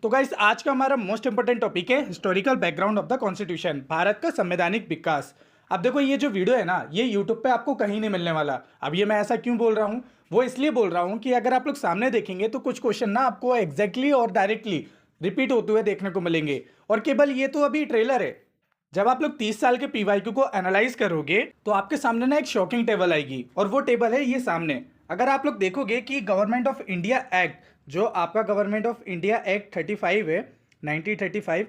तो गाइस आज का हमारा मोस्ट इंपोर्टेंट टॉपिक है historical background of the constitution, Bharat का संवैधानिक विकास। अब देखो ये जो वीडियो है ना, ये यूट्यूब पे आपको कहीं नहीं मिलने वाला। अब ये मैं ऐसा क्यों बोल रहा हूँ, वो इसलिए बोल रहा हूँ कि अगर आप लोग सामने देखेंगे तो कुछ क्वेश्चन ना आपको एग्जैक्टली और डायरेक्टली रिपीट होते हुए देखने को मिलेंगे। और केवल ये तो अभी ट्रेलर है, जब आप लोग 30 साल के पीवाईक्यू को एनालाइज करोगे तो आपके सामने ना एक शॉकिंग टेबल आएगी, और वो टेबल है ये सामने। अगर आप लोग देखोगे कि गवर्नमेंट ऑफ इंडिया एक्ट, जो आपका गवर्नमेंट ऑफ इंडिया एक्ट 35 है 1935,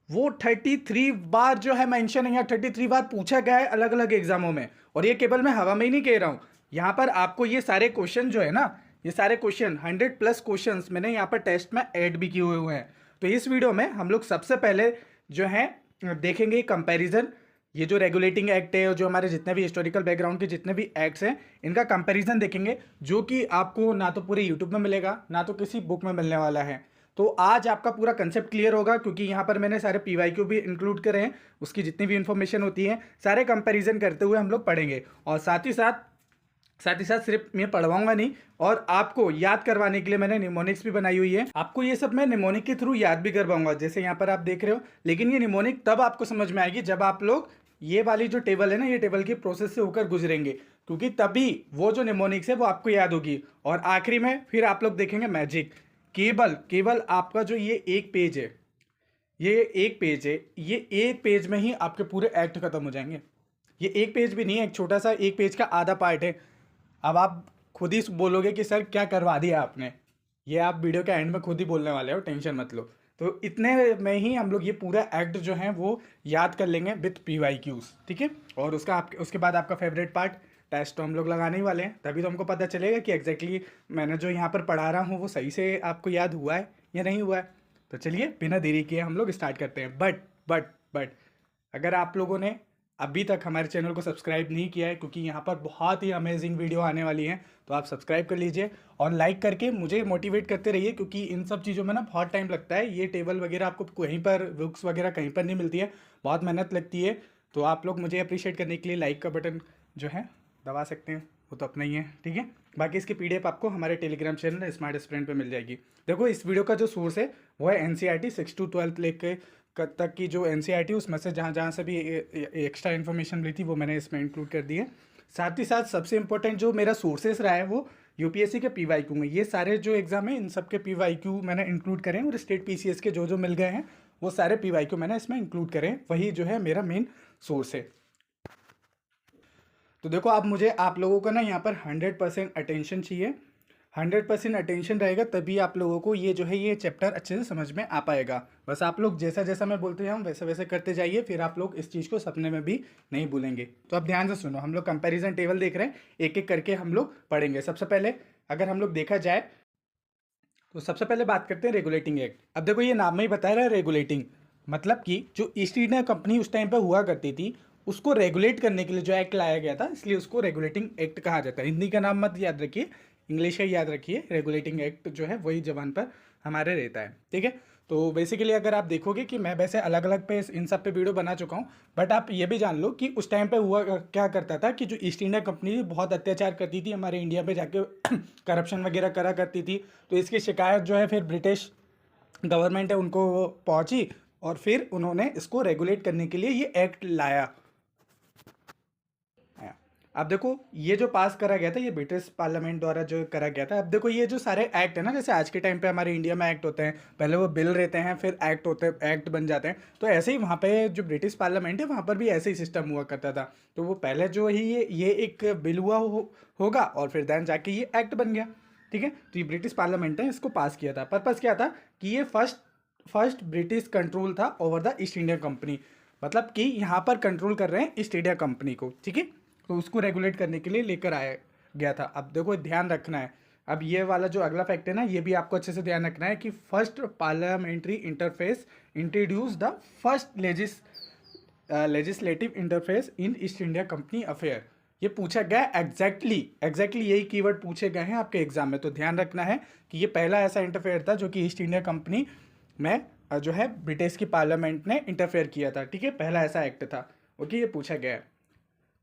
वो 33 बार जो है मेंशन है, या 33 बार पूछा गया है अलग अलग एग्जामों में। और ये केवल मैं हवा में ही नहीं कह रहा हूँ, यहाँ पर आपको ये सारे क्वेश्चन जो है ना, ये सारे क्वेश्चन 100+ क्वेश्चन मैंने यहाँ पर टेस्ट में ऐड भी किए हुए हैं। तो इस वीडियो में हम लोग सबसे पहले जो है देखेंगे कंपैरिजन। ये जो रेगुलेटिंग एक्ट है और जो हमारे जितने भी हिस्टोरिकल बैकग्राउंड के जितने भी एक्ट्स हैं, इनका कंपैरिजन देखेंगे, जो कि आपको ना तो पूरे यूट्यूब में मिलेगा ना तो किसी बुक में मिलने वाला है। तो आज आपका पूरा कंसेप्ट क्लियर होगा, क्योंकि यहाँ पर मैंने सारे पीवाईक्यू भी इंक्लूड करे हैं, उसकी जितनी भी इंफॉर्मेशन होती है सारे कंपैरिजन करते हुए हम लोग पढ़ेंगे। और साथ ही साथ सिर्फ मैं पढ़वाऊंगा नहीं, और आपको याद करवाने के लिए मैंने निमोनिक्स भी बनाई हुई है। आपको ये सब मैं निमोनिक के थ्रू याद भी करवाऊंगा, जैसे यहाँ पर आप देख रहे हो। लेकिन ये निमोनिक तब आपको समझ में आएगी जब आप लोग ये वाली जो टेबल है ना, ये टेबल की प्रोसेस से होकर गुजरेंगे, क्योंकि तभी वो जो निमोनिक्स है वो आपको याद होगी। और आखिरी में फिर आप लोग देखेंगे मैजिक। केवल आपका जो ये एक पेज है, ये एक पेज में ही आपके पूरे एक्ट खत्म हो जाएंगे। ये एक पेज भी नहीं है, एक छोटा सा एक पेज का आधा पार्ट है। अब आप खुद ही बोलोगे कि सर क्या करवा दिया आपने, ये आप वीडियो के एंड में खुद ही बोलने वाले हो, टेंशन मत लो। तो इतने में ही हम लोग ये पूरा एक्ट जो है वो याद कर लेंगे विथ पीवाईक्यूज, ठीक है। और उसके बाद आपका फेवरेट पार्ट टेस्ट तो हम लोग लगाने ही वाले हैं, तभी तो हमको पता चलेगा कि एग्जैक्टली मैंने जो यहाँ पर पढ़ा रहा हूँ वो सही से आपको याद हुआ है या नहीं हुआ है। तो चलिए बिना देरी किए हम लोग स्टार्ट करते हैं। बट अगर आप लोगों ने अभी तक हमारे चैनल को सब्सक्राइब नहीं किया है, क्योंकि यहाँ पर बहुत ही अमेजिंग वीडियो आने वाली है, तो आप सब्सक्राइब कर लीजिए और लाइक करके मुझे मोटिवेट करते रहिए, क्योंकि इन सब चीज़ों में ना बहुत टाइम लगता है। ये टेबल वगैरह आपको कहीं पर, बुक्स वगैरह कहीं पर नहीं मिलती है, बहुत मेहनत लगती है। तो आप लोग मुझे अप्रिशिएट करने के लिए लाइक का बटन जो है दबा सकते हैं, वो तो अपना ही है, ठीक है। बाकी इसकी पीडीएफ आपको हमारे टेलीग्राम चैनल स्मार्ट स्टूडेंट पे मिल जाएगी। देखो इस वीडियो का जो सोर्स है वो है एनसीईआरटी 6 to 12 लेके तक की जो एनसीईआरटी, उसमें से जहाँ जहाँ से भी एक्स्ट्रा इन्फॉर्मेशन मिली थी वो मैंने इसमें इंक्लूड कर दी है। साथ ही साथ सबसे इंपॉर्टेंट जो मेरा सोर्सेस रहा है वो यूपीएससी के पीवाईक्यू में, ये सारे जो एग्जाम है इन सब के पीवाईक्यू मैंने इंक्लूड करे हैं, और स्टेट पीसीएस के जो मिल गए हैं वो सारे पीवाईक्यू मैंने इसमें इंक्लूड करे हैं। वही जो है मेरा मेन सोर्स है। तो देखो आप मुझे, आप लोगों का ना यहाँ पर 100% अटेंशन चाहिए। 100% अटेंशन रहेगा तभी आप लोगों को ये जो है ये चैप्टर अच्छे से समझ में आ पाएगा। बस आप लोग जैसा जैसा मैं बोलते जाऊँ वैसे वैसे करते जाइए, फिर आप लोग इस चीज़ को सपने में भी नहीं भूलेंगे। तो अब ध्यान से सुनो, हम लोग कंपैरिजन टेबल देख रहे हैं, एक एक करके हम लोग पढ़ेंगे। सबसे पहले अगर हम लोग देखा जाए तो सबसे पहले बात करते हैं रेगुलेटिंग एक्ट। अब देखो ये नाम में ही बता रहा है रेगुलेटिंग, मतलब कि जो ईस्ट इंडिया कंपनी उस टाइम पे हुआ करती थी उसको रेगुलेट करने के लिए जो एक्ट लाया गया था, इसलिए उसको रेगुलेटिंग एक्ट कहा जाता है। हिंदी का नाम मत याद रखिए, इंग्लिश का याद रखिए। रेगुलेटिंग एक्ट जो है वही जबान पर हमारे रहता है, ठीक है। तो बेसिकली अगर आप देखोगे कि मैं वैसे अलग अलग पे इन सब पे वीडियो बना चुका हूँ, बट आप ये भी जान लो कि उस टाइम पे हुआ क्या करता था कि जो ईस्ट इंडिया कंपनी बहुत अत्याचार करती थी हमारे इंडिया पे जाके, करप्शन वगैरह करा करती थी। तो इसकी शिकायत जो है फिर ब्रिटिश गवर्नमेंट है उनको पहुंची, और फिर उन्होंने इसको रेगुलेट करने के लिए ये एक्ट लाया। अब देखो ये जो पास करा गया था ये ब्रिटिश पार्लियामेंट द्वारा जो करा गया था। अब देखो ये जो सारे एक्ट है ना, जैसे आज के टाइम पे हमारे इंडिया में एक्ट होते हैं, पहले वो बिल रहते हैं फिर एक्ट होते हैं, एक्ट बन जाते हैं। तो ऐसे ही वहाँ पे जो ब्रिटिश पार्लियामेंट है वहाँ पर भी ऐसे ही सिस्टम हुआ करता था। तो वो पहले जो ही ये एक बिल हुआ होगा और फिर दैन जाके ये एक्ट बन गया, ठीक है। तो ये ब्रिटिश पार्लियामेंट है, इसको पास किया था। पर्पज़ क्या था कि ये फर्स्ट ब्रिटिश कंट्रोल था over the east India company, मतलब कि यहाँ पर कंट्रोल कर रहे हैं ईस्ट इंडिया कंपनी को, ठीक है। तो उसको रेगुलेट करने के लिए लेकर आया गया था। अब देखो ध्यान रखना है, अब ये वाला जो अगला फैक्ट है ना, ये भी आपको अच्छे से ध्यान रखना है कि first parliamentary interface introduce the first legislative interface in east India Company affair. ये पूछा गया एग्जैक्टली यही कीवर्ड पूछे गए हैं आपके एग्जाम में। तो ध्यान रखना है कि ये पहला ऐसा इंटरफेयर था जो कि ईस्ट इंडिया कंपनी में जो है ब्रिटिश की पार्लियामेंट ने इंटरफेयर किया था, ठीक है। पहला ऐसा एक्ट था, ओके, ये पूछा गया है,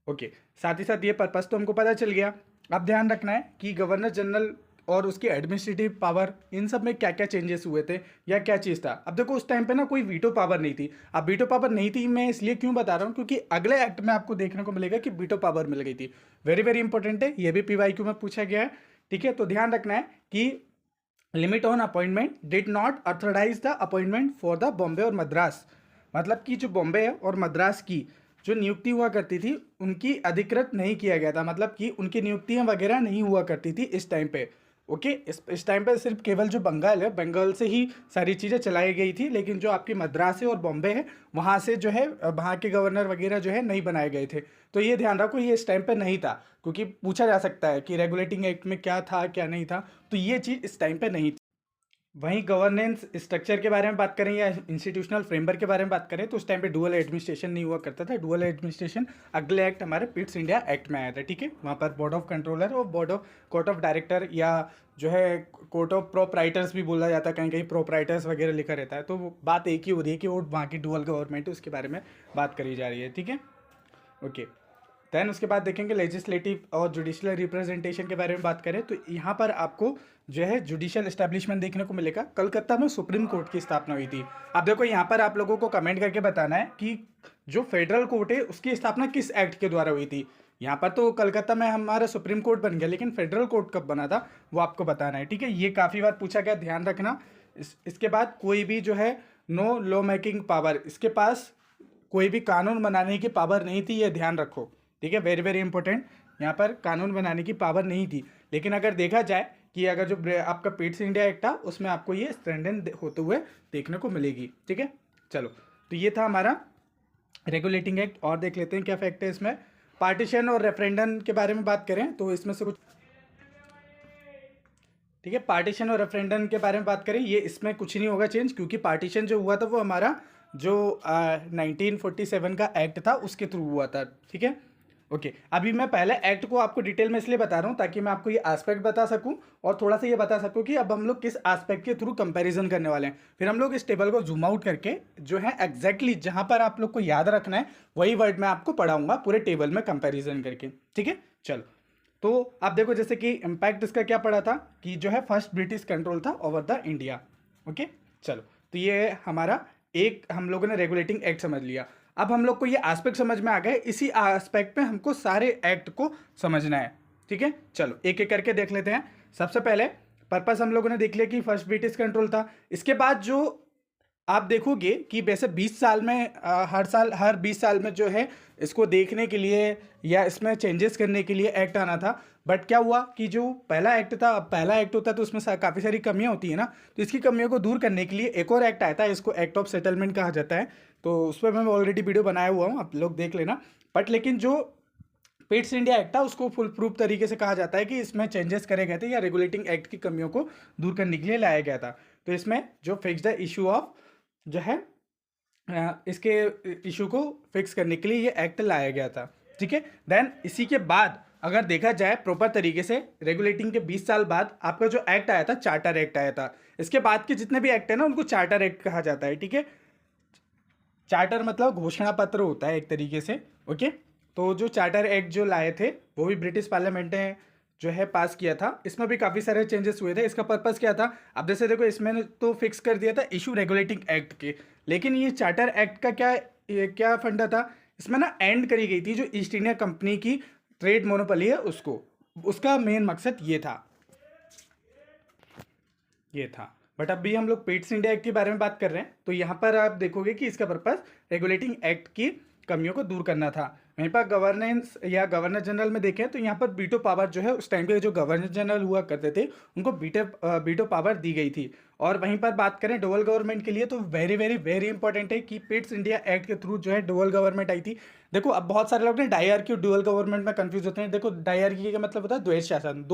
ओके। साथ ही साथ ये पर्पस तो हमको पता चल गया। अब ध्यान रखना है कि गवर्नर जनरल और उसकी एडमिनिस्ट्रेटिव पावर, इन सब में क्या क्या चेंजेस हुए थे या क्या चीज़ था। अब देखो उस टाइम पे ना कोई वीटो पावर नहीं थी। अब वीटो पावर नहीं थी, मैं इसलिए क्यों बता रहा हूँ क्योंकि अगले एक्ट में आपको देखने को मिलेगा कि वीटो पावर मिल गई थी। वेरी वेरी इंपॉर्टेंट है, ये भी पीवाईक्यू में पूछा गया है। ठीक है, तो ध्यान रखना है कि limit on appointment did not authorize the appointment for the Bombay और मद्रास। मतलब कि जो बॉम्बे है और मद्रास की जो नियुक्ति हुआ करती थी उनकी अधिकृत नहीं किया गया था, मतलब कि उनकी नियुक्तियां वगैरह नहीं हुआ करती थी इस टाइम पे। ओके, इस टाइम पे सिर्फ केवल जो बंगाल है, बंगाल से ही सारी चीज़ें चलाई गई थी, लेकिन जो आपकी मद्रास है और बॉम्बे है वहाँ से जो है वहाँ के गवर्नर वगैरह जो है नहीं बनाए गए थे। तो ये ध्यान रखो, ये इस टाइम पे नहीं था, क्योंकि पूछा जा सकता है कि रेगुलेटिंग एक्ट में क्या था क्या नहीं था, तो ये चीज़ इस टाइम पे नहीं थी। वहीं गवर्नेंस स्ट्रक्चर के बारे में बात करें या इंस्टीट्यूशनल फ्रेमवर्क के बारे में बात करें तो उस टाइम पे डुअल एडमिनिस्ट्रेशन नहीं हुआ करता था। डुअल एडमिनिस्ट्रेशन अगले एक्ट हमारे पिट्स इंडिया एक्ट में आया था। ठीक है, वहाँ पर बोर्ड ऑफ कंट्रोलर और board of court of director या जो है कोर्ट ऑफ प्रोपराइटर्स भी बोला जाता है, कहीं कहीं प्रोपराइटर्स वगैरह लिखा रहता है। तो वो बात एक ही हो रही है कि वो वहाँ की डुअल गवर्नमेंट है, उसके बारे में बात करी जा रही है। ठीक है, ओके। देन उसके बाद देखेंगे लेजिस्लेटिव और जुडिशियल रिप्रेजेंटेशन के बारे में बात करें तो यहाँ पर आपको जो है जुडिशियल एस्टेब्लिशमेंट देखने को मिलेगा। कलकत्ता में सुप्रीम कोर्ट की स्थापना हुई थी। अब देखो यहाँ पर आप लोगों को कमेंट करके बताना है कि जो फेडरल कोर्ट है उसकी स्थापना किस एक्ट के द्वारा हुई थी। यहाँ पर तो कलकत्ता में हमारा सुप्रीम कोर्ट बन गया, लेकिन फेडरल कोर्ट कब बना था वो आपको बताना है। ठीक है, ये काफ़ी बार पूछा गया, ध्यान रखना। इसके बाद कोई भी जो है नो लॉ मेकिंग पावर, इसके पास कोई भी कानून बनाने की पावर नहीं थी, ये ध्यान रखो। ठीक है, वेरी वेरी इंपॉर्टेंट, यहाँ पर कानून बनाने की पावर नहीं थी। लेकिन अगर देखा जाए कि अगर जो आपका पिट्स इंडिया एक्ट था उसमें आपको ये स्ट्रेंथन होते हुए देखने को मिलेगी। ठीक है, चलो, तो ये था हमारा रेगुलेटिंग एक्ट। और देख लेते हैं क्या फैक्ट है इसमें। पार्टीशन और रेफरेंडम के बारे में बात करें तो इसमें से कुछ, ठीक है, पार्टीशन और रेफरेंडम के बारे में बात करें, ये इसमें कुछ नहीं होगा चेंज, क्योंकि पार्टीशन जो हुआ था वो हमारा जो 1947 का एक्ट था उसके थ्रू हुआ था। ठीक है, ओके। अभी मैं पहले एक्ट को आपको डिटेल में इसलिए बता रहा हूँ ताकि मैं आपको ये एस्पेक्ट बता सकूँ और थोड़ा सा ये बता सकूँ कि अब हम लोग किस एस्पेक्ट के थ्रू कंपैरिजन करने वाले हैं। फिर हम लोग इस टेबल को जूम आउट करके जो है एग्जैक्टली जहाँ पर आप लोग को याद रखना है वही वर्ड मैं आपको पढ़ाऊंगा पूरे टेबल में कंपेरिजन करके। ठीक है, चलो, तो आप देखो जैसे कि इम्पैक्ट इसका क्या पड़ा था कि जो है फर्स्ट ब्रिटिश कंट्रोल था ओवर द इंडिया। ओके, चलो, तो ये हमारा एक हम लोगों ने रेगुलेटिंग एक्ट समझ लिया। अब हम लोग को ये एस्पेक्ट समझ में आ गए, इसी एस्पेक्ट में हमको सारे एक्ट को समझना है। ठीक है, चलो एक एक करके देख लेते हैं। सबसे पहले पर्पस हम लोगों ने देख लिया कि फर्स्ट ब्रिटिश कंट्रोल था। इसके बाद जो आप देखोगे कि वैसे 20 साल में हर 20 साल में जो है इसको देखने के लिए या इसमें चेंजेस करने के लिए एक्ट आना था। बट क्या हुआ कि जो पहला एक्ट था, अब पहला एक्ट होता है तो उसमें काफ़ी सारी कमियां होती है ना, तो इसकी कमियों को दूर करने के लिए एक और एक्ट आया था, इसको एक्ट ऑफ सेटलमेंट कहा जाता है। तो उस पर मैं ऑलरेडी वीडियो बनाया हुआ हूँ, आप लोग देख लेना। बट लेकिन जो पिट्स इंडिया एक्ट था उसको फुल प्रूफ तरीके से कहा जाता है कि इसमें चेंजेस करे गए थे या रेगुलेटिंग एक्ट की कमियों को दूर करने के लिए लाया गया था। तो इसमें जो फिक्स द इशू ऑफ जो है इसके इशू को फिक्स करने के लिए ये एक्ट लाया गया था। ठीक है, देन इसी के बाद अगर देखा जाए प्रॉपर तरीके से रेगुलेटिंग के 20 साल बाद आपका जो एक्ट आया था, चार्टर एक्ट आया था। इसके बाद के जितने भी एक्ट है ना उनको चार्टर एक्ट कहा जाता है। ठीक है, चार्टर मतलब घोषणा पत्र होता है एक तरीके से। ओके, तो जो चार्टर एक्ट जो लाए थे वो भी ब्रिटिश पार्लियामेंट ने जो है पास किया था। इसमें भी काफ़ी सारे चेंजेस हुए थे। इसका पर्पस क्या था, अब जैसे देखो इसमें तो फिक्स कर दिया था इशू रेगुलेटिंग एक्ट के, लेकिन ये चार्टर एक्ट का क्या फंडा था, इसमें ना एंड करी गई थी जो ईस्ट इंडिया कंपनी की ट्रेड मोनोपोली है उसको, उसका मेन मकसद ये था। बट अब भी हम लोग पिट्स इंडिया एक्ट के बारे में बात कर रहे हैं, तो यहाँ पर आप देखोगे कि इसका पर्पस रेगुलेटिंग एक्ट की कमियों को दूर करना था। वहीं पर गवर्नेंस या गवर्नर जनरल में देखें तो यहाँ पर वीटो पावर जो है उस टाइम पे जो गवर्नर जनरल हुआ करते थे उनको वीटो पावर दी गई थी। और वहीं पर बात करें डुअल गवर्नमेंट के लिए तो वेरी वेरी वेरी इंपॉर्टेंट है कि पिट्स इंडिया एक्ट के थ्रू जो है डुअल गवर्नमेंट आई थी। देखो अब बहुत सारे लोग ने डायरकी और डुअल गवर्नमेंट में कंफ्यूज होते हैं। देखो डायरकी का मतलब होता है द्वैत शासन,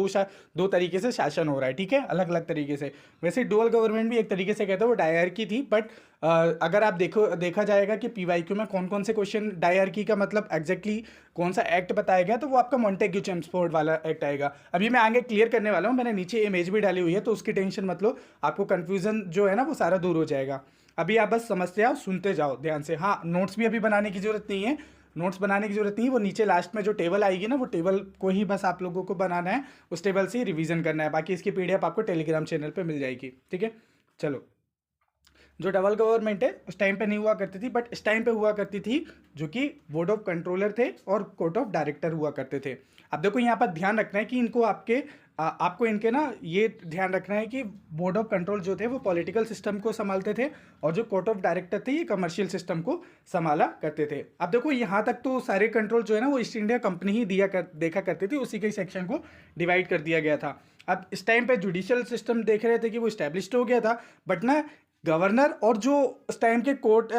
दो तरीके से शासन हो रहा है। ठीक है, अलग अलग तरीके से। वैसे डुअल गवर्नमेंट भी एक तरीके से कहते हैं वो डायरकी थी। बट अगर आप देखा जाएगा कि पीवाईक्यू में कौन कौन से क्वेश्चन डायरकी का मतलब एग्जैक्टली कौन सा एक्ट बताया गया, तो वो आपका मॉन्टेग्यू चेम्सफोर्ड वाला एक्ट आएगा। अभी मैं आगे क्लियर करने वाला हूँ, मैंने नीचे इमेज भी डाली हुई है तो उसकी टेंशन मत लो, आपको कन्फ्यूजन जो है ना वो सारा दूर हो जाएगा। अभी आप बस समझते जाओ, सुनते जाओ ध्यान से। हाँ, नोट्स भी अभी बनाने की जरूरत नहीं है, नोट्स बनाने की जरूरत नहीं, वो नीचे लास्ट में जो टेबल आएगी ना, वो टेबल को ही बस आप लोगों को बनाना है, उस टेबल से रिवीजन करना है। बाकी इसकी पीडीएफ आपको टेलीग्राम चैनल पे मिल जाएगी, ठीक है। चलो, जो डबल गवर्नमेंट है उस टाइम पे नहीं हुआ करती थी, बट इस टाइम पे हुआ करती थी, जो कि बोर्ड ऑफ कंट्रोलर थे और कोर्ट ऑफ डायरेक्टर हुआ करते थे। अब देखो यहाँ पर ध्यान रखना है कि इनको आपको इनके ना ये ध्यान रखना है कि बोर्ड ऑफ कंट्रोल जो थे वो पॉलिटिकल सिस्टम को संभालते थे, और जो कोर्ट ऑफ डायरेक्टर थे ये कमर्शियल सिस्टम को संभाला करते थे। अब देखो यहाँ तक तो सारे कंट्रोल जो है ना वो ईस्ट इंडिया कंपनी ही देखा करती थी, उसी के सेक्शन को डिवाइड कर दिया गया था। अब इस टाइम पे जुडिशियल सिस्टम देख रहे थे कि वो इस्टेब्लिश्ड हो गया था, बट ना गवर्नर और जो उस टाइम के कोर्ट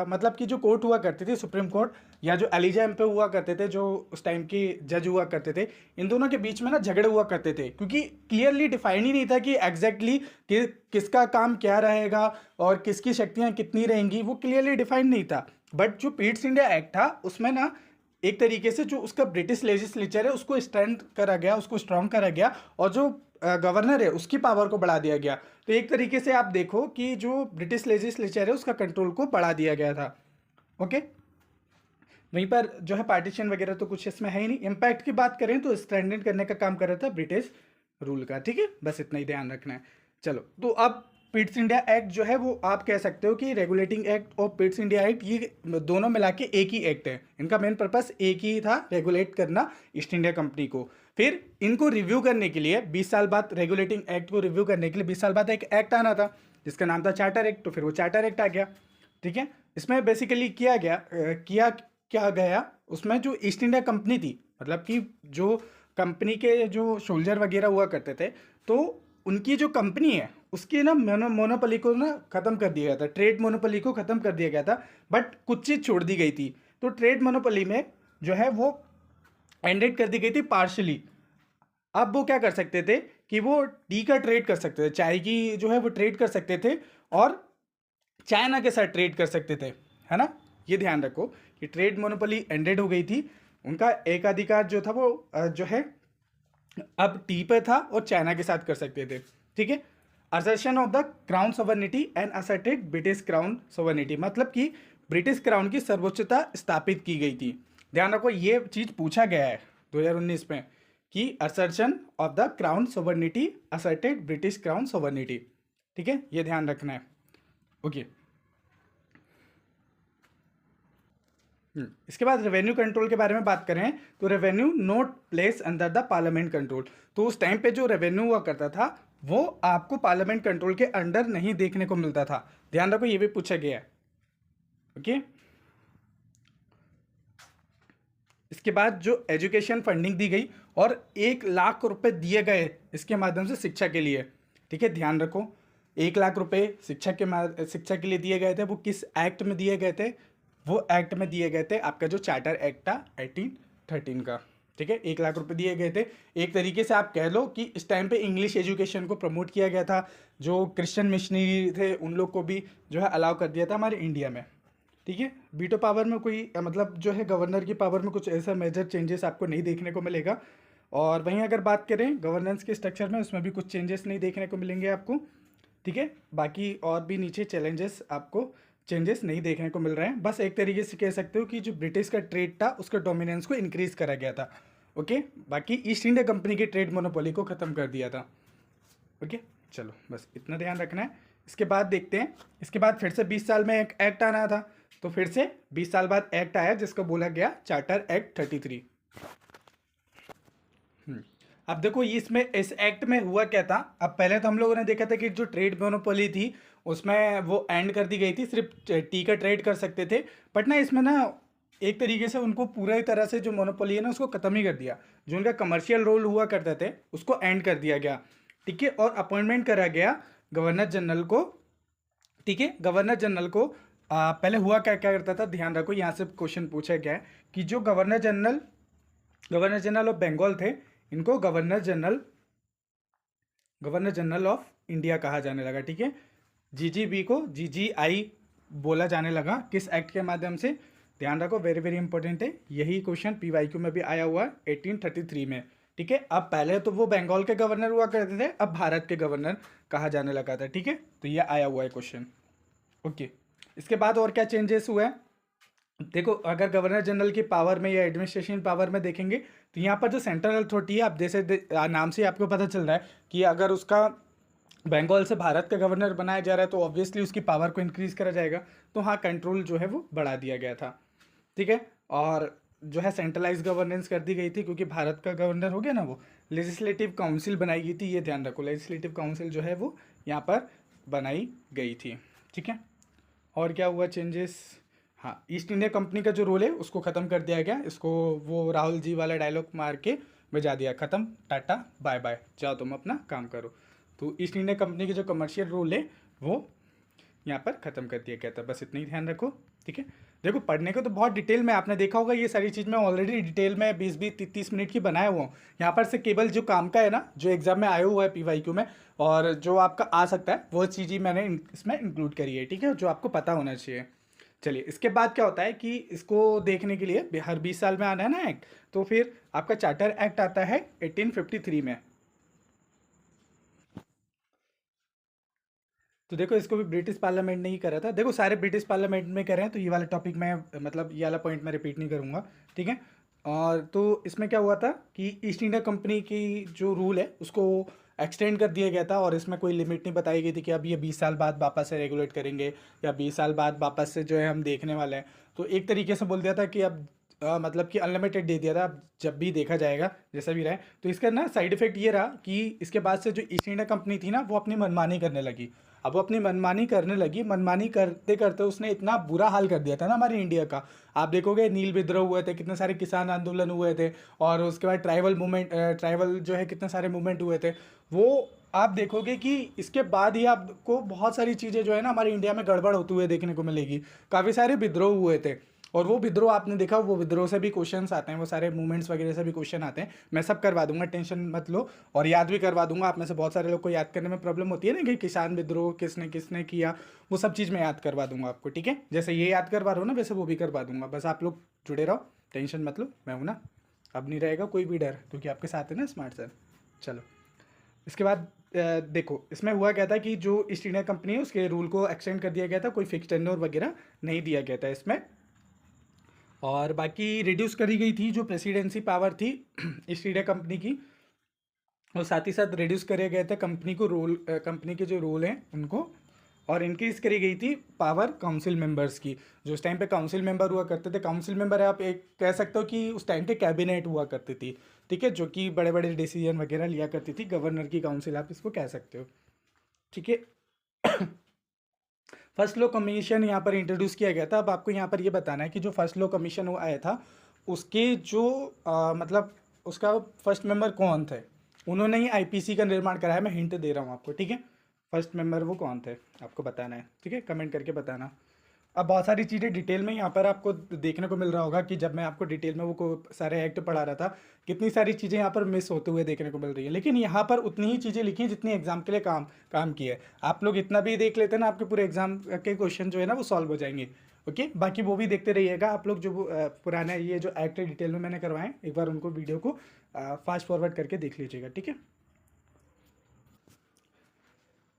मतलब कि जो कोर्ट हुआ करती थी, सुप्रीम कोर्ट या जो एलिजा पे हुआ करते थे, जो उस टाइम के जज हुआ करते थे, इन दोनों के बीच में ना झगड़े हुआ करते थे, क्योंकि क्लियरली डिफाइन ही नहीं था कि एग्जैक्टली किसका काम क्या रहेगा और किसकी शक्तियाँ कितनी रहेंगी, वो क्लियरली डिफाइन नहीं था। बट जो पीट्स इंडिया एक्ट था उसमें ना एक तरीके से जो उसका ब्रिटिश लेजिस्लेचर है उसको स्ट्रेंथ करा गया, उसको स्ट्रॉन्ग करा गया, और जो गवर्नर है उसकी पावर को बढ़ा दिया गया। तो एक तरीके से आप देखो कि जो ब्रिटिश लेजिस्लेचर है उसका कंट्रोल को बढ़ा दिया गया था। ओके, वहीं पर जो है पार्टीशन वगैरह तो कुछ इसमें है ही नहीं। इम्पैक्ट की बात करें तो स्ट्रेंथन करने का काम कर रहा था ब्रिटिश रूल का, ठीक है, बस इतना ही ध्यान रखना है। चलो, तो अब पिट्स इंडिया एक्ट जो है वो आप कह सकते हो कि रेगुलेटिंग एक्ट और पिट्स इंडिया एक्ट ये दोनों मिला के एक ही एक्ट है। इनका मेन पर्पस एक ही था, रेगुलेट करना ईस्ट इंडिया कंपनी को। फिर इनको रिव्यू करने के लिए 20 साल बाद, रेगुलेटिंग एक्ट को रिव्यू करने के लिए 20 साल बाद एक एक्ट आना था जिसका नाम था चार्टर एक्ट। तो फिर वो चार्टर एक्ट आ गया, ठीक है। इसमें बेसिकली क्या गया उसमें जो ईस्ट इंडिया कंपनी थी, मतलब कि जो कंपनी के जो सोल्जर वगैरह हुआ करते थे, तो उनकी जो कंपनी है उसकी ना मोनोपोली को ना ख़त्म कर दिया गया था, ट्रेड मोनोपोली को ख़त्म कर दिया गया था, बट कुछ चीज़ छोड़ दी गई थी। तो ट्रेड मोनोपोली में जो है वो एंडेड कर दी गई थी पार्शली। अब वो क्या कर सकते थे कि वो टी का ट्रेड कर सकते थे, चाय की जो है वो ट्रेड कर सकते थे, और चाइना के साथ ट्रेड कर सकते थे, है ना। ये ध्यान रखो कि ट्रेड मोनोपोली एंडेड हो गई थी, उनका एक अधिकार जो था वो जो है अब टी पे था और चाइना के साथ कर सकते थे, ठीक है। Assertion of the crown sovereignty and asserted British crown sovereignty, मतलब कि ब्रिटिश क्राउन की सर्वोच्चता स्थापित की गई थी। ध्यान रखो ये चीज़ पूछा गया है 2019 में कि assertion of the crown sovereignty asserted British crown sovereignty, ठीक है, ये ध्यान रखना है। ओके, इसके बाद रेवेन्यू कंट्रोल के बारे में बात करें तो revenue note place under the parliament control. तो उस टाइम पे जो रेवेन्यू हुआ करता था वो आपको पार्लियामेंट कंट्रोल के अंडर नहीं देखने को मिलता था। ध्यान रखो ये भी पूछा गया है। ओके, इसके बाद जो एजुकेशन फंडिंग दी गई और 1 लाख रुपए दिए गए इसके माध्यम से शिक्षा के लिए, ठीक है, ध्यान रखो 1 लाख रुपए शिक्षा के लिए दिए गए थे। वो किस एक्ट में दिए गए थे? वो एक्ट में दिए गए थे आपका जो चार्टर एक्ट था 1813 का, ठीक है। 1 लाख रुपए दिए गए थे। एक तरीके से आप कह लो कि इस टाइम पे इंग्लिश एजुकेशन को प्रमोट किया गया था। जो क्रिश्चियन मिशनरी थे उन लोग को भी जो है अलाउ कर दिया था हमारे इंडिया में, ठीक है। वीटो पावर में कोई मतलब जो है गवर्नर की पावर में कुछ ऐसा मेजर चेंजेस आपको नहीं देखने को मिलेगा। और वहीं अगर बात करें गवर्नेंस के स्ट्रक्चर में, उसमें भी कुछ चेंजेस नहीं देखने को मिलेंगे आपको, ठीक है। बाकी और भी नीचे चैलेंजेस आपको चेंजेस नहीं देखने को मिल रहे हैं। बस एक तरीके से कह सकते हो कि जो ब्रिटिश का ट्रेड था उसका डोमिनेंस को इंक्रीज करा गया था। ओके, बाकी ईस्ट इंडिया कंपनी की ट्रेड मोनोपोली को ख़त्म कर दिया था। ओके, चलो बस इतना ध्यान रखना है। इसके बाद देखते हैं, इसके बाद फिर से 20 साल में एक एक्ट आना था, तो फिर से 20 साल बाद एक्ट आया जिसको बोला गया चार्टर एक्ट 33। अब देखो इसमें इस एक्ट में हुआ क्या था। अब पहले तो हम लोगों ने देखा था कि जो ट्रेड मोनोपोली थी उसमें वो एंड कर दी गई थी, सिर्फ टी का ट्रेड कर सकते थे। बट ना इसमें ना एक तरीके से उनको पूरी तरह से जो मोनोपोली है ना उसको ख़त्म ही कर दिया। जो उनका कमर्शियल रोल हुआ करते थे उसको एंड कर दिया गया, ठीक है। और अपॉइंटमेंट करा गया गवर्नर जनरल को, ठीक है। गवर्नर जनरल को पहले हुआ क्या क्या करता था, ध्यान रखो यहाँ से क्वेश्चन पूछा गया है कि जो गवर्नर जनरल ऑफ बंगाल थे इनको गवर्नर जनरल ऑफ इंडिया कहा जाने लगा, ठीक है। जीजीबी को जीजीआई बोला जाने लगा, किस एक्ट के माध्यम से? ध्यान रखो वेरी वेरी इंपॉर्टेंट है, यही क्वेश्चन पीवाईक्यू में भी आया हुआ है 1833 में, ठीक है। अब पहले तो वो बंगाल के गवर्नर हुआ करते थे, अब भारत के गवर्नर कहा जाने लगा था, ठीक है। तो ये आया हुआ है क्वेश्चन। ओके, इसके बाद और क्या चेंजेस हुए हैं? देखो, अगर गवर्नर जनरल की पावर में या एडमिनिस्ट्रेशन पावर में देखेंगे तो यहाँ पर जो सेंट्रल अथॉरिटी है, आप जैसे नाम से ही आपको पता चल रहा है कि अगर उसका बंगाल से भारत का गवर्नर बनाया जा रहा है तो ऑब्वियसली उसकी पावर को इंक्रीज करा जाएगा। तो हाँ, कंट्रोल जो है वो बढ़ा दिया गया था। ठीक है। और जो है सेंट्रलाइज गवर्नेंस कर दी गई थी, क्योंकि भारत का गवर्नर हो गया ना, वो लेजिस्लेटिव काउंसिल बनाई गई थी। ये ध्यान रखो, लेजिस्लेटिव काउंसिल जो है वो यहाँ पर बनाई गई थी। ठीक है। और क्या हुआ चेंजेस? हाँ, ईस्ट इंडिया कंपनी का जो रोल है उसको ख़त्म कर दिया गया। इसको वो राहुल जी वाला डायलॉग मार के बजा दिया, ख़त्म, टाटा बाय बाय, जाओ तुम अपना काम करो। तो ईस्ट इंडिया कंपनी के जो कमर्शियल रोल है वो यहाँ पर ख़त्म कर दिया गया था। बस इतना ही ध्यान रखो। ठीक है। देखो, पढ़ने को तो बहुत डिटेल में आपने देखा होगा, ये सारी चीज़ मैं ऑलरेडी डिटेल में 20-20 30 मिनट की बनाया हुआ हूँ। यहाँ पर से केवल जो काम का है ना, जो एग्जाम में आया हुआ है PYQ में, और जो आपका आ सकता है, वो चीज़ ही मैंने इसमें इंक्लूड करी है। ठीक है, जो आपको पता होना चाहिए। चलिए, इसके बाद क्या होता है कि इसको देखने के लिए हर 20 साल में आना है ना एक्ट, तो फिर आपका चार्टर एक्ट आता है 1853 में। तो देखो, इसको भी ब्रिटिश पार्लियामेंट ने ही करा था। देखो, सारे ब्रिटिश पार्लियामेंट में कर रहे हैं, तो ये वाला टॉपिक मैं मतलब ये वाला पॉइंट मैं रिपीट नहीं करूँगा। ठीक है। और तो इसमें क्या हुआ था कि ईस्ट इंडिया कंपनी की जो रूल है उसको एक्सटेंड कर दिया गया था, और इसमें कोई लिमिट नहीं बताई गई थी कि अब ये 20 साल बाद वापस से रेगुलेट करेंगे या 20 साल बाद वापस से जो है हम देखने वाले हैं। तो एक तरीके से बोल दिया था कि अब मतलब कि अनलिमिटेड दे दिया था, अब जब भी देखा जाएगा जैसा भी रहे। तो इसका ना साइड इफेक्ट ये रहा कि इसके बाद से जो ईस्ट इंडिया कंपनी थी ना, वो अपनी मनमानी करने लगी। अब वो अपनी मनमानी करने लगी, मनमानी करते करते उसने इतना बुरा हाल कर दिया था ना हमारे इंडिया का। आप देखोगे, नील विद्रोह हुए थे, कितने सारे किसान आंदोलन हुए थे, और उसके बाद ट्राइबल मूवमेंट, ट्राइबल जो है कितने सारे मूवमेंट हुए थे। वो आप देखोगे कि इसके बाद ही आपको बहुत सारी चीज़ें जो है ना हमारे इंडिया में गड़बड़ होते हुए देखने को मिलेगी। काफ़ी सारे विद्रोह हुए थे, और वो विद्रोह आपने देखा, वो विद्रोह से भी क्वेश्चंस आते हैं, वो सारे मूवमेंट्स वगैरह से भी क्वेश्चन आते हैं। मैं सब करवा दूंगा, टेंशन मत लो, और याद भी करवा दूंगा। आप में से बहुत सारे लोग को याद करने में प्रॉब्लम होती है ना कि किसान विद्रोह किसने किसने किया, वो सब चीज़ मैं याद करवा दूंगा आपको। ठीक है, जैसे ये याद करवा रहा हूँ ना, वैसे वो भी करवा दूंगा। बस आप लोग जुड़े रहो, टेंशन मत लो, मैं हूँ ना। अब नहीं रहेगा कोई भी डर, क्योंकि आपके साथ है ना स्मार्ट सर। चलो, इसके बाद देखो, इसमें हुआ क्या था कि जो ईस्ट इंडिया कंपनी है उसके रूल को एक्सटेंड कर दिया गया था, कोई फिक्स टेन्योर वगैरह नहीं दिया गया था इसमें। और बाकी रिड्यूस करी गई थी जो प्रेसिडेंसी पावर थी ईस्ट इंडिया कंपनी की, और साथ ही साथ रिड्यूस करे गए थे कंपनी को रोल, कंपनी के जो रोल हैं उनको, और इंक्रीज करी गई थी पावर काउंसिल मेंबर्स की। जो उस टाइम पे काउंसिल मेंबर हुआ करते थे, काउंसिल मेंबर आप एक कह सकते हो कि उस टाइम पे कैबिनेट हुआ करती थी। ठीक है, जो कि बड़े बड़े डिसीजन वगैरह लिया करती थी, गवर्नर की काउंसिल आप इसको कह सकते हो। ठीक है। फर्स्ट लॉ कमीशन यहाँ पर इंट्रोड्यूस किया गया था। अब आपको यहाँ पर ये बताना है कि जो फर्स्ट लॉ कमीशन वो आया था, उसके जो मतलब उसका फर्स्ट मेंबर कौन थे, उन्होंने ही IPC का निर्माण कराया। मैं हिंट दे रहा हूँ आपको। ठीक है, फर्स्ट मेंबर वो कौन थे आपको बताना है। ठीक है, कमेंट करके बताना। अब बहुत सारी चीज़ें डिटेल में यहाँ पर आपको देखने को मिल रहा होगा कि जब मैं आपको डिटेल में वो को सारे एक्ट पढ़ा रहा था, कितनी सारी चीज़ें यहाँ पर मिस होते हुए देखने को मिल रही है। लेकिन यहाँ पर उतनी ही चीज़ें लिखी हैं जितनी एग्जाम के लिए काम काम की है। आप लोग इतना भी देख लेते हैं ना, आपके पूरे एग्जाम के क्वेश्चन जो है ना वो सॉल्व हो जाएंगे। ओके, बाकी वो भी देखते रहिएगा आप लोग। जो पुराने ये जो एक्ट डिटेल में मैंने करवाए, एक बार उनको वीडियो को फास्ट फॉरवर्ड करके देख लीजिएगा। ठीक है।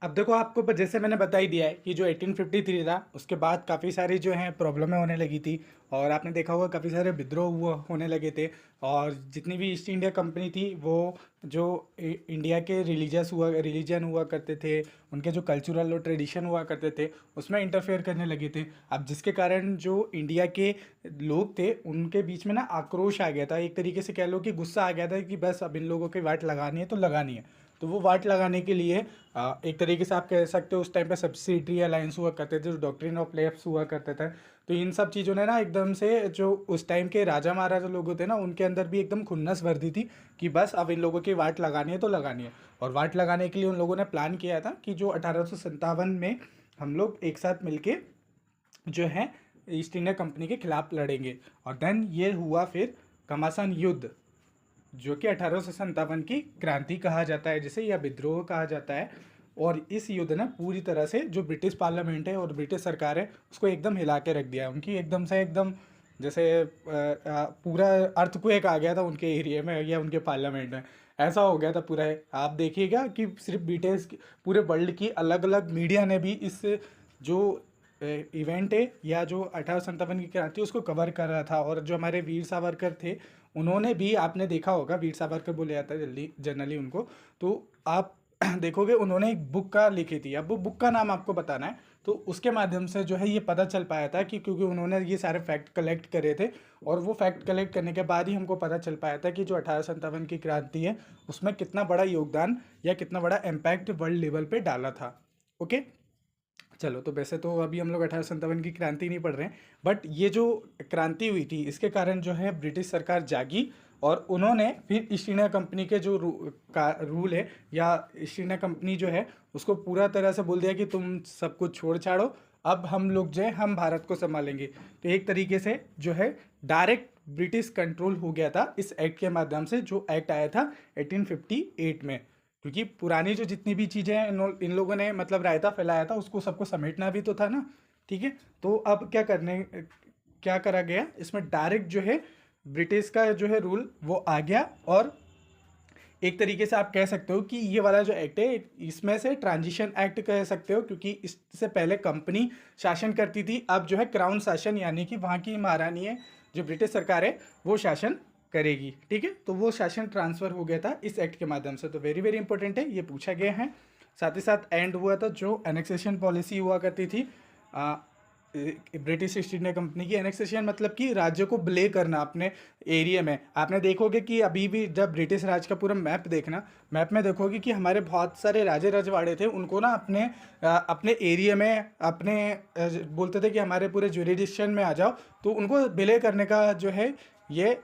अब देखो, आपको जैसे मैंने बता ही दिया है कि जो 1853 था उसके बाद काफ़ी सारी जो हैं प्रॉब्लमें होने लगी थी, और आपने देखा होगा काफ़ी सारे विद्रोह हुआ होने लगे थे। और जितनी भी ईस्ट इंडिया कंपनी थी, वो जो इंडिया के रिलीजन हुआ करते थे, उनके जो कल्चरल और ट्रेडिशन हुआ करते थे, उसमें इंटरफेयर करने लगे थे। अब जिसके कारण जो इंडिया के लोग थे उनके बीच में ना आक्रोश आ गया था, एक तरीके से कह लो कि गुस्सा आ गया था कि बस अब इन लोगों की वाट लगानी है तो लगानी है। तो वो वाट लगाने के लिए एक तरीके से आप कह सकते हो उस टाइम पे सब्सिडरी अलायंस हुआ करते थे, जो डॉक्ट्रिन ऑफ लेफ्ट हुआ करते थे। तो इन सब चीज़ों ने ना एकदम से जो उस टाइम के राजा महाराजा लोग होते ना, उनके अंदर भी एकदम खुन्नस भर दी थी कि बस अब इन लोगों की वाट लगानी है तो लगानी है। और वाट लगाने के लिए उन लोगों ने प्लान किया था कि जो 1857 में हम लोग एक साथ मिलके जो है ईस्ट इंडिया कंपनी के खिलाफ लड़ेंगे। और देन ये हुआ फिर घमासान युद्ध, जो कि 1857 की क्रांति कहा जाता है जिसे, या विद्रोह कहा जाता है। और इस युद्ध ने पूरी तरह से जो ब्रिटिश पार्लियामेंट है और ब्रिटिश सरकार है उसको एकदम हिला के रख दिया है। उनकी एकदम से एकदम जैसे पूरा अर्थक्वेक आ गया था उनके एरिया में या उनके पार्लियामेंट में, ऐसा हो गया था पूरा है। आप देखिएगा कि सिर्फ ब्रिटिश पूरे वर्ल्ड की अलग अलग मीडिया ने भी इस जो इवेंट है या जो 1857 की क्रांति उसको कवर कर रहा था। और जो हमारे वीर सावरकर थे उन्होंने भी, आपने देखा होगा, वीर सावरकर बोले जाता है जल्दी जनरली उनको, तो आप देखोगे उन्होंने एक बुक का लिखी थी। अब वो बुक का नाम आपको बताना है, तो उसके माध्यम से जो है ये पता चल पाया था कि क्योंकि उन्होंने ये सारे फैक्ट कलेक्ट करे थे, और वो फैक्ट कलेक्ट करने के बाद ही हमको पता चल पाया था कि जो 1857 की क्रांति है उसमें कितना बड़ा योगदान या कितना बड़ा इम्पैक्ट वर्ल्ड लेवल पे डाला था। ओके, चलो, तो वैसे तो अभी हम लोग 1857 की क्रांति नहीं पढ़ रहे हैं, बट ये जो क्रांति हुई थी इसके कारण जो है ब्रिटिश सरकार जागी, और उन्होंने फिर ईस्ट इंडिया कंपनी के जो रूल है या ईस्ट इंडिया कंपनी जो है उसको पूरा तरह से बोल दिया कि तुम सब कुछ छोड़ छाड़ो, अब हम लोग जो है हम भारत को संभालेंगे। तो एक तरीके से जो है डायरेक्ट ब्रिटिश कंट्रोल हो गया था इस एक्ट के माध्यम से, जो एक्ट आया था 1858 में। क्योंकि पुरानी जो जितनी भी चीज़ें हैं इन लोगों ने मतलब रायता फैलाया था उसको सबको समेटना भी तो था ना। ठीक है, तो अब क्या करा गया इसमें, डायरेक्ट जो है ब्रिटिश का जो है रूल वो आ गया। और एक तरीके से आप कह सकते हो कि ये वाला जो एक्ट है इसमें से ट्रांजिशन एक्ट कह सकते हो, क्योंकि इससे पहले कंपनी शासन करती थी, अब जो है क्राउन शासन यानी कि वहाँ की महारानी है जो ब्रिटिश सरकार है वो शासन करेगी। ठीक है, तो वो शासन ट्रांसफ़र हो गया था इस एक्ट के माध्यम से। तो वेरी वेरी इंपॉर्टेंट है, ये पूछा गया है। साथ ही साथ एंड हुआ था जो एनेक्सेशन पॉलिसी हुआ करती थी ब्रिटिश ईस्ट इंडिया कंपनी की। एनेक्सेशन मतलब कि राज्य को विलय करना अपने एरिया में। आपने देखोगे कि अभी भी जब ब्रिटिश राज का पूरा मैप देखना, मैप में देखोगे कि हमारे बहुत सारे राजे रजवाड़े थे, उनको ना अपने एरिया में बोलते थे कि हमारे पूरे जुरिडिक्शन में आ जाओ, तो उनको विलय करने का जो है ये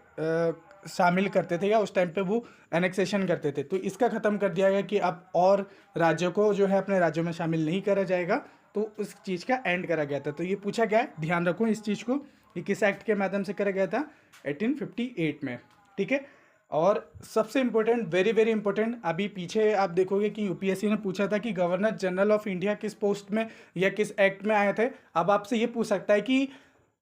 शामिल करते थे, या उस टाइम पे वो एनेक्सेशन करते थे। तो इसका ख़त्म कर दिया गया कि अब और राज्यों को जो है अपने राज्यों में शामिल नहीं करा जाएगा, तो उस चीज़ का एंड करा गया था। तो ये पूछा गया है, ध्यान रखो इस चीज़ को, ये किस एक्ट के माध्यम से करा गया था, 1858 में। ठीक है, और सबसे इम्पोर्टेंट, वेरी वेरी इंपॉर्टेंट, अभी पीछे आप देखोगे कि यूपीएससी ने पूछा था कि गवर्नर जनरल ऑफ इंडिया किस पोस्ट में या किस एक्ट में आए थे। अब आपसे ये पूछ सकता है कि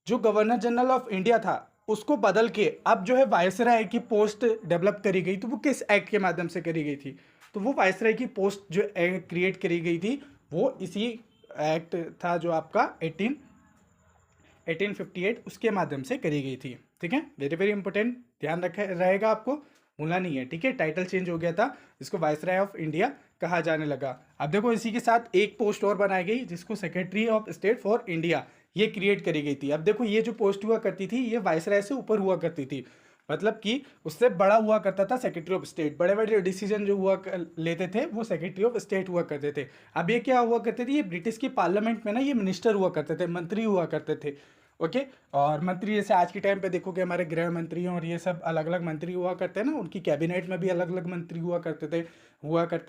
जो गवर्नर जनरल ऑफ इंडिया था उसको बदल के अब जो है वायसराय की पोस्ट डेवलप करी गई, तो वो किस एक्ट के माध्यम से करी गई थी, तो वो वायसराय की पोस्ट जो क्रिएट करी गई थी वो इसी एक्ट था जो आपका 1858 उसके माध्यम से करी गई थी। ठीक है, वेरी वेरी इंपॉर्टेंट, ध्यान रखे रहेगा, आपको भूलना नहीं है। ठीक है, टाइटल चेंज हो गया था, इसको वायसराय ऑफ इंडिया कहा जाने लगा। अब देखो इसी के साथ एक पोस्ट और बनाई गई जिसको secretary of state for India ये क्रिएट करी गई थी। अब देखो ये जो पोस्ट हुआ करती थी ये वायसराय से ऊपर हुआ करती थी, मतलब कि उससे बड़ा हुआ करता था सेक्रेटरी ऑफ स्टेट। बड़े बड़े डिसीजन जो लेते थे वो सेक्रेटरी ऑफ स्टेट हुआ करते थे। अब ये क्या हुआ करते थे, ये ब्रिटिश की पार्लियामेंट में ना ये मिनिस्टर हुआ करते थे, मंत्री हुआ करते थे। ओके, और मंत्री जैसे आज के टाइम पे देखोगे हमारे गृह मंत्री और ये सब अलग अलग मंत्री हुआ करते हैं ना, उनकी कैबिनेट में भी अलग अलग मंत्री हुआ करते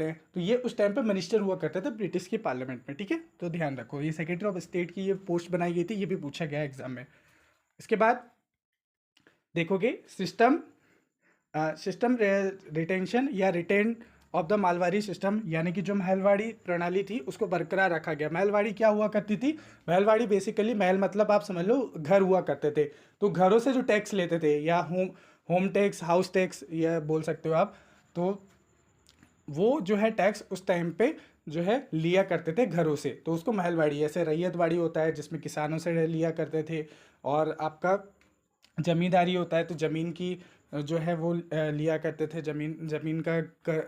हैं। तो ये उस टाइम पे मिनिस्टर हुआ करते थे ब्रिटिश की पार्लियामेंट में। ठीक है, तो ध्यान रखो ये सेक्रेटरी ऑफ स्टेट की ये पोस्ट बनाई गई थी, ये भी पूछा गया एग्जाम में। इसके बाद देखोगे सिस्टम रिटेंशन या retain of the Mahalwari system, यानी कि जो महलवाड़ी प्रणाली थी उसको बरकरार रखा गया। महलवाड़ी क्या हुआ करती थी, महलवाड़ी बेसिकली, महल मतलब आप समझ लो घर हुआ करते थे, तो घरों से जो टैक्स लेते थे या होम टैक्स, हाउस टैक्स ये बोल सकते हो आप, तो वो जो है टैक्स उस टाइम पे जो है लिया करते थे घरों से, तो उसको महलवाड़ी, ऐसे रैयतवाड़ी होता है जिसमें किसानों से लिया करते थे, और आपका जमींदारी होता है तो ज़मीन की जो है वो लिया करते थे, ज़मीन का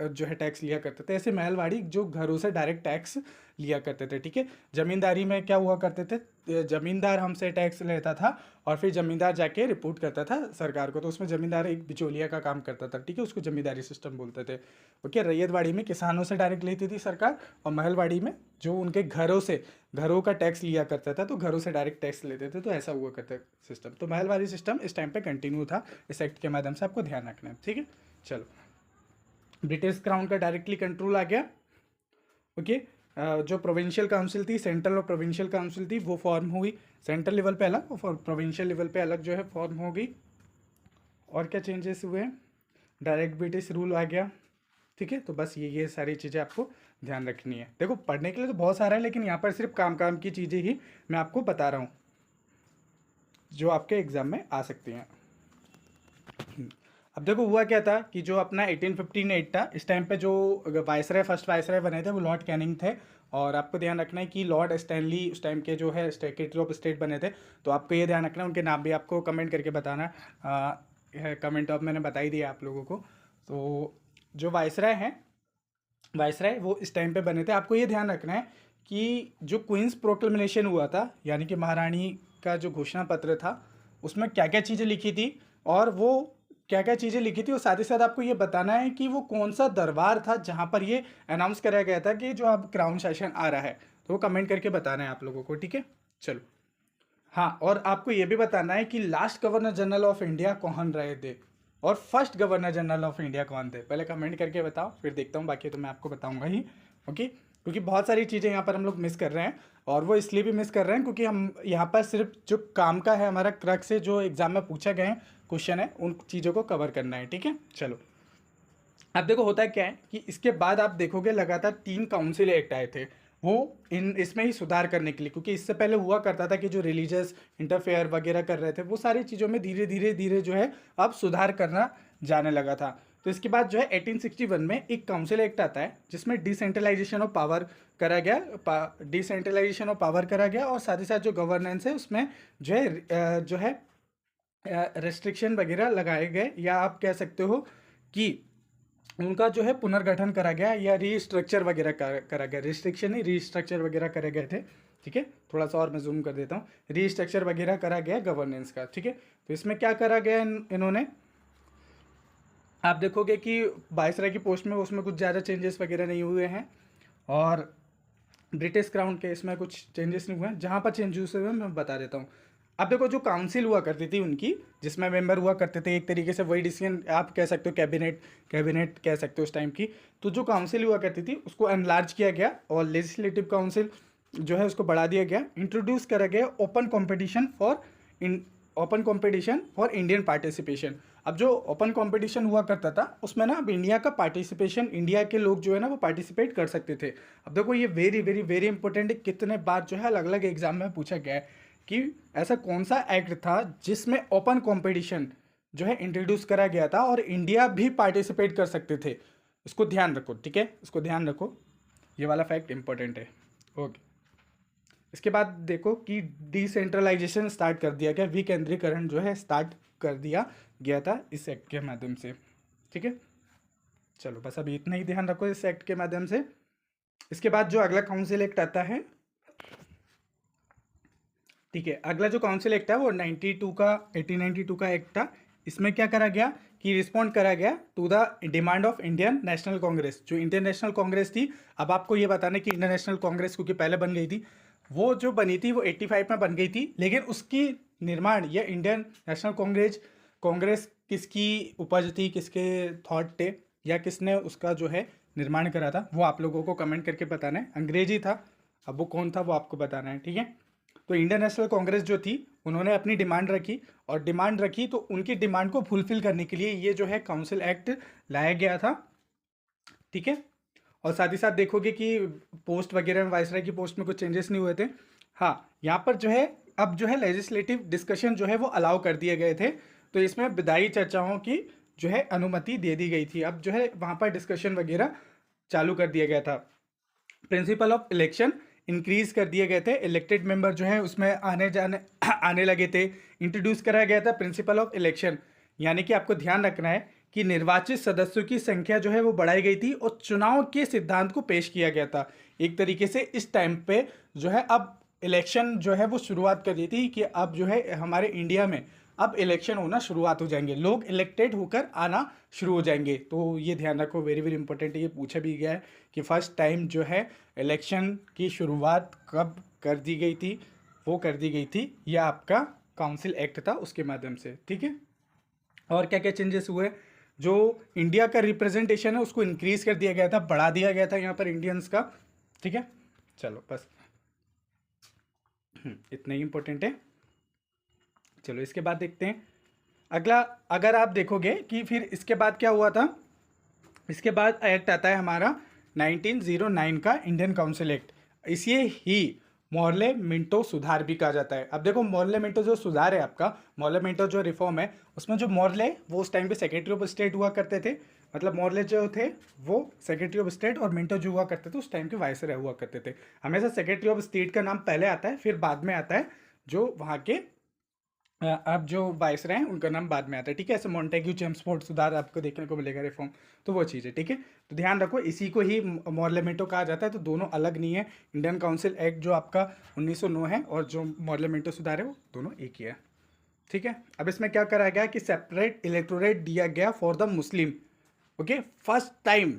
जो है टैक्स लिया करते थे। ऐसे महलवाड़ी जो घरों से डायरेक्ट टैक्स लिया करते थे। ठीक है, ज़मींदारी में क्या हुआ करते थे, ज़मींदार हमसे टैक्स लेता था और फिर ज़मींदार जाके रिपोर्ट करता था सरकार को, तो उसमें ज़मींदार एक बिचौलिया का काम करता था। ठीक है, उसको ज़मींदारी सिस्टम बोलते थे। ओके, रैयतवाड़ी में किसानों से डायरेक्ट लेती थी सरकार, और महलवाड़ी में जो उनके घरों का टैक्स लिया करता था, तो घरों से डायरेक्ट टैक्स लेते थे, तो ऐसा हुआ करता सिस्टम। तो महलवाड़ी सिस्टम इस टाइम पे कंटिन्यू था इस एक्ट के माध्यम से, आपको ध्यान रखना है। ठीक है, चलो, ब्रिटिश क्राउन का डायरेक्टली कंट्रोल आ गया। ओके, जो प्रोविंशियल काउंसिल थी, सेंट्रल और प्रोविंशियल काउंसिल थी, वो फॉर्म हुई, सेंट्रल लेवल पे अलग और प्रोविंशियल लेवल पे अलग जो है फॉर्म हो गई। और क्या चेंजेस हुए, डायरेक्ट ब्रिटिश रूल आ गया। ठीक है, तो बस ये सारी चीज़ें आपको ध्यान रखनी है। देखो पढ़ने के लिए तो बहुत सारा है, लेकिन यहाँ पर सिर्फ काम की चीज़ें ही मैं आपको बता रहा हूँ जो आपके एग्ज़ाम में आ सकती हैं। अब देखो हुआ क्या था कि जो अपना 1858 था, इस टाइम पे जो फर्स्ट वायसराय बने थे वो लॉर्ड कैनिंग थे, और आपको ध्यान रखना है कि लॉर्ड स्टैनली उस टाइम के जो है सेक्रेटरी ऑफ स्टेट बने थे, तो आपको ये ध्यान रखना है, उनके नाम भी आपको कमेंट करके बताना है। कमेंट अब मैंने बता ही दिया आप लोगों को। तो जो वायसराय हैं, वायसराय वो इस टाइम पे बने थे। आपको ये ध्यान रखना है कि जो क्वींस प्रोक्लेमेशन हुआ था, यानी कि महारानी का जो घोषणा पत्र था, उसमें क्या क्या चीज़ें लिखी थी और वो क्या क्या चीज़ें लिखी थी, और साथ ही साथ आपको ये बताना है कि वो कौन सा दरबार था जहाँ पर ये अनाउंस कराया गया था कि जो अब क्राउन शासन आ रहा है। तो वो कमेंट करके बताना है आप लोगों को, ठीक है। चलो, हाँ, और आपको ये भी बताना है कि last governor general of India कौन रहे थे और first governor general of India कौन थे। पहले कमेंट करके बताओ, फिर देखता हूँ, बाकी तो मैं आपको बताऊंगा ही। ओके, क्योंकि बहुत सारी चीज़ें यहाँ पर हम लोग मिस कर रहे हैं, और वो इसलिए भी मिस कर रहे हैं क्योंकि हम यहाँ पर सिर्फ जो काम का है हमारा क्रक से जो एग्जाम में पूछा गए क्वेश्चन है, उन चीज़ों को कवर करना है, ठीक है। चलो, अब देखो होता क्या है कि इसके बाद आप देखोगे लगातार 3 काउंसिल एक्ट आए थे, वो इसमें ही सुधार करने के लिए, क्योंकि इससे पहले हुआ करता था कि जो रिलीजियस इंटरफेयर वगैरह कर रहे थे, वो सारी चीज़ों में धीरे धीरे धीरे जो है अब सुधार करना जाने लगा था। तो इसके बाद जो है 1861 में एक काउंसिल एक्ट आता है जिसमें डिसेंट्रलाइजेशन ऑफ पावर करा गया, डिसेंट्रलाइजेशन ऑफ पावर करा गया, और साथ ही साथ जो गवर्नेंस है उसमें जो है रेस्ट्रिक्शन वगैरह लगाए गए, या आप कह सकते हो कि उनका जो है पुनर्गठन करा गया या रीस्ट्रक्चर वगैरह करा गया। रिस्ट्रिक्शन नहीं, रीस्ट्रक्चर वगैरह करे गए थे, ठीक है। थोड़ा सा और मैं जूम कर देता हूँ। रीस्ट्रक्चर वगैरह करा गया गवर्नेंस का, ठीक है। तो इसमें क्या करा गया इन्होंने, आप देखोगे कि वायसराय की पोस्ट में उसमें कुछ ज़्यादा चेंजेस वगैरह नहीं हुए हैं, और ब्रिटिश क्राउन के इसमें कुछ चेंजेस नहीं हुए हैं। जहाँ पर चेंजेस हुए मैं बता देता हूँ। अब देखो, जो काउंसिल हुआ करती थी उनकी, जिसमें मेंबर हुआ करते थे, एक तरीके से वही डिसीजन आप कह सकते हो, कैबिनेट कह सकते हो उस टाइम की। तो जो काउंसिल हुआ करती थी उसको एनलार्ज किया गया और लेजिस्लेटिव काउंसिल जो है उसको बढ़ा दिया गया। इंट्रोड्यूस करा गया open competition for Indian participation. अब जो ओपन कंपटीशन हुआ करता था उसमें ना अब इंडिया का पार्टिसिपेशन, इंडिया के लोग जो है ना वो पार्टिसिपेट कर सकते थे। अब देखो, ये वेरी वेरी वेरी इंपॉर्टेंट है, कितने बार जो है अलग अलग एग्जाम में पूछा गया है कि ऐसा कौन सा एक्ट था जिसमें ओपन कंपटीशन जो है इंट्रोड्यूस करा गया था और इंडिया भी पार्टिसिपेट कर सकते थे। इसको ध्यान रखो, ठीक है, इसको ध्यान रखो, ये वाला फैक्ट इंपॉर्टेंट है। ओके, इसके बाद देखो कि डिसेंट्रलाइजेशन स्टार्ट कर दिया गया, विकेंद्रीकरण जो है स्टार्ट कर दिया गया था इस एक्ट के माध्यम से, ठीक है। चलो, बस अभी इतना ही ध्यान रखो इस एक्ट के माध्यम से। इसके बाद जो अगला काउंसिल एक्ट आता है, ठीक है, अगला जो काउंसिल एक्ट है वो 1892 का एक्ट था। इसमें क्या करा गया कि रिस्पॉन्ड करा गया to the demand of Indian National Congress. जो इंडियन नेशनल कांग्रेस थी, अब आपको ये बताना कि इंडियन नेशनल कांग्रेस क्योंकि पहले बन गई थी, वो जो बनी थी वो 85 में बन गई थी, लेकिन उसकी निर्माण या इंडियन नेशनल कांग्रेस किसकी उपज थी, किसके थॉट थे, या किसने उसका जो है निर्माण करा था, वो आप लोगों को कमेंट करके बताना है। अंग्रेजी था, अब वो कौन था वो आपको बताना है, ठीक है। तो इंडियन नेशनल कांग्रेस जो थी उन्होंने अपनी डिमांड रखी, और डिमांड रखी तो उनकी डिमांड को फुलफिल करने के लिए ये जो है काउंसिल एक्ट लाया गया था, ठीक है। और साथ ही साथ देखोगे कि पोस्ट वगैरह में वायसराय की पोस्ट में कुछ चेंजेस नहीं हुए थे। हाँ, यहाँ पर जो है अब जो है लेजिस्लेटिव डिस्कशन जो है वो अलाउ कर दिए गए थे, तो इसमें विधायी चर्चाओं की जो है अनुमति दे दी गई थी। अब जो है वहाँ पर डिस्कशन वगैरह चालू कर दिया गया था। प्रिंसिपल ऑफ इलेक्शन इंक्रीज कर दिए गए थे, इलेक्टेड मेंबर जो है उसमें आने लगे थे। इंट्रोड्यूस कराया गया था प्रिंसिपल ऑफ इलेक्शन, यानी कि आपको ध्यान रखना है कि निर्वाचित सदस्यों की संख्या जो है वो बढ़ाई गई थी और चुनाव के सिद्धांत को पेश किया गया था। एक तरीके से इस टाइम पे जो है अब इलेक्शन जो है वो शुरुआत कर दी थी कि अब जो है हमारे इंडिया में अब इलेक्शन होना शुरुआत हो जाएंगे, लोग इलेक्टेड होकर आना शुरू हो जाएंगे। तो ये ध्यान रखो, वेरी वेरी इंपॉर्टेंट है, ये पूछा भी गया है कि फर्स्ट टाइम जो है इलेक्शन की शुरुआत कब कर दी गई थी, वो कर दी गई थी यह आपका काउंसिल एक्ट था उसके माध्यम से, ठीक है। और क्या क्या चेंजेस हुए, जो इंडिया का रिप्रेजेंटेशन है उसको इंक्रीज कर दिया गया था, बढ़ा दिया गया था यहाँ पर इंडियंस का, ठीक है। चलो बस इतना ही इंपॉर्टेंट है। चलो इसके बाद देखते हैं अगला। अगर आप देखोगे कि फिर इसके बाद क्या हुआ था, इसके बाद एक्ट आता है हमारा 1909 का इंडियन काउंसिल एक्ट। इसे ही मोर्ले मिंटो सुधार भी कहा जाता है। अब देखो, मोर्ले मिंटो जो सुधार है आपका, मोर्ले मिंटो जो रिफॉर्म है, उसमें जो मोर्ले वो उस टाइम पे सेक्रेटरी ऑफ स्टेट हुआ करते थे, मतलब मोरले जो थे वो सेक्रेटरी ऑफ स्टेट, और मिंटो जो हुआ करते थे उस टाइम के वायसराय हुआ करते थे। हमेशा सेक्रेटरी ऑफ स्टेट का नाम पहले आता है, फिर बाद में आता है जो वहाँ के अब जो वायसराय हैं उनका नाम बाद में आता है, ठीक है। ऐसे मॉन्टेग्यू चेम्सफोर्ड सुधार आपको देखने को मिलेगा, रिफॉर्म, तो वो चीज़ है, ठीक है। तो ध्यान रखो इसी को ही मॉर्लेमेंटो कहा जाता है, तो दोनों अलग नहीं है। इंडियन काउंसिल एक्ट जो आपका 1909 है और जो मॉर्लेमेंटो सुधार है वो दोनों एक ही है, ठीक है। अब इसमें क्या करा गया कि सेपरेट इलेक्टोरेट दिया गया for the Muslim, okay, first time.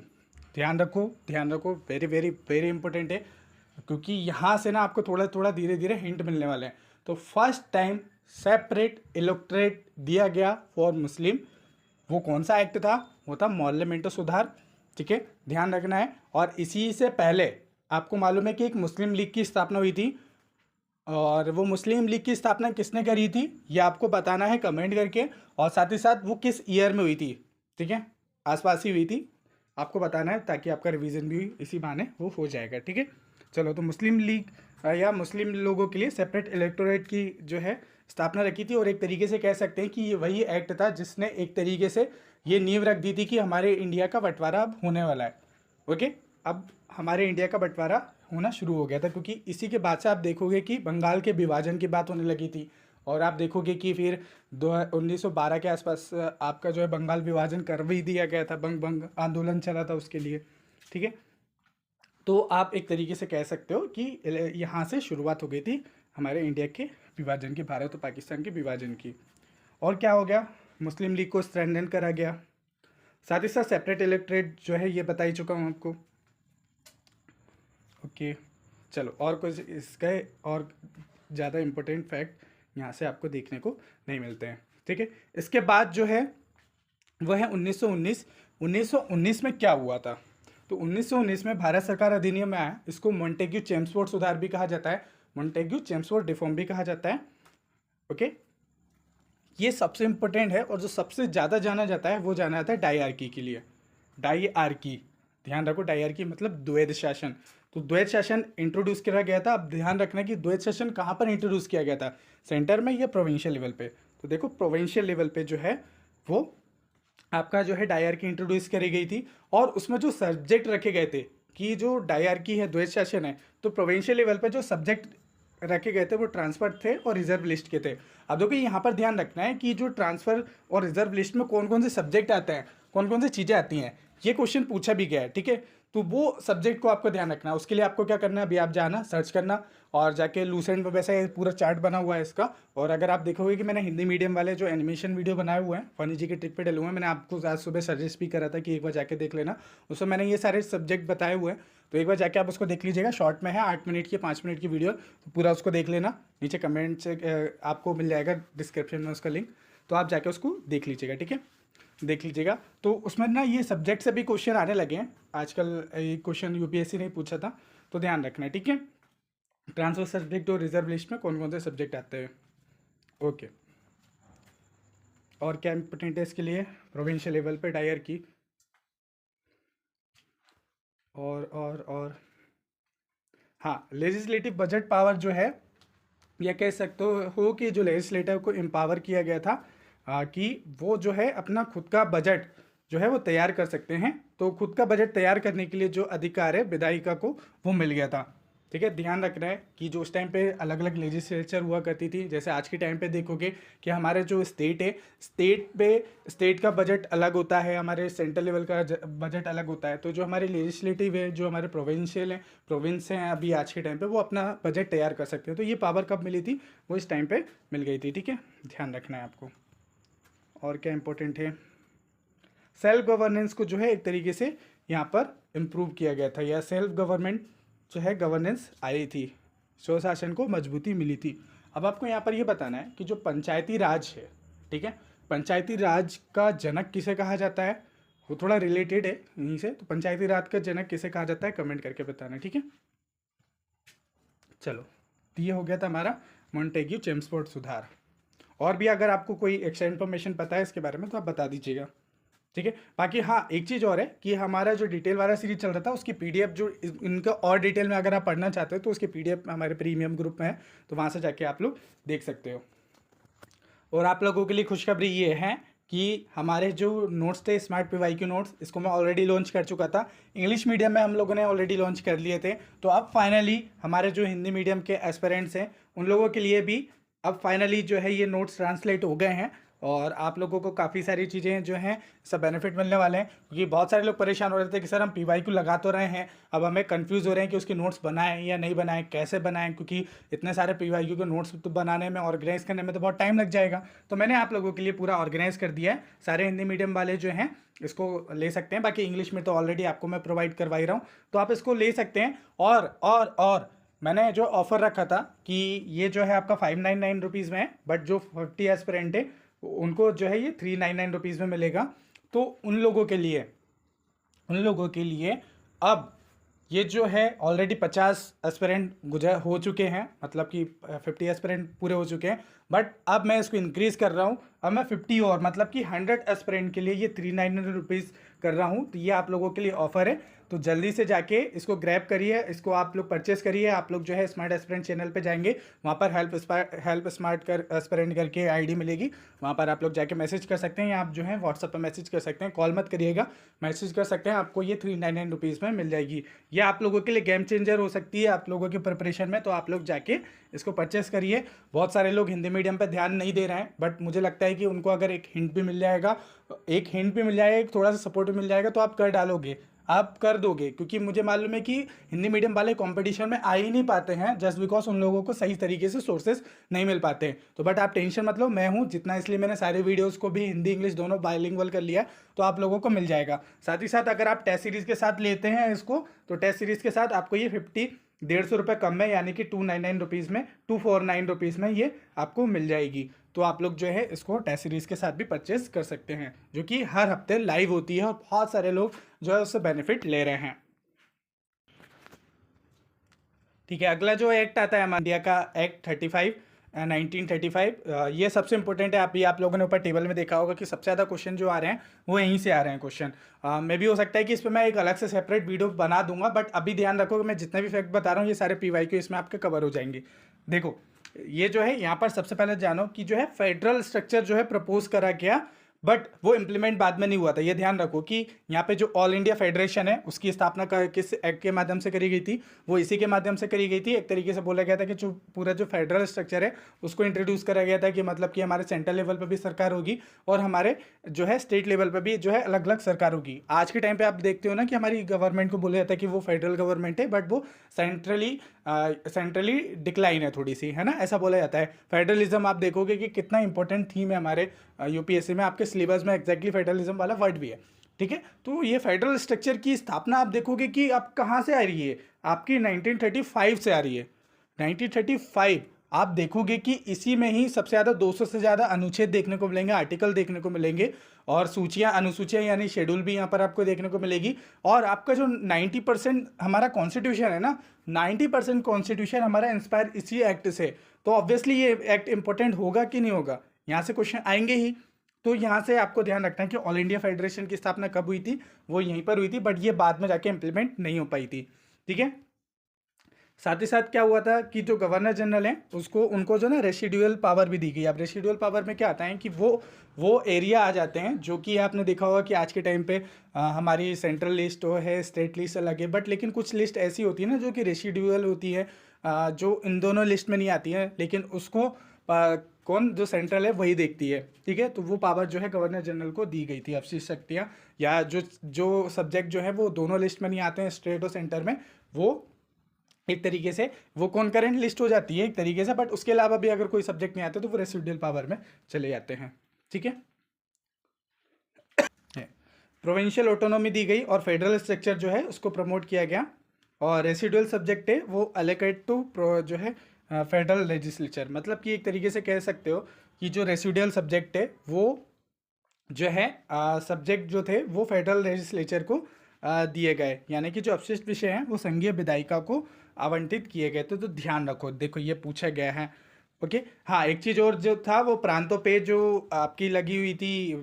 ध्यान रखो, वेरी वेरी वेरी इंपॉर्टेंट है, क्योंकि यहाँ से ना आपको थोड़ा थोड़ा धीरे धीरे हिंट मिलने वाले हैं। तो फर्स्ट टाइम सेपरेट इलेक्टोरेट दिया गया फॉर मुस्लिम, वो कौन सा एक्ट था? वो था मॉर्लेमेंटो सुधार, ठीक है, ध्यान रखना है। और इसी से पहले आपको मालूम है कि एक मुस्लिम लीग की स्थापना हुई थी, और वो मुस्लिम लीग की स्थापना किसने करी थी ये आपको बताना है कमेंट करके, और साथ ही साथ वो किस ईयर में हुई थी, ठीक है, आसपास ही हुई थी, आपको बताना है, ताकि आपका रिवीजन भी इसी बहाने वो हो जाएगा, ठीक है। चलो, तो मुस्लिम लीग या मुस्लिम लोगों के लिए सेपरेट इलेक्टोरेट की जो है स्थापना रखी थी, और एक तरीके से कह सकते हैं कि ये वही एक्ट था जिसने एक तरीके से ये नींव रख दी थी कि हमारे इंडिया का बंटवारा अब होने वाला है, ओके। अब हमारे इंडिया का बंटवारा होना शुरू हो गया था, क्योंकि इसी के बाद से आप देखोगे कि बंगाल के विभाजन की बात होने लगी थी, और आप देखोगे कि फिर 1912 के आसपास आपका जो है बंगाल विभाजन कर भी दिया गया था, बंग आंदोलन चला था उसके लिए, ठीक है। तो आप एक तरीके से कह सकते हो कि यहाँ से शुरुआत हो गई थी हमारे इंडिया के विभाजन की, भारत और पाकिस्तान के विभाजन की। और क्या हो गया, मुस्लिम लीग को स्ट्रेंथन करा गया, साथ ही साथ सेपरेट इलेक्टोरेट जो है ये बता ही चुका हूँ आपको, ओके। चलो, और कुछ इसका और ज़्यादा इम्पोर्टेंट फैक्ट यहाँ से आपको देखने को नहीं मिलते हैं, ठीक है। इसके बाद जो है वह है 1919। 1919 में क्या हुआ था? तो 1919 में भारत सरकार अधिनियम में आया, इसको मॉन्टेग्यू चेम्सफोर्ड सुधार भी कहा जाता है, मॉन्टेग्यू चेम्सफोर्ड रिफॉर्म भी कहा जाता है, ओके। ये सबसे इम्पोर्टेंट है, और जो सबसे ज़्यादा जाना जाता है वो जाना जाता है डायआर्की के लिए। डायआर्की, ध्यान रखो, डायआर्की मतलब द्वैध शासन। तो द्वैध शासन इंट्रोड्यूस किया गया था। अब ध्यान रखना कि द्वैध शासन कहाँ पर इंट्रोड्यूस किया गया था, सेंटर में या प्रोविंशियल लेवल पे? तो देखो, प्रोविंशियल लेवल पे जो है वो आपका जो है डायआर्की इंट्रोड्यूस करी गई थी, और उसमें जो सब्जेक्ट रखे गए थे कि जो डायआर्की है, द्वैध शासन है, तो प्रोविंशियल लेवल पे जो सब्जेक्ट रखे गए थे वो ट्रांसफर थे और रिजर्व लिस्ट के थे। अब देखो, यहाँ पर ध्यान रखना है कि जो ट्रांसफर और रिजर्व लिस्ट में कौन कौन से सब्जेक्ट आते हैं, कौन कौन सी चीज़ें आती हैं, ये क्वेश्चन पूछा भी गया है, ठीक है। तो वो सब्जेक्ट को आपको ध्यान रखना है, उसके लिए आपको क्या करना है, अभी आप जाना सर्च करना, और जाके लूसेंट में वैसे पूरा चार्ट बना हुआ है इसका। और अगर आप देखोगे कि मैंने हिंदी मीडियम वाले जो एनिमेशन वीडियो बनाए हुए हैं, फनी जी के ट्रिक पे डले हुए हैं, मैंने आपको आज सुबह सजेस्ट भी करा था कि एक बार जाके देख लेना, उसमें मैंने ये सारे सब्जेक्ट बताए हुए हैं, तो एक बार जाके आप उसको देख लीजिएगा। शॉर्ट में है, 8 मिनट की 5 मिनट की वीडियो, तो पूरा उसको देख लेना। नीचे कमेंट से आपको मिल जाएगा डिस्क्रिप्शन में उसका लिंक, तो आप जाके उसको देख लीजिएगा, ठीक है, देख लीजिएगा। तो उसमें ना ये सब्जेक्ट से भी क्वेश्चन आने लगे हैं आजकल, एक क्वेश्चन यूपीएससी ने पूछा था, तो ध्यान रखना है, ठीक है। ट्रांसफर सब्जेक्ट और रिजर्व लिस्ट में कौन कौन से सब्जेक्ट आते हैं, ओके। और क्या इंपॉर्टेंट है इसके लिए, प्रोविंशियल लेवल पे डायआर्की, और हाँ, लेजिस्लेटिव बजट पावर जो है, या कह सकते हो कि जो लेजिस्लेटर को एम्पावर किया गया था कि वो जो है अपना खुद का बजट जो है वो तैयार कर सकते हैं। तो खुद का बजट तैयार करने के लिए जो अधिकार है विधायिका को, वो मिल गया था, ठीक है। ध्यान रखना है कि जो उस टाइम पे अलग अलग लेजिस्लेचर हुआ करती थी, जैसे आज के टाइम पे देखोगे कि हमारे जो स्टेट है, स्टेट का बजट अलग होता है, हमारे सेंट्रल लेवल का बजट अलग होता है। तो जो हमारे लेजिस्लेटिव है, जो हमारे प्रोविंशियल है, प्रोविंस हैं अभी आज के टाइम पे, वो अपना बजट तैयार कर सकते हैं। तो ये पावर कब मिली थी, वो इस टाइम पे मिल गई थी, ठीक है, ध्यान रखना है आपको। और क्या इंपॉर्टेंट है, सेल्फ गवर्नेंस को जो है एक तरीके से यहाँ पर इम्प्रूव किया गया था, या सेल्फ गवर्नमेंट जो है गवर्नेंस आई थी, स्वशासन को मजबूती मिली थी। अब आपको यहाँ पर ये बताना है कि जो पंचायती राज है, ठीक है, पंचायती राज का जनक किसे कहा जाता है, वो थोड़ा रिलेटेड है यहीं से। तो पंचायती राज का जनक किसे कहा जाता है, कमेंट करके बताना, ठीक है। चलो, तो ये हो गया था हमारा मॉन्टेग्यू चेम्सफोर्ड सुधार। और भी अगर आपको कोई एक्स्ट्रा इन्फॉर्मेशन पता है इसके बारे में तो आप बता दीजिएगा, ठीक है। बाकी हाँ, एक चीज़ और है कि हमारा जो डिटेल वाला सीरीज चल रहा था उसकी पीडीएफ जो इनका और डिटेल में अगर आप पढ़ना चाहते हो तो उसकी पीडीएफ हमारे प्रीमियम ग्रुप में है, तो वहाँ से जाके आप लोग देख सकते हो। और आप लोगों के लिए खुशखबरी ये है कि हमारे जो नोट्स थे स्मार्ट PYQ नोट्स, इसको मैं ऑलरेडी लॉन्च कर चुका था। इंग्लिश मीडियम में हम लोगों ने ऑलरेडी लॉन्च कर लिए थे। तो अब फाइनली हमारे जो हिंदी मीडियम के एस्पिरेंट्स हैं उन लोगों के लिए भी अब फाइनली जो है ये नोट्स ट्रांसलेट हो गए हैं और आप लोगों को काफ़ी सारी चीज़ें जो हैं सब बेनिफिट मिलने वाले हैं। क्योंकि बहुत सारे लोग परेशान हो रहे थे कि सर हम PYQ लगा तो रहे हैं, अब हमें कंफ्यूज हो रहे हैं कि उसके नोट्स बनाएं या नहीं बनाएं, कैसे बनाएं, क्योंकि इतने सारे PYQ के नोट्स तो बनाने में, ऑर्गेनाइज करने में तो बहुत टाइम लग जाएगा। तो मैंने आप लोगों के लिए पूरा ऑर्गेनाइज कर दिया है। सारे हिंदी मीडियम वाले जो हैं इसको ले सकते हैं। बाकी इंग्लिश में तो ऑलरेडी आपको मैं प्रोवाइड करवा ही रहा हूँ, तो आप इसको ले सकते हैं। और मैंने जो ऑफ़र रखा था कि ये जो है आपका 599 रुपीज़ में है, बट जो 50 एस्पिरेंट है उनको जो है ये 399 रुपीज़ में मिलेगा। तो उन लोगों के लिए अब ये जो है ऑलरेडी 50 एस्पिरेंट गुजर हो चुके हैं, मतलब कि 50 एस्पिरेंट पूरे हो चुके हैं, बट अब मैं इसको इंक्रीज़ कर रहा हूँ। अब मैं 50 और मतलब कि 100 एस्पिरेंट के लिए ये 399 रुपीज़ कर रहा हूँ। तो ये आप लोगों के लिए ऑफ़र है, तो जल्दी से जाके इसको ग्रैब करिए, इसको आप लोग परचेस करिए। आप लोग जो है स्मार्ट एस्पिरेंट चैनल पे जाएंगे, वहाँ पर हेल्प स्मार्ट कर एस्पिरेंट करके आईडी मिलेगी, वहाँ पर आप लोग जाके मैसेज कर सकते हैं, या आप जो है व्हाट्सअप पर मैसेज कर सकते हैं। कॉल मत करिएगा, मैसेज कर सकते हैं, आपको ये 399 रुपीज़ में मिल जाएगी। ये आप लोगों के लिए गेम चेंजर हो सकती है आप लोगों की प्रिपरेशन में, तो आप लोग जाके इसको परचेस करिए। बहुत सारे लोग हिंदी मीडियम पर ध्यान नहीं दे रहे हैं, बट मुझे लगता है कि उनको अगर एक हिंट भी मिल जाएगा, एक थोड़ा सा सपोर्ट भी मिल जाएगा, तो आप कर डालोगे, आप कर दोगे। क्योंकि मुझे मालूम है कि हिंदी मीडियम वाले कंपटीशन में आ ही नहीं पाते हैं, जस्ट बिकॉज उन लोगों को सही तरीके से सोर्सेज नहीं मिल पाते हैं। तो बट आप टेंशन मत लो, मैं हूँ जितना, इसलिए मैंने सारे वीडियोस को भी हिंदी इंग्लिश दोनों बाइलिंगुअल कर लिया, तो आप लोगों को मिल जाएगा। साथ ही साथ अगर आप टेस्ट सीरीज़ के साथ लेते हैं इसको, तो टेस्ट सीरीज़ के साथ आपको ये 150 रुपये कम में, यानी कि 299 रुपीज़ में, 249 रुपीज़ में ये आपको मिल जाएगी। तो आप लोग जो है इसको टेस्ट सीरीज़ के साथ भी परचेस कर सकते हैं, जो कि हर हफ्ते लाइव होती है और बहुत सारे लोग जो है उससे बेनिफिट ले रहे हैं। ठीक है, अगला जो एक्ट आता है हमारे इंडिया का एक्ट 35 1935, ये सबसे इंपॉर्टेंट है। आप लोगों ने ऊपर टेबल में देखा होगा कि सबसे ज़्यादा क्वेश्चन जो आ रहे हैं वो यहीं से आ रहे हैं क्वेश्चन। मे भी हो सकता है कि इस पर मैं एक अलग से सेपरेट वीडियो बना दूंगा, बट अभी ध्यान रखो कि मैं जितने भी फैक्ट बता रहा हूँ ये सारे PYQ इसमें आपके कवर हो जाएंगे। देखो, ये जो है यहाँ पर सबसे पहले जानो कि जो है फेडरल स्ट्रक्चर जो है प्रपोज करा गया, बट वो इम्प्लीमेंट बाद में नहीं हुआ था। ये ध्यान रखो कि यहाँ पे जो ऑल इंडिया फेडरेशन है उसकी स्थापना किस एक्ट के माध्यम से करी गई थी, वो इसी के माध्यम से करी गई थी। एक तरीके से बोला गया था कि जो पूरा जो फेडरल स्ट्रक्चर है उसको इंट्रोड्यूस करा गया था, कि मतलब कि हमारे सेंट्रल लेवल पर भी सरकार होगी और हमारे जो है स्टेट लेवल पर भी जो है अलग अलग सरकार होगी। आज के टाइम पे आप देखते हो ना कि हमारी गवर्नमेंट को बोला जाता है कि वो फेडरल गवर्नमेंट है, बट वो सेंट्रली डिक्लाइन है थोड़ी सी, है ना, ऐसा बोला जाता है। फेडरलिज्म आप देखोगे कि कितना इंपॉर्टेंट थीम है हमारे UPSC में, आपके सिलेबस में एग्जैक्टली फेडरलिज्म वाला वर्ड भी है। ठीक है, तो ये फेडरल स्ट्रक्चर की स्थापना आप देखोगे कि आप कहाँ से आ रही है, आपकी 1935 से आ रही है। 1935 आप देखोगे कि इसी में ही सबसे ज़्यादा 200 से ज़्यादा अनुच्छेद देखने को मिलेंगे, आर्टिकल देखने को मिलेंगे, और सूचियाँ, अनुसूचियाँ यानी शेड्यूल भी यहाँ पर आपको देखने को मिलेगी। और आपका जो 90% हमारा कॉन्स्टिट्यूशन है ना, 90% कॉन्स्टिट्यूशन हमारा इंस्पायर इसी एक्ट से। तो ऑब्वियसली ये एक्ट इंपॉर्टेंट होगा कि नहीं होगा, यहाँ से क्वेश्चन आएंगे ही। तो यहाँ से आपको ध्यान रखना है कि ऑल इंडिया फेडरेशन की स्थापना कब हुई थी, वो यहीं पर हुई थी, बट ये बाद में जाके इम्प्लीमेंट नहीं हो पाई थी। ठीक है, साथ ही साथ क्या हुआ था कि जो गवर्नर जनरल हैं उनको जो ना रेसिडुअल पावर भी दी गई। अब रेसिडुअल पावर में क्या आता है कि वो एरिया आ जाते हैं, जो कि आपने देखा होगा कि आज के टाइम पे हमारी सेंट्रल लिस्ट है, स्टेट लिस्ट अलग है, बट लेकिन कुछ लिस्ट ऐसी होती है ना जो कि रेसिडुअल होती है, जो इन दोनों लिस्ट में नहीं आती है, लेकिन उसको कौन, जो सेंट्रल है वही देखती है। ठीक है, तो वो पावर जो है गवर्नर जनरल को दी गई थी, अवशिष्ट शक्तियाँ, या जो सब्जेक्ट जो है वो दोनों लिस्ट में नहीं आते हैं, स्टेट और सेंटर में, वो एक तरीके से वो कॉन्करेंट लिस्ट हो जाती है एक तरीके से। बट उसके अलावा भी अगर कोई सब्जेक्ट नहीं आता तो वो रेसिडुअल पावर में चले जाते हैं। ठीक है, प्रोविंशियल ऑटोनॉमी दी गई और फेडरल स्ट्रक्चर जो है उसको प्रमोट किया गया, और रेसिडुअल सब्जेक्ट है वो अलोकेट टू जो है फेडरल लेजिस्लेचर। मतलब कि एक तरीके से कह सकते हो कि जो रेसिडुअल सब्जेक्ट है वो जो है सब्जेक्ट जो थे वो फेडरल लेजिस्लेचर को दिए गए, यानी कि जो अपशिष्ट विषय हैं वो संघीय विधायिका को आवंटित किए गए थे। तो ध्यान रखो, देखो ये पूछा गया है। ओके, हाँ, एक चीज़ और जो था वो प्रांतों पे जो आपकी लगी हुई थी,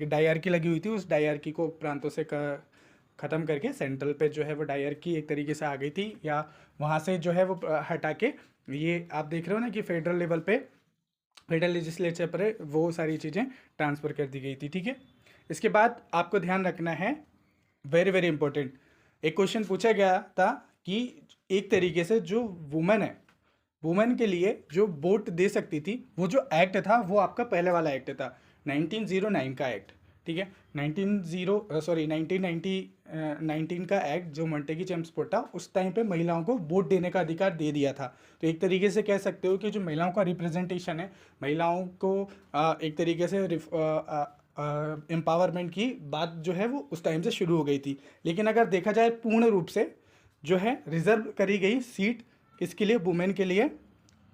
डायरकी लगी हुई थी, उस डायरकी को प्रांतों से ख़त्म करके सेंट्रल पे जो है वो डायरकी एक तरीके से आ गई थी, या वहाँ से जो है वो हटा के, ये आप देख रहे हो ना कि फेडरल लेवल पे फेडरल लेजिस्लेचर पर वो सारी चीज़ें ट्रांसफ़र कर दी गई थी। ठीक है, इसके बाद आपको ध्यान रखना है, वेरी वेरी इंपॉर्टेंट, एक क्वेश्चन पूछा गया था कि एक तरीके से जो वुमेन है, वुमेन के लिए जो वोट दे सकती थी, वो जो एक्ट था वो आपका पहले वाला एक्ट था 1909 का एक्ट। ठीक है, 1919 का एक्ट जो मॉन्टेगी चेम्सफोर्ड था, उस टाइम पे महिलाओं को वोट देने का अधिकार दे दिया था। तो एक तरीके से कह सकते हो कि जो महिलाओं का रिप्रेजेंटेशन है, महिलाओं को एक तरीके से एम्पावरमेंट की बात जो है वो उस टाइम से शुरू हो गई थी। लेकिन अगर देखा जाए पूर्ण रूप से जो है रिजर्व करी गई सीट किसके लिए, वुमेन के लिए।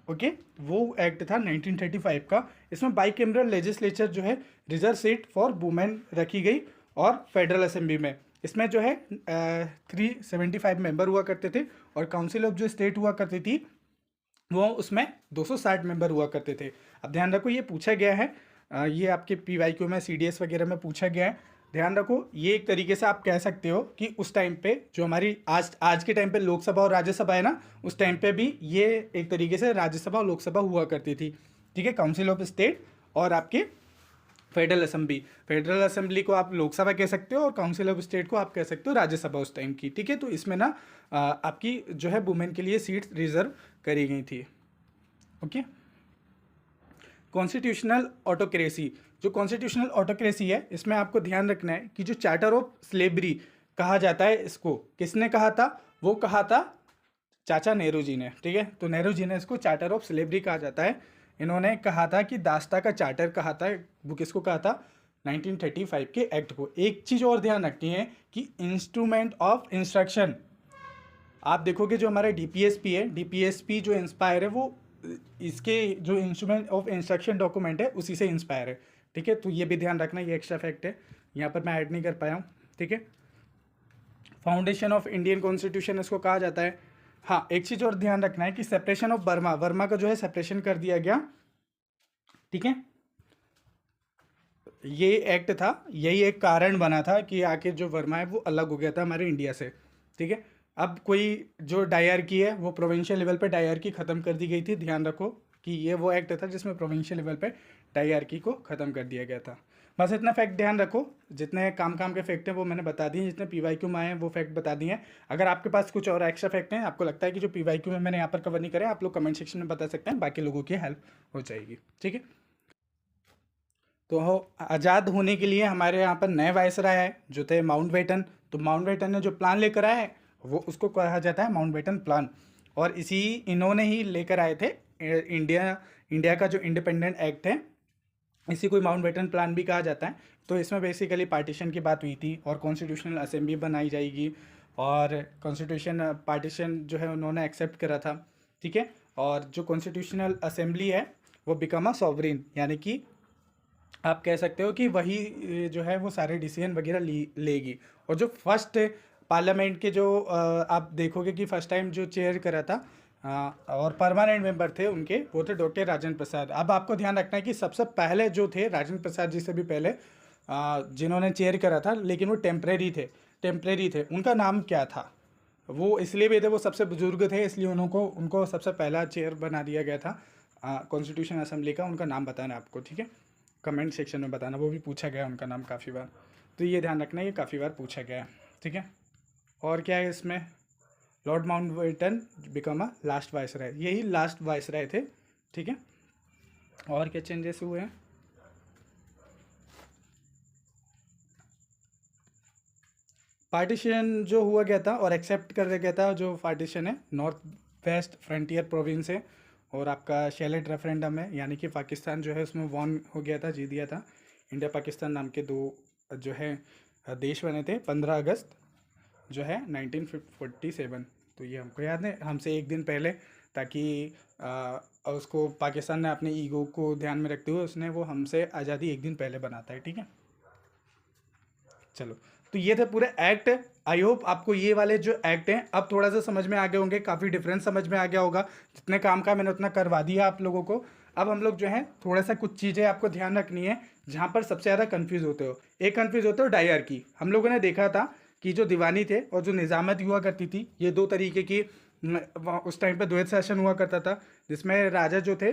ओके, वो एक्ट था 1935 का। इसमें बाइकैमरल लेजिस्लेचर जो है रिजर्व सीट फॉर वुमेन रखी गई, और फेडरल असेंबली में इसमें जो है 375 मेंबर हुआ करते थे, और काउंसिल ऑफ जो स्टेट हुआ करती थी वो उसमें 260 मेंबर हुआ करते थे। अब ध्यान रखो, ये पूछा गया है, ये आपके PYQ में CDS वगैरह में पूछा गया है। ध्यान रखो, ये एक तरीके से आप कह सकते हो कि उस टाइम पे जो हमारी आज के टाइम पे लोकसभा और राज्यसभा है ना, उस टाइम पे भी ये एक तरीके से राज्यसभा और लोकसभा हुआ करती थी। ठीक है, काउंसिल ऑफ स्टेट और आपके फेडरल असेंबली। फेडरल असेंबली को आप लोकसभा कह सकते हो और काउंसिल ऑफ स्टेट को आप कह सकते हो राज्यसभा उस टाइम की। ठीक है, तो इसमें ना आपकी जो है वुमेन के लिए सीट्स रिजर्व करी गई थी। Okay, constitutional autocracy. जो कॉन्स्टिट्यूशनल ऑटोक्रेसी है, इसमें आपको ध्यान रखना है कि जो चार्टर ऑफ स्लेवरी कहा जाता है, इसको किसने कहा था, वो कहा था चाचा नेहरू जी ने। ठीक है, तो नेहरू जी ने इसको चार्टर ऑफ स्लेवरी कहा जाता है। इन्होंने कहा था कि दास्ता का चार्टर कहा था, वो किसको कहा था, 1935 के एक्ट को। एक चीज़ और ध्यान रखनी है कि इंस्ट्रूमेंट ऑफ इंस्ट्रक्शन, आप देखोगे जो हमारा DPSP है, DPSP जो इंस्पायर है वो इसके जो इंस्ट्रूमेंट ऑफ इंस्ट्रक्शन डॉक्यूमेंट है उसी से इंस्पायर है। ठीक है, तो ये भी ध्यान रखना, ये एक्स्ट्रा फैक्ट है, यहाँ पर मैं ऐड नहीं कर पाया हूँ। ठीक है, फाउंडेशन ऑफ इंडियन कॉन्स्टिट्यूशन इसको कहा जाता है। हाँ, एक चीज़ और ध्यान रखना है कि सेपरेशन ऑफ वर्मा का जो है सेपरेशन कर दिया गया। ठीक है, ये एक्ट था, यही एक कारण बना था कि आखिर जो वर्मा है वो अलग हो गया था हमारे इंडिया से। ठीक है, अब कोई जो डायरकी है वो प्रोविंशियल लेवल पे डायरकी ख़त्म कर दी गई थी। ध्यान रखो कि ये वो एक्ट था जिसमें प्रोविंशियल लेवल पे डायरकी को ख़त्म कर दिया गया था। बस इतना फैक्ट ध्यान रखो, जितने काम के फैक्ट हैं वो मैंने बता दिए, जितने PYQ में आए हैं वो फैक्ट बता दिए हैं। अगर आपके पास कुछ और एक्स्ट्रा फैक्ट हैं, आपको लगता है कि जो PYQ में मैंने यहाँ पर कवर नहीं करे, आप लोग कमेंट सेक्शन में बता सकते हैं, बाकी लोगों की हेल्प हो जाएगी। ठीक है, तो आज़ाद होने के लिए हमारे यहाँ पर नए वायसराय आए जो थे माउंटबेटन। तो माउंटबेटन ने जो प्लान लेकर आए वो उसको कहा जाता है माउंटबेटन प्लान, और इन्होंने ही लेकर आए थे इंडिया का जो इंडिपेंडेंट एक्ट है, इसी को माउंटबेटन प्लान भी कहा जाता है। तो इसमें बेसिकली पार्टीशन की बात हुई थी, और कॉन्स्टिट्यूशनल असेंबली बनाई जाएगी, और कॉन्स्टिट्यूशन पार्टीशन जो है उन्होंने एक्सेप्ट करा था। ठीक है, और जो कॉन्स्टिट्यूशनल असेंबली है वो बिकम अ सॉवरेन, यानी कि आप कह सकते हो कि वही जो है वो सारे डिसीजन वगैरह लेगी। और जो फर्स्ट पार्लियामेंट के जो आप देखोगे कि फर्स्ट टाइम जो चेयर करा था और परमानेंट मेंबर थे उनके, वो थे डॉक्टर राजेंद्र प्रसाद। अब आपको ध्यान रखना है कि सबसे पहले जो थे राजेंद्र प्रसाद जी से भी पहले जिन्होंने चेयर करा था, लेकिन वो टेम्परेरी थे, उनका नाम क्या था, वो इसलिए भी थे, वो सबसे बुजुर्ग थे, इसलिए उनको सबसे पहला चेयर बना दिया गया था कॉन्स्टिट्यूशन असेंबली का। उनका नाम बताना आपको, ठीक है, कमेंट सेक्शन में बताना, वो भी पूछा गया उनका नाम काफ़ी बार, तो ये ध्यान रखना, ये काफ़ी बार पूछा गया है। ठीक है, और क्या है इसमें, Lord Mountbatten become a last viceroy, यही लास्ट वायसराय थे। ठीक है, और क्या चेंजेस हुए हैं, पार्टीशन जो हुआ गया था और एक्सेप्ट कर दिया गया था, जो पार्टीशन है नॉर्थ वेस्ट फ्रंटियर प्रोविंस है, और आपका शैलेट रेफरेंडम है, यानी कि पाकिस्तान जो है उसमें वॉन हो गया था, जीत दिया था। इंडिया पाकिस्तान नाम के दो जो है देश बने थे 15 अगस्त जो है 1947। तो ये हमको याद है, हमसे एक दिन पहले, ताकि उसको पाकिस्तान ने अपने ईगो को ध्यान में रखते हुए उसने वो हमसे आज़ादी एक दिन पहले बनाता है। ठीक है, चलो, तो ये थे पूरे एक्ट। आई होप आपको ये वाले जो एक्ट हैं अब थोड़ा सा समझ में आ गए होंगे, काफ़ी डिफरेंस समझ में आ गया होगा। जितने काम का मैंने उतना करवा दिया आप लोगों को। अब हम लोग जो है थोड़ा सा कुछ चीज़ें आपको ध्यान रखनी है जहाँ पर सबसे ज़्यादा कन्फ्यूज़ होते हो। एक कन्फ्यूज़ होते हो डायरकी। हम लोगों ने देखा था कि जो दीवानी थे और जो निज़ामत हुआ करती थी, ये दो तरीके की उस टाइम पर द्वैत शासन हुआ करता था, जिसमें राजा जो थे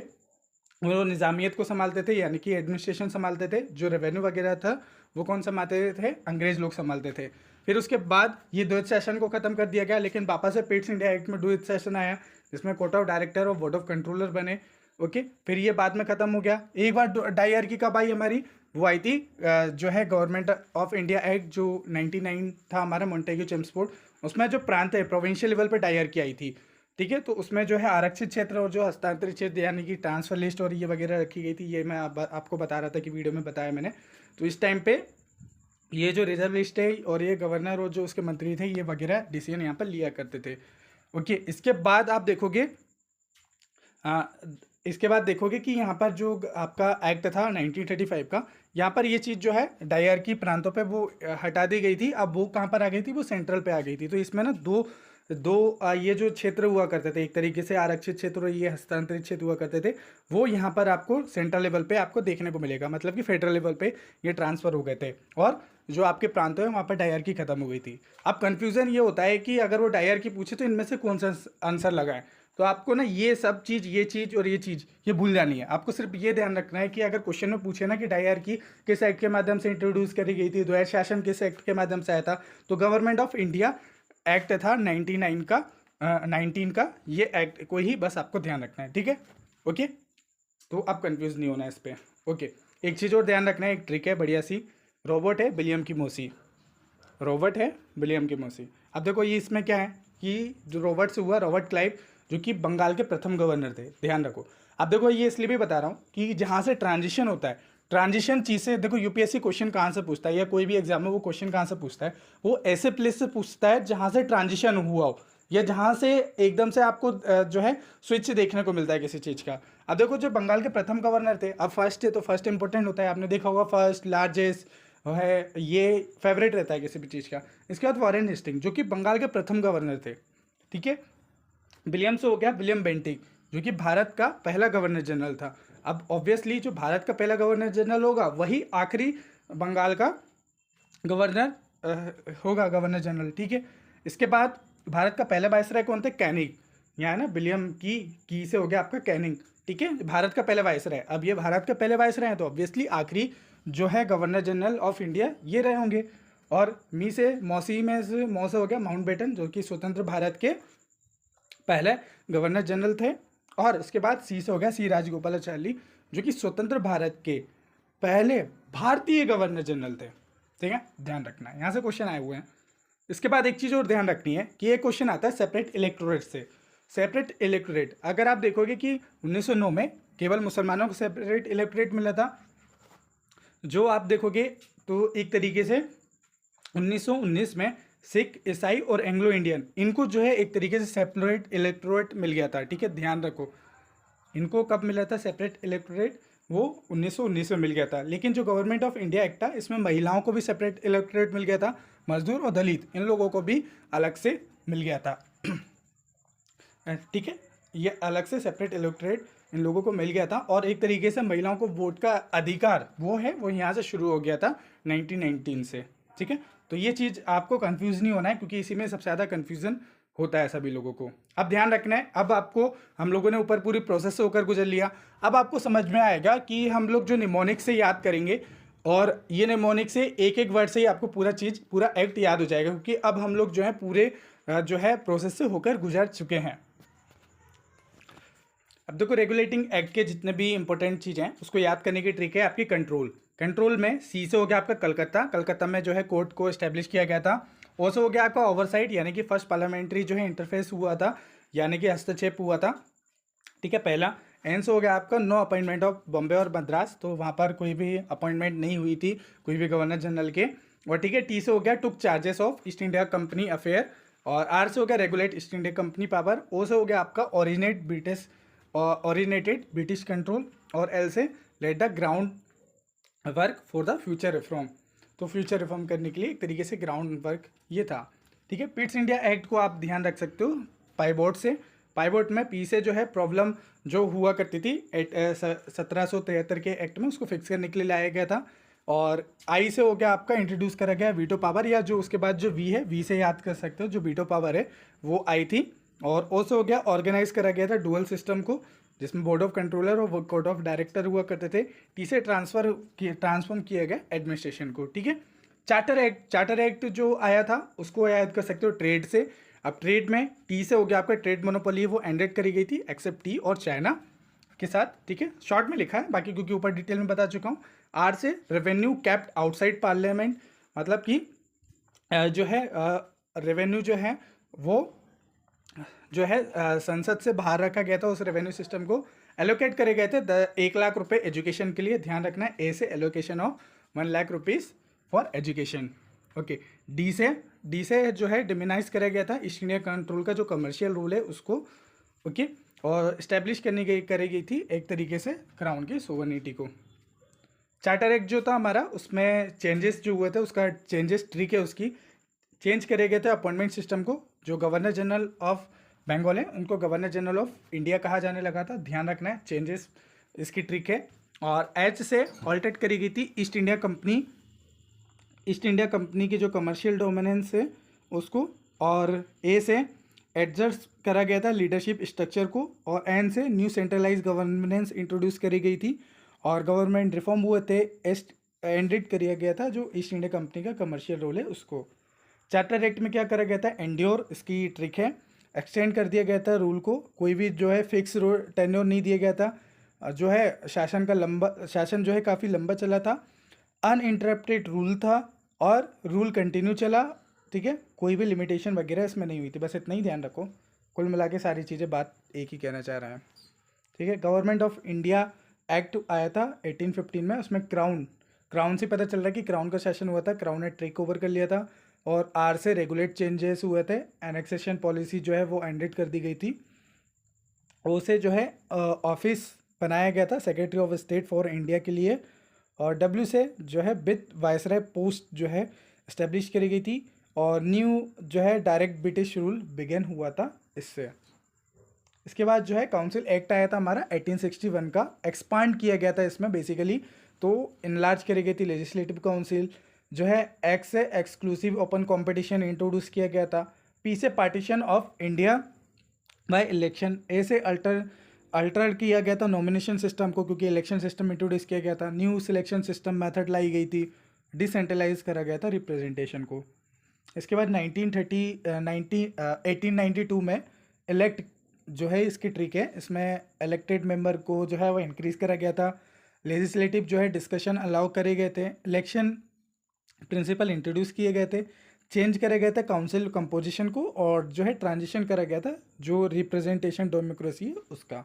वो निज़ामियत को संभालते थे, यानी कि एडमिनिस्ट्रेशन संभालते थे। जो रेवेन्यू वगैरह था वो कौन संभालते थे? अंग्रेज लोग संभालते थे। फिर उसके बाद ये द्वैत शासन को ख़त्म कर दिया गया, लेकिन वापस से पिट्स इंडिया एक्ट में द्वैत शासन आया, जिसमें कोर्ट ऑफ डायरेक्टर और बोर्ड ऑफ कंट्रोलर बने। ओके, फिर ये बाद में ख़त्म हो गया। एक बार डायरकी कब आई हमारी? वो आई थी जो है गवर्नमेंट ऑफ इंडिया एक्ट जो 99 था हमारा, मोंटेग्यू चेम्सफोर्ड। उसमें जो प्रांत है प्रोविंशियल लेवल पे डायरकी आई थी, ठीक है। तो उसमें जो है आरक्षित क्षेत्र और जो हस्तांतरित क्षेत्र यानी कि ट्रांसफर लिस्ट और ये वगैरह रखी गई थी। ये मैं आपको बता रहा था कि वीडियो में बताया मैंने। तो इस टाइम पे ये जो रिजर्व लिस्ट है और ये गवर्नर और जो उसके मंत्री थे ये वगैरह डिसीजन यहाँ पर लिया करते थे। ओके, इसके बाद आप देखोगे इसके बाद देखोगे कि यहाँ पर जो आपका एक्ट था 1935 का, यहाँ पर ये चीज़ जो है डायरकी प्रांतों पे वो हटा दी गई थी। अब वो कहाँ पर आ गई थी? वो सेंट्रल पे आ गई थी। तो इसमें ना ये जो क्षेत्र हुआ करते थे, एक तरीके से आरक्षित क्षेत्र और ये हस्तांतरित क्षेत्र हुआ करते थे, वो यहाँ पर आपको सेंट्रल लेवल पे आपको देखने को मिलेगा। मतलब कि फेडरल लेवल पे ये ट्रांसफ़र हो गए थे और जो आपके प्रांत है वहाँ पर डायरकी खत्म हो गई थी। अब कन्फ्यूज़न ये होता है कि अगर वो डायरकी पूछे तो इनमें से कौन सा आंसर लगाएं। तो आपको ना ये सब चीज़, ये चीज़ और ये चीज़ ये भूल जानी है। आपको सिर्फ ये ध्यान रखना है कि अगर क्वेश्चन में पूछे ना कि डायरकी किस एक्ट के माध्यम से इंट्रोड्यूस करी गई थी, द्वैत शासन किस एक्ट के माध्यम से आया था, तो गवर्नमेंट ऑफ इंडिया एक्ट था 19 का ये एक्ट को ही बस आपको ध्यान रखना है, ठीक है। ओके, तो अब कंफ्यूज नहीं होना है इस पर। ओके, एक चीज़ और ध्यान रखना है, एक ट्रिक है बढ़िया सी। रोबोट है विलियम की मौसी, रॉबर्ट है विलियम की मौसी। अब देखो ये इसमें क्या है कि जो रॉबर्ट से हुआ, रॉबर्ट क्लाइव, जो कि बंगाल के प्रथम गवर्नर थे, ध्यान रखो। अब देखो ये इसलिए भी बता रहा हूँ कि जहाँ से ट्रांजिशन होता है, ट्रांजिशन चीज़ से देखो यूपीएससी क्वेश्चन कहाँ से पूछता है या कोई भी एग्जाम में वो क्वेश्चन कहाँ से पूछता है, वो ऐसे प्लेस से पूछता है जहाँ से ट्रांजिशन हुआ हो या जहाँ से एकदम से आपको जो है स्विच देखने को मिलता है किसी चीज़ का। अब देखो जो बंगाल के प्रथम गवर्नर थे, अब फर्स्ट है तो फर्स्ट इंपॉर्टेंट होता है, आपने देखा होगा फर्स्ट लार्जेस्ट है, ये फेवरेट रहता है किसी भी चीज़ का। इसके बाद वॉरेन हेस्टिंग जो कि बंगाल के प्रथम गवर्नर थे, ठीक है। विलियम से हो गया विलियम बेंटिक जो कि भारत का पहला गवर्नर जनरल था। अब ऑब्वियसली जो भारत का पहला गवर्नर जनरल होगा वही आखिरी बंगाल का गवर्नर होगा, गवर्नर जनरल, ठीक है। इसके बाद भारत का पहला वायसराय कौन थे? कैनिंग। यहाँ है ना विलियम की से हो गया आपका कैनिंग, ठीक है, भारत का पहला वायसराय। अब ये भारत का पहले वायसराय हैं तो ऑब्वियसली आखिरी जो है गवर्नर जनरल ऑफ इंडिया ये रहे होंगे। और मौ से हो गया माउंटबेटन जो कि स्वतंत्र भारत के पहले गवर्नर जनरल थे। और इसके बाद सी से हो गया सी राजगोपालाचारी जो कि स्वतंत्र भारत के पहले भारतीय गवर्नर जनरल थे, ठीक है, ध्यान रखना है, यहाँ से क्वेश्चन आए हुए हैं। इसके बाद एक चीज़ और ध्यान रखनी है कि ये क्वेश्चन आता है सेपरेट इलेक्टोरेट से। सेपरेट इलेक्टोरेट अगर आप देखोगे कि 1909 में केवल मुसलमानों को सेपरेट इलेक्टोरेट मिला था, जो आप देखोगे तो एक तरीके से 1919 में सिख, ईसाई और एंग्लो इंडियन इनको जो है एक तरीके से सेपरेट इलेक्टोरेट मिल गया था, ठीक है, ध्यान रखो। इनको कब मिला था सेपरेट इलेक्टोरेट? वो 1919 में मिल गया था। लेकिन जो गवर्नमेंट ऑफ इंडिया एक्ट था इसमें महिलाओं को भी सेपरेट इलेक्टोरेट मिल गया था, मजदूर और दलित इन लोगों को भी अलग से मिल गया था, ठीक है, ये अलग से सेपरेट इलेक्टोरेट इन लोगों को मिल गया था। और एक तरीके से महिलाओं को वोट का अधिकार वो यहाँ से शुरू हो गया था 1919 से, ठीक है। तो ये चीज़ आपको कंफ्यूज नहीं होना है क्योंकि इसी में सबसे ज़्यादा कन्फ्यूज़न होता है सभी लोगों को। अब ध्यान रखना है, अब आपको हम लोगों ने ऊपर पूरी प्रोसेस से होकर गुजर लिया। अब आपको समझ में आएगा कि हम लोग जो निमोनिक से याद करेंगे और ये निमोनिक से एक एक वर्ड से ही आपको पूरा एक्ट याद हो जाएगा क्योंकि अब हम लोग जो है पूरे जो है प्रोसेस से होकर गुजर चुके हैं। अब देखो रेगुलेटिंग एक्ट के जितने भी इंपॉर्टेंट चीज़ें हैं उसको याद करने की ट्रिक है आपकी कंट्रोल में सी से हो गया आपका कलकत्ता में जो है कोर्ट को एस्टेब्लिश किया गया था। ओ से हो गया आपका ओवरसाइट यानी कि फर्स्ट पार्लियामेंट्री जो है इंटरफेस हुआ था यानी कि हस्तक्षेप हुआ था, ठीक है, पहला। एन से हो गया आपका नो अपॉइंटमेंट ऑफ बॉम्बे और मद्रास, तो वहाँ पर कोई भी अपॉइंटमेंट नहीं हुई थी कोई भी गवर्नर जनरल के। और ठीक है, टी से हो गया took charges of East India Company affair. और आर से हो गया regulate East India Company power. O से हो गया आपका ओरिजिनेटेड ब्रिटिश कंट्रोल। और एल से laid the ground work for the future reform, तो फ्यूचर रिफॉर्म करने के लिए एक तरीके से ग्राउंड वर्क ये था, ठीक है। पिट्स इंडिया एक्ट को आप ध्यान रख सकते हो पाइवोट से। पाइवोट में पी से जो है प्रॉब्लम जो हुआ करती थी 1773 के एक्ट में उसको फिक्स करने के लिए लाया गया था। और आई से हो गया आपका इंट्रोड्यूस करा गया वीटो पावर, या जो उसके बाद जो वी है वी से याद कर सकते हो, जो वीटो पावर है वो आई थी। और ओ से हो गया ऑर्गेनाइज करा गया था डुअल सिस्टम को, जिसमें बोर्ड ऑफ कंट्रोलर और बोर्ड ऑफ डायरेक्टर हुआ करते थे। टी से ट्रांसफॉर्म किया गया एडमिनिस्ट्रेशन को, ठीक है। चार्टर एक्ट जो आया था उसको याद कर सकते हो ट्रेड से। अब ट्रेड में टी से हो गया आपका ट्रेड मोनोपोली, वो एंडेड करी गई थी एक्सेप्ट टी और चाइना के साथ, ठीक है। शॉर्ट में लिखा है, बाकी क्योंकि ऊपर डिटेल में बता चुका हूँ। आर से रेवेन्यू कैप्ट आउटसाइड पार्लियामेंट, मतलब कि जो है रेवेन्यू जो है वो जो है संसद से बाहर रखा गया था। उस रेवेन्यू सिस्टम को एलोकेट करे गए थे 1 लाख रुपए एजुकेशन के लिए। ध्यान रखना है, ए से allocation of 1 lakh rupees for education. Okay, D से जो है डिमिनाइज करा गया था ईस्ट इंडिया कंट्रोल का जो कमर्शियल रूल है उसको, ओके। और इस्टेब्लिश करी गई थी एक तरीके से क्राउन की सोवर्निटी को। चार्टर एक्ट जो था हमारा, उसमें चेंजेस जो हुए थे, उसका चेंजेस ट्रिक है उसकी, चेंज करे गए थे अपॉइंटमेंट सिस्टम को। जो गवर्नर जनरल ऑफ बंगाल है उनको गवर्नर जनरल ऑफ इंडिया कहा जाने लगा था। ध्यान रखना है, चेंजेस इसकी ट्रिक है। और एच से ऑल्टरेट करी गई थी ईस्ट इंडिया कंपनी की जो कमर्शियल डोमिनेंस है उसको। और ए से एडजस्ट करा गया था लीडरशिप स्ट्रक्चर को। और एन से न्यू सेंट्रलाइज गवर्नेंस इंट्रोड्यूस करी गई थी और गवर्नमेंट रिफॉर्म हुए थे। एंडेड किया गया था जो ईस्ट इंडिया कंपनी का कमर्शियल रोल है उसको। चार्टर एक्ट में क्या करा गया था, एंड्योर इसकी ट्रिक है, एक्सटेंड कर दिया गया था रूल को। कोई भी जो है फिक्स टेन्योर नहीं दिया गया था। जो है शासन जो है काफ़ी लंबा चला था। अनइंटरप्टेड रूल था और रूल कंटिन्यू चला, ठीक है। कोई भी लिमिटेशन वगैरह इसमें नहीं हुई थी। बस इतना ही ध्यान रखो, कुल मिला के सारी चीज़ें बात एक ही कहना चाह रहे हैं, ठीक है। गवर्नमेंट ऑफ इंडिया एक्ट आया था 1815 में। उसमें क्राउन से पता चल रहा है कि क्राउन का शासन हुआ था, क्राउन ने टेक ओवर कर लिया था। और आर से रेगुलेट चेंजेस हुए थे, एनेक्सेशन पॉलिसी जो है वो एंडेड कर दी गई थी। ओ से जो है ऑफिस बनाया गया था secretary of state for India के लिए। और डब्ल्यू से जो है विथ वायसराय पोस्ट जो है इस्टेब्लिश करी गई थी। और न्यू जो है डायरेक्ट ब्रिटिश रूल बिगेन हुआ था इससे। इसके बाद जो है काउंसिल एक्ट आया था हमारा 1861 का, एक्सपांड किया गया था इसमें बेसिकली, तो इनलार्ज करी गई थी लेजिस्लेटिव काउंसिल। जो है एक्ट से एक्सक्लूसिव ओपन कंपटीशन इंट्रोड्यूस किया गया था। पी से partition of India by election. A से अल्टर किया गया था नॉमिनेशन सिस्टम को, क्योंकि इलेक्शन सिस्टम इंट्रोड्यूस किया गया था। न्यू सिलेक्शन सिस्टम मेथड लाई गई थी। डिसेंट्रलाइज करा गया था रिप्रेजेंटेशन को। इसके बाद 1892 में इलेक्ट जो है इसकी ट्रिक है, इसमें इलेक्टेड मेंबर को जो है वो इंक्रीज करा गया था। लेजिस्लेटिव जो है डिस्कशन अलाउ करे गए थे। इलेक्शन प्रिंसिपल इंट्रोड्यूस किए गए थे। चेंज करे गए थे काउंसिल कंपोजिशन को। और जो है ट्रांजिशन करा गया था जो रिप्रेजेंटेशन डेमोक्रेसी है उसका।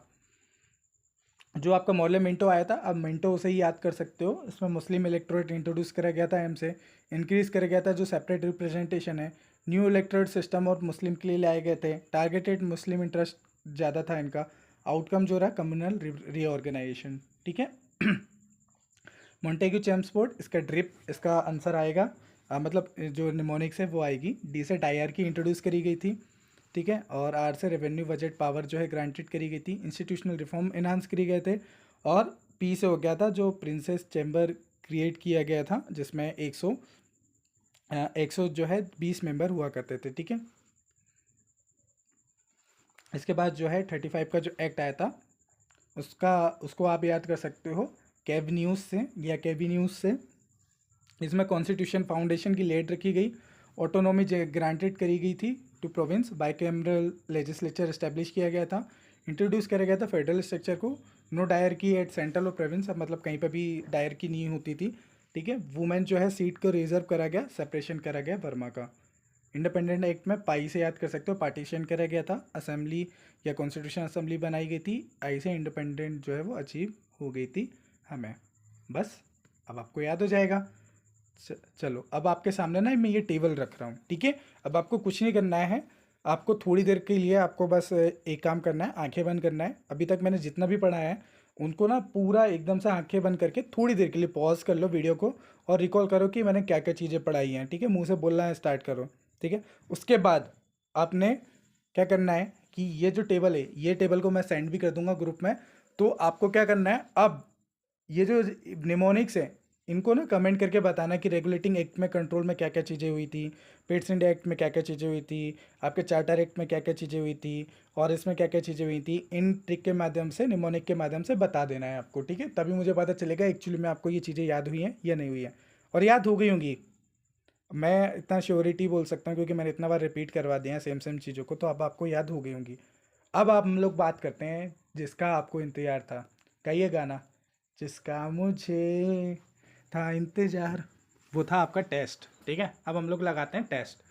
जो आपका मॉडल मिंटो आया था, अब मिंटो उसे ही याद कर सकते हो। इसमें मुस्लिम इलेक्टोरेट इंट्रोड्यूस करा गया था, एम से इंक्रीज करा गया था जो सेपरेट रिप्रेजेंटेशन है। न्यू इलेक्टोरेट सिस्टम और मुस्लिम के लिए लाए गए थे। टारगेटेड मुस्लिम इंटरेस्ट ज़्यादा था इनका। आउटकम जो रहा कम्युनल रीऑर्गेनाइजेशन, ठीक है। मोंटेग्यू चेम्सफोर्ड, इसका ड्रिप इसका आंसर आएगा, मतलब जो निमोनिक्स है वो आएगी। डी से डायरकी इंट्रोड्यूस करी गई थी, ठीक है। और आर से रेवेन्यू बजट पावर जो है ग्रांटेड करी गई थी। इंस्टीट्यूशनल रिफॉर्म इन्हांस करी गए थे। और पी से हो गया था जो प्रिंसेस चैम्बर क्रिएट किया गया था, जिसमें 100 जो है 20 मेंबर हुआ करते थे, ठीक है। इसके बाद जो है 35 का जो एक्ट आया था उसको आप याद कर सकते हो कैब न्यूज़ से या कैबी न्यूज़ से। इसमें कॉन्स्टिट्यूशन फाउंडेशन की लेड रखी गई। ऑटोनॉमी ग्रांटेड करी गई थी to province. Bicameral legislature establish किया गया था। इंट्रोड्यूस किया गया था फेडरल स्ट्रक्चर को। नो डायरकी एट सेंट्रल और प्रोविंस, मतलब कहीं पर भी डायरकी नहीं होती थी, ठीक है। वुमेन जो है सीट को रिजर्व करा गया, सेपरेशन करा गया वर्मा का। इंडिपेंडेंट एक्ट में पाई से याद कर सकते हो, पार्टीशन करा गया था। असेंबली या कॉन्स्टिट्यूशन असेंबली बनाई गई थी। आई से इंडिपेंडेंट जो है वो अचीव हो गई थी हमें। बस अब आपको याद हो जाएगा। चलो अब आपके सामने ना मैं ये टेबल रख रहा हूँ, ठीक है। अब आपको कुछ नहीं करना है, आपको थोड़ी देर के लिए आपको बस एक काम करना है, आंखें बंद करना है। अभी तक मैंने जितना भी पढ़ाया है उनको ना पूरा एकदम से आंखें बंद करके थोड़ी देर के लिए पॉज कर लो वीडियो को और रिकॉल करो कि मैंने क्या क्या चीज़ें पढ़ाई हैं, ठीक है। मुंह से बोलना है स्टार्ट करो, ठीक है। उसके बाद आपने क्या करना है कि ये जो टेबल है, ये टेबल को मैं सेंड भी कर दूंगा ग्रुप में। तो आपको क्या करना है, अब ये जो निमोनिक्स है इनको ना कमेंट करके बताना कि रेगुलेटिंग एक्ट में कंट्रोल में क्या क्या चीज़ें हुई थी, पेट्स इंडिया एक्ट में क्या क्या चीज़ें हुई थी, आपके चार्टर एक्ट में क्या क्या चीज़ें हुई थी और इसमें क्या क्या चीज़ें हुई थी। इन ट्रिक के माध्यम से, निमोनिक के माध्यम से बता देना है आपको, ठीक है। तभी मुझे पता चलेगा एक्चुअली में आपको ये चीज़ें याद हुई हैं या नहीं हुई हैं, और याद हो गई होंगी। मैं इतना श्योरिटी बोल सकता हूँ क्योंकि मैंने इतना बार रिपीट करवा दिया है सेम सेम चीज़ों को, तो अब आपको याद हो गई होंगी। अब आप हम लोग बात करते हैं जिसका आपको इंतज़ार था। गाइए गाना, जिसका मुझे था इंतज़ार, वो था आपका टेस्ट, ठीक है। अब हम लोग लगाते हैं टेस्ट।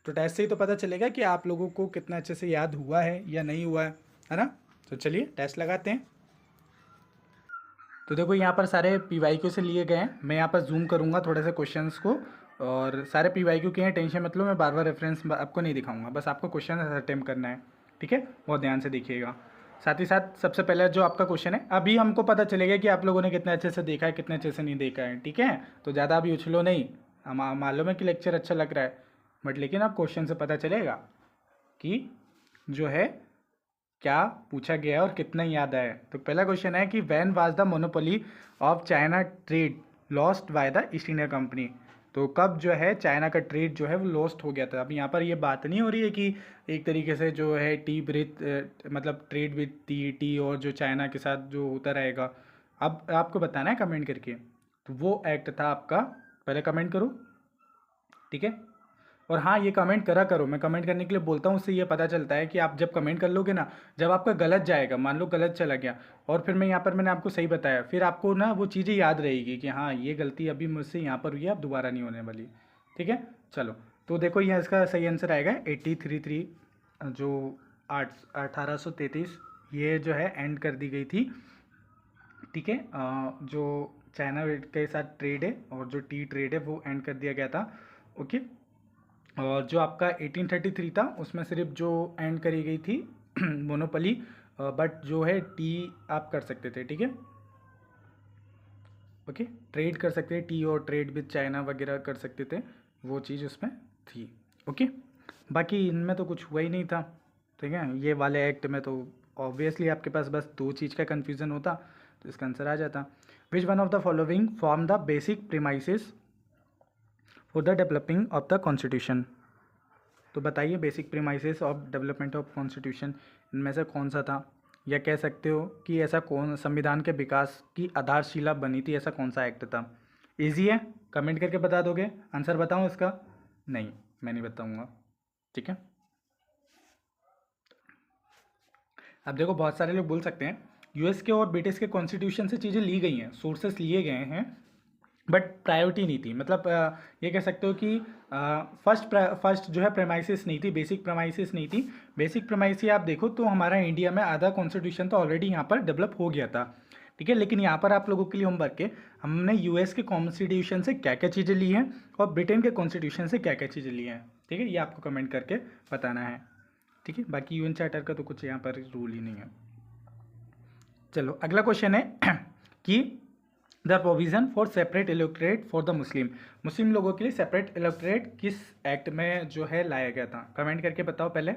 तो टेस्ट से ही तो पता चलेगा कि आप लोगों को कितना अच्छे से याद हुआ है या नहीं हुआ है ना। तो चलिए टेस्ट लगाते हैं। तो देखो यहाँ पर सारे PYQ से लिए गए हैं। मैं यहाँ पर जूम करूँगा थोड़े से क्वेश्चंस को, और सारे PYQ के हैं, टेंशन मत लो। मैं बार बार रेफरेंस आपको नहीं दिखाऊंगा, बस आपको क्वेश्चन अटेम्प्ट करना है, ठीक है। बहुत ध्यान से देखिएगा। साथ ही साथ सबसे पहले जो आपका क्वेश्चन है, अभी हमको पता चलेगा कि आप लोगों ने कितने अच्छे से देखा है, कितने अच्छे से नहीं देखा है, ठीक है। तो ज़्यादा अभी उछलो नहीं। हम मालूम है कि लेक्चर अच्छा लग रहा है, बट लेकिन अब क्वेश्चन से पता चलेगा कि जो है क्या पूछा गया और कितना याद आया। तो पहला क्वेश्चन है कि when was the monopoly of China trade lost by the east India company. तो कब जो है चाइना का ट्रेड जो है वो लॉस्ट हो गया था। अब यहाँ पर ये बात नहीं हो रही है कि एक तरीके से जो है टी ब्रिथ मतलब ट्रेड विथ टी और जो चाइना के साथ जो होता रहेगा। अब आपको बताना है कमेंट करके। तो वो एक्ट था आपका, पहले कमेंट करो, ठीक है। और हाँ, ये कमेंट करा करो, मैं कमेंट करने के लिए बोलता हूँ, उससे ये पता चलता है कि आप जब कमेंट कर लोगे ना, जब आपका गलत जाएगा, मान लो गलत चला गया और फिर मैं यहाँ पर मैंने आपको सही बताया, फिर आपको ना वो चीज़ें याद रहेगी कि हाँ ये गलती अभी मुझसे यहाँ पर हुई है, अब दोबारा नहीं होने वाली, ठीक है। चलो, तो देखो यहाँ इसका सही आंसर आएगा 833, जो 1833 ये जो है एंड कर दी गई थी, ठीक है। जो चाइना के साथ ट्रेड है और जो टी ट्रेड है वो एंड कर दिया गया था, ओके। और जो आपका 1833 था उसमें सिर्फ जो एंड करी गई थी मोनोपोली, बट जो है टी आप कर सकते थे, ठीक है, ओके। ट्रेड कर सकते थे, टी और ट्रेड विद चाइना वगैरह कर सकते थे, वो चीज़ उसमें थी, ओके। बाकी इनमें तो कुछ हुआ ही नहीं था, ठीक है। ये वाले एक्ट में तो ऑब्वियसली आपके पास बस दो चीज़ का कन्फ्यूज़न होता, तो इसका आंसर आ जाता। विच one of the following form the basic premises for the developing of the constitution. तो बताइए basic premises of development of constitution इनमें से कौन सा था, या कह सकते हो कि ऐसा कौन संविधान के विकास की आधारशिला बनी थी, ऐसा कौन सा एक्ट था। इजी है, कमेंट करके बता दोगे। आंसर बताऊं इसका? नहीं, मैं नहीं बताऊंगा, ठीक है। अब देखो बहुत सारे लोग बोल सकते हैं यूएस के और ब्रिटिश के कॉन्स्टिट्यूशन से चीज़ें ली गई हैं, सोर्सेस लिए गए हैं, बट प्रायोरिटी नहीं थी। मतलब ये कह सकते हो कि फर्स्ट जो है प्रेमाइसिस नहीं थी, बेसिक प्रेमाइसिस नहीं थी। बेसिक प्रेमाइसिस आप देखो तो हमारा इंडिया में आधा कॉन्स्टिट्यूशन तो ऑलरेडी यहाँ पर डेवलप हो गया था, ठीक है। लेकिन यहाँ पर आप लोगों के लिए होमवर्क है, हमने यूएस के कॉन्स्टिट्यूशन से क्या क्या चीज़ें ली हैं और ब्रिटेन के कॉन्स्टिट्यूशन से क्या क्या चीज़ें ली हैं, ठीक है। ये आपको कमेंट करके बताना है, ठीक है। बाकी यूएन चार्टर का तो कुछ यहाँ पर रूल ही नहीं है। चलो अगला क्वेश्चन है कि the provision for separate electorate for the Muslim, Muslim लोगों के लिए सेपरेट इलेक्टोरेट किस एक्ट में जो है लाया गया था। कमेंट करके बताओ पहले,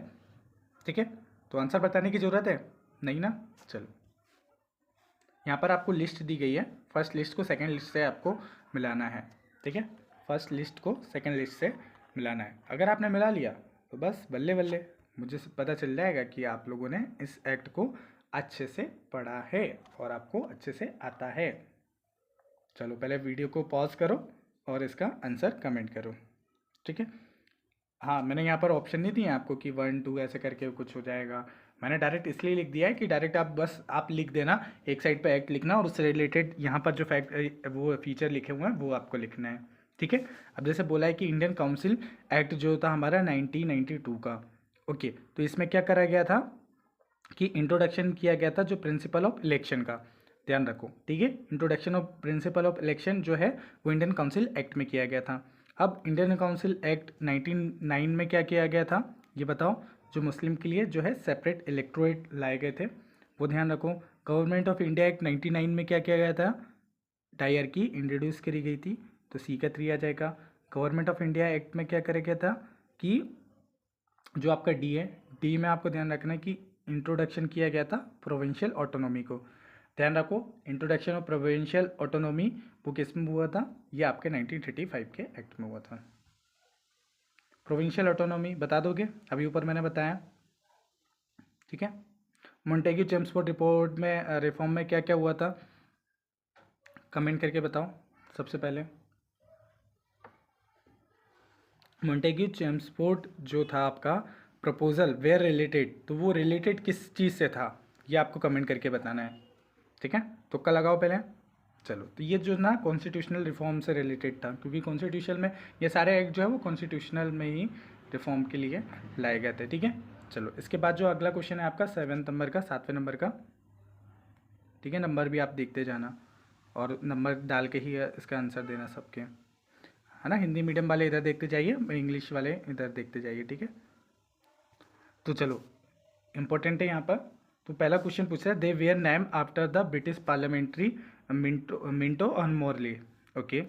ठीक है। तो आंसर बताने की ज़रूरत है नहीं ना। चलो, यहाँ पर आपको लिस्ट दी गई है, फर्स्ट लिस्ट को सेकंड लिस्ट से आपको मिलाना है, ठीक है। फर्स्ट लिस्ट को सेकंड लिस्ट से मिलाना है। अगर आपने मिला लिया तो बस बल्ले बल्ले, मुझे पता चल जाएगा कि आप लोगों ने इस एक्ट को अच्छे से पढ़ा है और आपको अच्छे से आता है। चलो पहले वीडियो को पॉज करो और इसका आंसर कमेंट करो, ठीक है। हाँ, मैंने यहाँ पर ऑप्शन नहीं दिया आपको कि 1 2 ऐसे करके कुछ हो जाएगा। मैंने डायरेक्ट इसलिए लिख दिया है कि डायरेक्ट आप बस आप लिख देना, एक साइड पे एक्ट लिखना और उससे रिलेटेड यहाँ पर जो फैक्ट वो फीचर लिखे हुए हैं वो आपको लिखना है, ठीक है। अब जैसे बोला है कि इंडियन काउंसिल एक्ट जो था हमारा 1992 का, ओके। तो इसमें क्या करा गया था कि इंट्रोडक्शन किया गया था जो प्रिंसिपल ऑफ इलेक्शन का, ध्यान रखो, ठीक है। Introduction of principle of election जो है वो इंडियन काउंसिल एक्ट में किया गया था। अब इंडियन काउंसिल एक्ट 1909 में क्या किया गया था ये बताओ, जो मुस्लिम के लिए जो है सेपरेट इलेक्टोरेट लाए गए थे, वो ध्यान रखो। गवर्नमेंट ऑफ इंडिया एक्ट 1999 में क्या किया गया था, डायरकी इंट्रोड्यूस करी गई थी, तो सी का 3 आ जाएगा। गवर्नमेंट ऑफ इंडिया एक्ट में क्या करा गया था कि जो आपका डी है, डी में आपको ध्यान रखना है कि इंट्रोडक्शन किया गया था प्रोविंशियल ऑटोनॉमी को, ध्यान रखो, इंट्रोडक्शन ऑफ प्रोविंशियल ऑटोनॉमी वो किस में हुआ था? ये आपके 1935 के एक्ट में हुआ था। प्रोविंशियल ऑटोनॉमी बता दोगे? अभी ऊपर मैंने बताया, ठीक है। मोंटेग्यू चेम्सफोर्ड रिपोर्ट में रिफॉर्म में क्या क्या हुआ था? कमेंट करके बताओ सबसे पहले। मोंटेग्यू चेम्सफोर्ड जो था आपका प्रपोजल वेयर रिलेटेड, तो वो रिलेटेड किस चीज़ से था, ये आपको कमेंट करके बताना है, ठीक है। तुक्का लगाओ पहले। चलो, तो ये जो ना कॉन्स्टिट्यूशनल रिफॉर्म से रिलेटेड था, क्योंकि कॉन्स्टिट्यूशन में ये सारे एक्ट जो है वो कॉन्स्टिट्यूशनल में ही रिफॉर्म के लिए लाए गए थे, ठीक है। चलो, इसके बाद जो अगला क्वेश्चन है आपका 7 नंबर का, 7वें नंबर का, ठीक है। नंबर भी आप देखते जाना और नंबर डाल के ही इसका आंसर देना सबके, है ना। हिंदी मीडियम वाले इधर देखते जाइए, इंग्लिश वाले इधर देखते जाइए, ठीक है। तो चलो, इम्पोर्टेंट है यहाँ पर। तो पहला क्वेश्चन पूछ रहा है, they were name after the British parliamentary Minto on Morley, okay.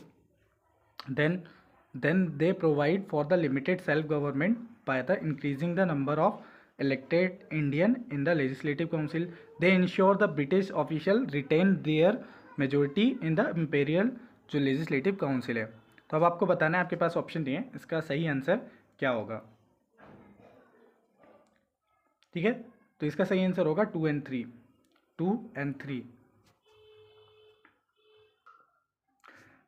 Then they provide for the limited self government by the increasing the number of elected Indian in the legislative council. They ensure the British official retain their majority in the imperial जो legislative council है। तो अब आपको बताना है, आपके पास option दिए हैं, इसका सही आंसर क्या होगा, ठीक है। तो इसका सही आंसर होगा 2 and 3, 2 and 3।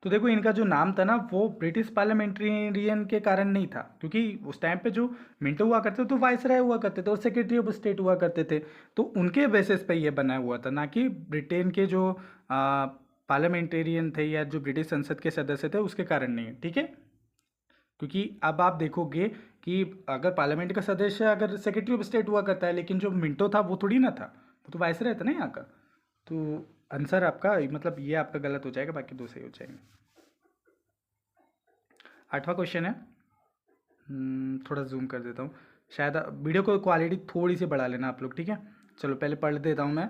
तो देखो, इनका जो नाम था ना वो ब्रिटिश पार्लियामेंट्रियन के कारण नहीं था, क्योंकि उस टाइम पे जो मिंटो हुआ करते थे तो वाइसराय हुआ करते थे और सेक्रेटरी ऑफ स्टेट हुआ करते थे, तो उनके बेसिस पे ये बना हुआ था, ना कि ब्रिटेन के जो पार्लियामेंटेरियन थे या जो ब्रिटिश संसद के सदस्य थे उसके कारण नहीं, ठीक है। क्योंकि अब आप देखोगे कि अगर पार्लियामेंट का सदस्य अगर सेक्रेटरी ऑफ स्टेट हुआ करता है, लेकिन जो मिंटो था वो थोड़ी ना था, वो तो वाइसराय था ना यहाँ का। तो आंसर आपका मतलब ये आपका गलत हो जाएगा, बाकी दो सही हो जाएंगे। 8वां क्वेश्चन है, थोड़ा जूम कर देता हूँ, शायद वीडियो को क्वालिटी थोड़ी सी बढ़ा लेना आप लोग, ठीक है। चलो, पहले पढ़ देता हूँ मैं।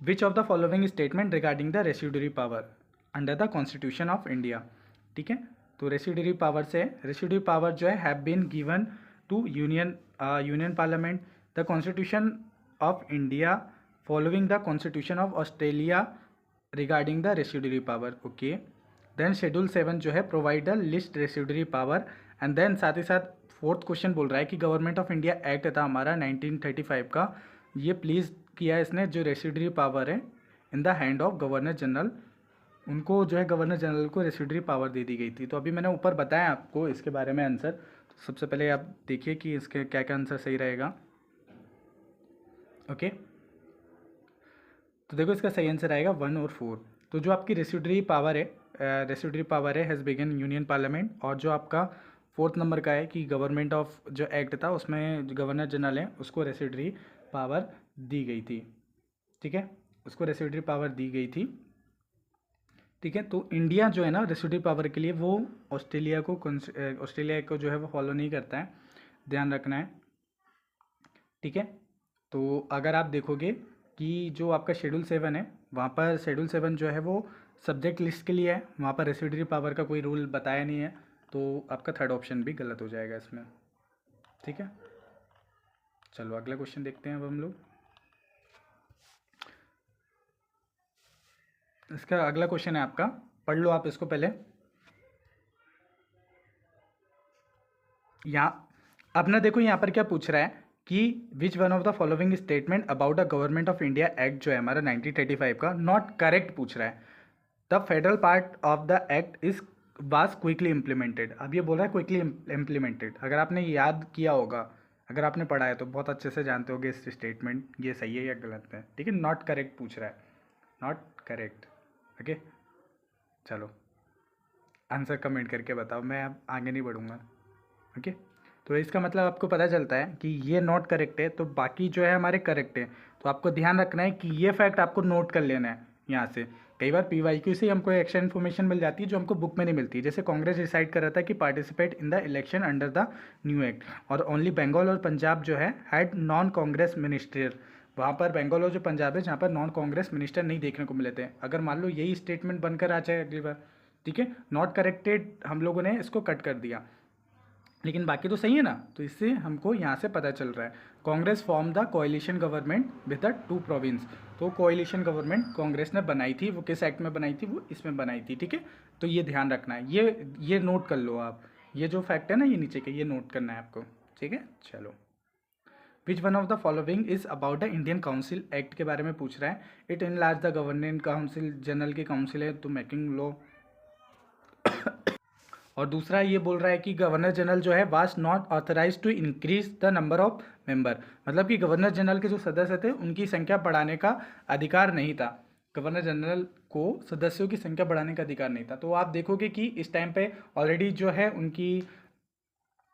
Which of the following statement regarding the residuary power under the constitution of India, ठीक है। तो रेसिड्यूरी पावर से, रेसिड्यूरी पावर जो है have been given to union parliament, the constitution of India following the constitution of Australia regarding the residuary power, okay. Then schedule 7 जो है provide the list residuary power, and then साथ ही साथ 4th question बोल रहा है कि government of India act था हमारा 1935 का, ये प्लीज़ किया इसने जो रेसिड्यूरी पावर है in the hand of governor general, उनको जो है गवर्नर जनरल को रेसिड्यूरी पावर दे दी गई थी। तो अभी मैंने ऊपर बताया आपको इसके बारे में आंसर, तो सबसे पहले आप देखिए कि इसके क्या क्या आंसर सही रहेगा, ओके। तो देखो, इसका सही आंसर आएगा 1 और 4। तो जो आपकी रेसिड्यूरी पावर है हैज़ बिगन यूनियन पार्लियामेंट, और जो आपका 4th नंबर का है कि गवर्नमेंट ऑफ जो एक्ट था उसमें गवर्नर जनरल है उसको रेसिड्यूरी पावर दी गई थी, ठीक है, उसको रेसिड्यूरी पावर दी गई थी, ठीक है। तो इंडिया जो है ना रेसिड्यूरी पावर के लिए वो ऑस्ट्रेलिया को जो है वो फॉलो नहीं करता है, ध्यान रखना है, ठीक है। तो अगर आप देखोगे कि जो आपका शेड्यूल 7 है, वहाँ पर शेड्यूल 7 जो है वो सब्जेक्ट लिस्ट के लिए है, वहाँ पर रेसिड्यूरी पावर का कोई रूल बताया नहीं है, तो आपका 3rd ऑप्शन भी गलत हो जाएगा इसमें, ठीक है। चलो, अगला क्वेश्चन देखते हैं अब हम लोग। इसका अगला क्वेश्चन है आपका, पढ़ लो आप इसको पहले। यहाँ अब ना देखो, यहाँ पर क्या पूछ रहा है कि विच one of the following statement about the government of India act जो है हमारा 1935 का नॉट करेक्ट पूछ रहा है। The federal part of the act is was quickly implemented, अब ये बोल रहा है क्विकली इम्प्लीमेंटेड। अगर आपने याद किया होगा, अगर आपने पढ़ा है तो बहुत अच्छे से जानते होगे इस स्टेटमेंट ये सही है या गलत है, ठीक है। नॉट करेक्ट पूछ रहा है, नॉट करेक्ट, ओके। चलो, आंसर कमेंट करके बताओ, मैं अब आगे नहीं बढ़ूँगा, ओके। तो इसका मतलब आपको पता चलता है कि ये नॉट करेक्ट है, तो बाकी जो है हमारे करेक्ट है। तो आपको ध्यान रखना है कि ये फैक्ट आपको नोट कर लेना है यहाँ से। कई बार PYQ से हमको एक्स्ट्रा इन्फॉर्मेशन मिल जाती है जो हमको बुक में नहीं मिलती। जैसे कांग्रेस डिसाइड कर रहा था कि participate in the election under the new act, और ओनली बंगाल और पंजाब जो है हैड नॉन कांग्रेस मिनिस्टर, वहाँ पर बंगाल और जो पंजाब है जहाँ पर नॉन कांग्रेस मिनिस्टर नहीं देखने को मिले थे। अगर मान लो यही स्टेटमेंट बनकर आ जाए अगली बार, ठीक है, नॉट करेक्टेड हम लोगों ने इसको कट कर दिया। लेकिन बाकी तो सही है ना। तो इससे हमको यहाँ से पता चल रहा है Congress form the कोalition government with the 2 province. तो कोalition गवर्नमेंट कांग्रेस ने बनाई थी, वो किस एक्ट में बनाई थी, वो इसमें बनाई थी, ठीक है। तो ये ध्यान रखना है, ये नोट कर लो आप, ये जो फैक्ट है ना ये नीचे के, ये नोट करना है आपको, ठीक है। चलो, विच one of the following is about the Indian council act के बारे में पूछ रहा है। It enlarge the governing council, general की काउंसिल है तो मेकिंग लॉ। और दूसरा ये बोल रहा है कि गवर्नर जनरल जो है was not authorize to increase the number of member, मतलब कि गवर्नर जनरल के जो सदस्य थे उनकी संख्या बढ़ाने का अधिकार नहीं था। गवर्नर जनरल को सदस्यों की संख्या बढ़ाने का अधिकार नहीं था। तो आप देखोगे कि इस टाइम पे ऑलरेडी जो है उनकी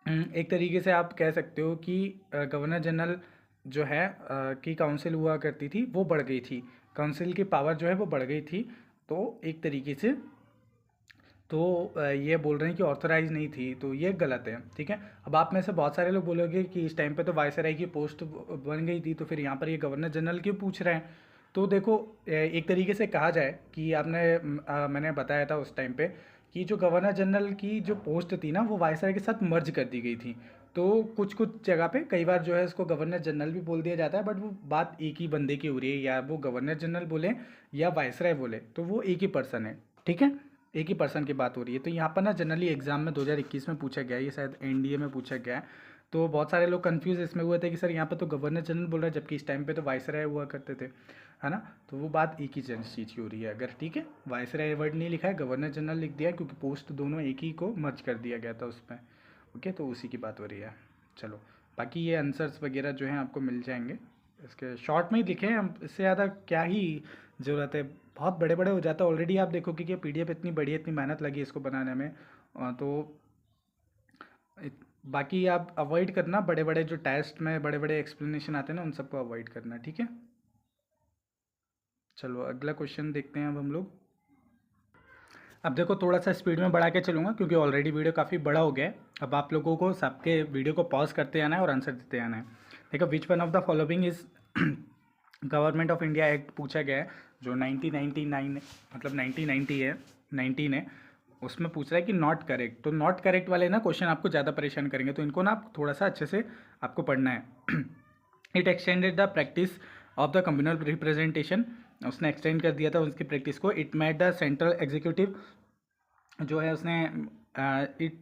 एक तरीके से आप कह सकते हो कि गवर्नर जनरल जो है की काउंसिल हुआ करती थी वो बढ़ गई थी, काउंसिल की पावर जो है वो बढ़ गई थी। तो एक तरीके से तो ये बोल रहे हैं कि ऑथराइज नहीं थी, तो ये गलत है, ठीक है। अब आप में से बहुत सारे लोग बोलोगे कि इस टाइम पे तो वायसराय की पोस्ट बन गई थी, तो फिर यहाँ पर ये गवर्नर जनरल क्यों पूछ रहे हैं। तो देखो एक तरीके से कहा जाए कि मैंने बताया था उस टाइम पे कि जो गवर्नर जनरल की जो पोस्ट थी ना वो वायसराय के साथ मर्ज कर दी गई थी। तो कुछ कुछ जगह पे कई बार जो है इसको गवर्नर जनरल भी बोल दिया जाता है, बट वो बात एक ही बंदे की हो रही है, या वो गवर्नर जनरल बोले या वायसराय बोले तो वो एक ही पर्सन है, ठीक है, एक ही पर्सन की बात हो रही है। तो यहाँ पर ना जनरली एग्जाम में 2021 में पूछा गया है, ये शायद एनडीए में पूछा गया है। तो बहुत सारे लोग कंफ्यूज इसमें हुए थे कि सर यहाँ पर तो गवर्नर जनरल बोल रहा है जबकि इस टाइम पे तो वायसराय हुआ करते थे, है ना। तो वो बात एक ही चीज़ की हो रही है अगर, ठीक है। वायसराय वर्ड नहीं लिखा है, गवर्नर जनरल लिख दिया क्योंकि पोस्ट दोनों एक ही को मर्ज कर दिया गया था उसमें, ओके। तो उसी की बात हो रही है। चलो, बाकी ये आंसर्स वगैरह जो हैं आपको मिल जाएंगे, इसके शॉर्ट में ही लिखे हैं हम, इससे ज़्यादा क्या ही ज़रूरत है, बहुत बड़े बड़े हो जाता है। ऑलरेडी आप देखोगे कि पीडीएफ इतनी बड़ी, इतनी मेहनत लगी इसको बनाने में, तो बाकी आप अवॉइड करना बड़े बड़े जो टेस्ट में बड़े बड़े एक्सप्लेनेशन आते हैं ना, उन सबको अवॉइड करना, ठीक है। चलो अगला क्वेश्चन देखते हैं अब हम लोग। अब देखो थोड़ा सा स्पीड में बढ़ा के चलूँगा क्योंकि ऑलरेडी वीडियो काफ़ी बड़ा हो गया है। अब आप लोगों को सबके वीडियो को पॉज करते आना है और आंसर देते आना है। देखो विच one of the following is government of India act पूछा गया है जो 1999 मतलब 1990 है, 19 है, उसमें पूछ रहा है कि नॉट करेक्ट। तो नॉट करेक्ट वाले ना क्वेश्चन आपको ज़्यादा परेशान करेंगे, तो इनको ना आप थोड़ा सा अच्छे से आपको पढ़ना है। It extended the practice of the communal representation, उसने एक्सटेंड कर दिया था उसकी प्रैक्टिस को। It made the central executive जो है उसने इट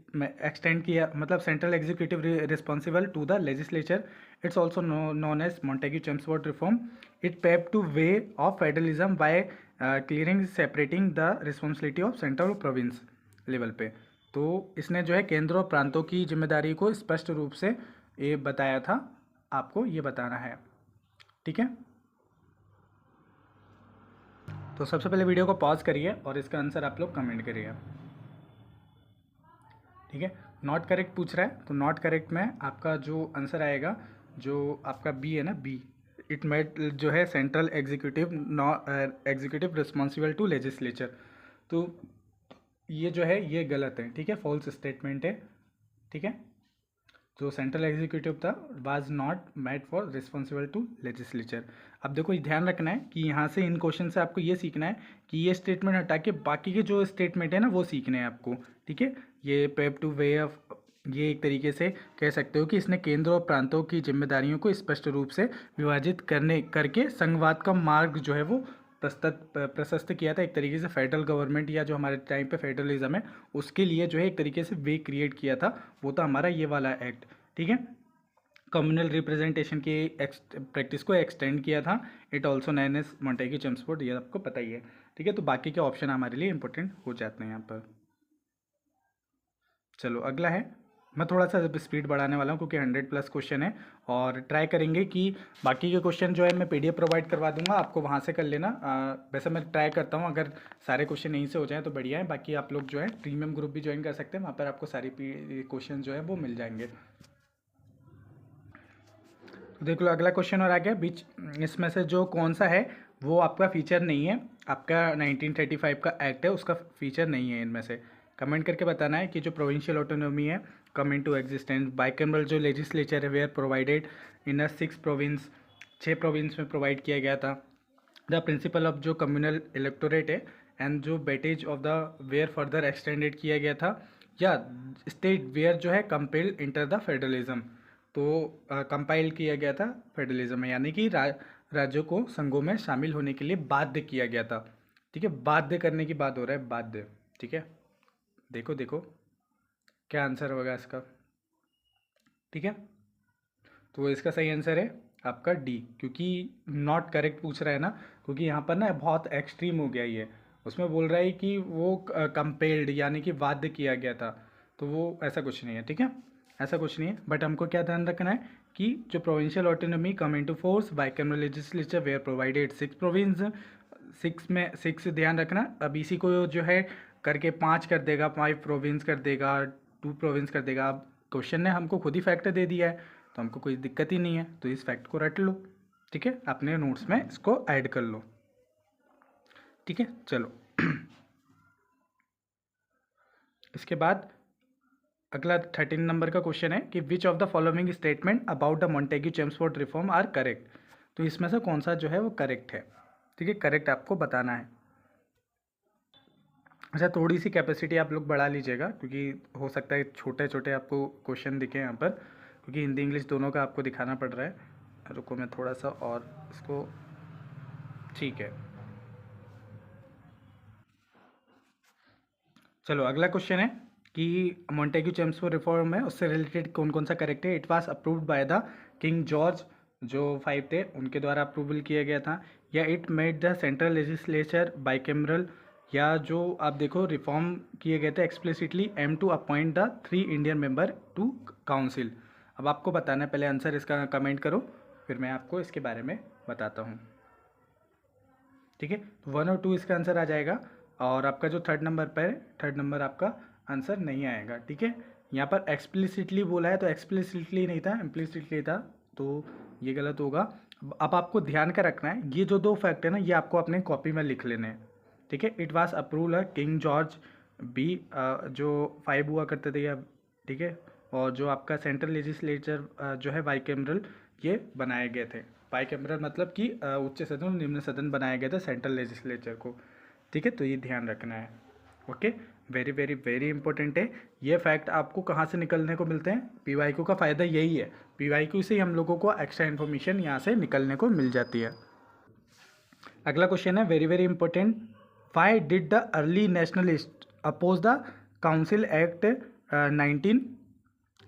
एक्सटेंड किया, मतलब central executive responsible to the legislature. It's also known as Montagu Chelmsford reform. It pave to way of federalism by clearing separating the responsibility of central और province level पे। तो इसने जो है केंद्र और प्रांतों की जिम्मेदारी को स्पष्ट रूप से ये बताया था, आपको ये बताना है, ठीक है। तो सबसे पहले वीडियो को पॉज करिए और इसका आंसर आप लोग कमेंट करिए, ठीक है। नॉट करेक्ट पूछ रहा है तो नॉट करेक्ट में आपका जो आंसर आएगा, जो आपका बी है ना, बी, इट मेड जो है central executive responsible to legislature. तो ये जो है ये गलत है, ठीक है, फॉल्स स्टेटमेंट है, ठीक है। जो सेंट्रल एग्जीक्यूटिव था was not made for responsible to legislature. अब देखो ये ध्यान रखना है कि यहाँ से इन क्वेश्चन से आपको ये सीखना है कि ये स्टेटमेंट हटा के बाकी के जो स्टेटमेंट है ना वो सीखने हैं आपको, ठीक है। ये पेव टू वे ऑफ, ये एक तरीके से कह सकते हो कि इसने केंद्र और प्रांतों की जिम्मेदारियों को स्पष्ट रूप से विभाजित करके संघवाद का मार्ग जो है वो प्रशस्त किया था। एक तरीके से फेडरल गवर्नमेंट या जो हमारे टाइम पे फेडरलिज्म है उसके लिए जो है एक तरीके से वे क्रिएट किया था, वो था हमारा ये वाला एक्ट, ठीक है। कम्युनल रिप्रेजेंटेशन की प्रैक्टिस को एक्सटेंड किया था। It also known as Montagu Chelmsford, ये आपको पता ही है, ठीक है। तो बाकी के ऑप्शन हमारे लिए इंपॉर्टेंट हो जाते हैं यहाँ पर। चलो अगला है, मैं थोड़ा सा स्पीड बढ़ाने वाला हूँ क्योंकि 100+ क्वेश्चन है, और ट्राई करेंगे कि बाकी के क्वेश्चन जो है मैं पीडीएफ प्रोवाइड करवा दूंगा, आपको वहाँ से कर लेना। वैसे मैं ट्राई करता हूँ अगर सारे क्वेश्चन यहीं से हो जाएँ तो बढ़िया है, बाकी आप लोग जो है प्रीमियम ग्रुप भी ज्वाइन कर सकते हैं, वहाँ पर आपको सारी क्वेश्चन जो है वो मिल जाएंगे। देख लो अगला क्वेश्चन और आ गया, बीच इसमें से जो कौन सा है वो आपका फीचर नहीं है, आपका 1935 का एक्ट है उसका फीचर नहीं है इनमें से। कमेंट करके बताना है कि जो प्रोविंशियल ऑटोनॉमी है कम इनटू एग्जिस्टेंस, बाइकैमरल जो लेजिस्लेचर है were provided in 6 province, 6 province में प्रोवाइड किया गया था। द प्रिंसिपल ऑफ जो कम्युनल इलेक्टोरेट है एंड जो weightage of the were further extended किया गया था, या स्टेट वेयर जो है कंपेल्ड इंटर द फेडरलिज्म, तो कंपाइल किया गया था फेडरलिज्म में, यानी कि राज्यों को संघों में शामिल होने के लिए बाध्य किया गया था। ठीक है, बाध्य करने की बात हो रहा है, बाध्य। ठीक है, देखो देखो क्या आंसर होगा इसका। ठीक है, तो इसका सही आंसर है आपका डी, क्योंकि नॉट करेक्ट पूछ रहा है ना, क्योंकि यहाँ पर ना बहुत एक्सट्रीम हो गया ये। उसमें बोल रहा है कि वो कंपेल्ड यानी कि बाध्य किया गया था, तो वो ऐसा कुछ नहीं है। ठीक है, ऐसा कुछ नहीं है, बट हमको क्या ध्यान रखना है कि जो provincial autonomy come into force bicameral legislature were provided 6 province, 6 में 6 ध्यान रखना। अब इसी को जो है करके 5 कर देगा, 5 प्रोविंस कर देगा, 2 प्रोविंस कर देगा। अब क्वेश्चन ने हमको खुद ही फैक्ट दे दिया है, तो हमको कोई दिक्कत ही नहीं है, तो इस फैक्ट को रट लो। ठीक है, अपने नोट्स में इसको ऐड कर लो। ठीक है, चलो इसके बाद अगला 13 नंबर का क्वेश्चन है कि which of the following statement about the Montagu Chelmsford reform are correct. तो इसमें से कौन सा जो है वो करेक्ट है। ठीक है, करेक्ट आपको बताना है। अच्छा, थोड़ी सी कैपेसिटी आप लोग बढ़ा लीजिएगा, क्योंकि हो सकता है छोटे छोटे आपको क्वेश्चन दिखे यहाँ पर, क्योंकि हिंदी इंग्लिश दोनों का आपको दिखाना पड़ रहा है। रुको मैं थोड़ा सा और इसको, ठीक है। चलो अगला क्वेश्चन है कि मॉन्टेग्यू चेम्सफोर्ड रिफॉर्म है उससे रिलेटेड कौन कौन सा करेक्ट है। It was approved by the king George जो 5 थे, उनके द्वारा अप्रूवल किया गया था। या it made the central legislature bicameral, या जो आप देखो रिफॉर्म किए गए थे explicitly aim to appoint the 3 Indian member to council. अब आपको बताना है, पहले आंसर इसका कमेंट करो, फिर मैं आपको इसके बारे में बताता हूँ। ठीक है, तो 1 और 2 इसका आंसर आ जाएगा, और आपका जो थर्ड नंबर पर है, थर्ड नंबर आपका आंसर नहीं आएगा। ठीक है, यहाँ पर एक्सप्लिसिटली बोला है तो एक्सप्लिसिटली नहीं था, इम्प्लिसिटली था, तो ये गलत होगा। अब आपको ध्यान का रखना है, ये जो 2 फैक्ट है ना, ये आपको अपने कॉपी में लिख लेने हैं। ठीक है, इट वाज अप्रूवल है किंग जॉर्ज बी, जो 5 हुआ करते थे या, ठीक है, और जो आपका सेंट्रल लेजिस्लेचर जो है बाइकैमरल, ये बनाए गए थे। बाइकैमरल मतलब कि उच्च सदन और निम्न सदन बनाए गए थे सेंट्रल लेजिस्लेचर को। ठीक है, तो ये ध्यान रखना है। Okay, very very very important है। ये फैक्ट आपको कहाँ से निकलने को मिलते हैं, पीवाईक्यू का फ़ायदा यही है, पीवाईक्यू से ही हम लोगों को एक्स्ट्रा इन्फॉर्मेशन यहाँ से निकलने को मिल जाती है। अगला क्वेश्चन है very very important, why did the early nationalist oppose the council act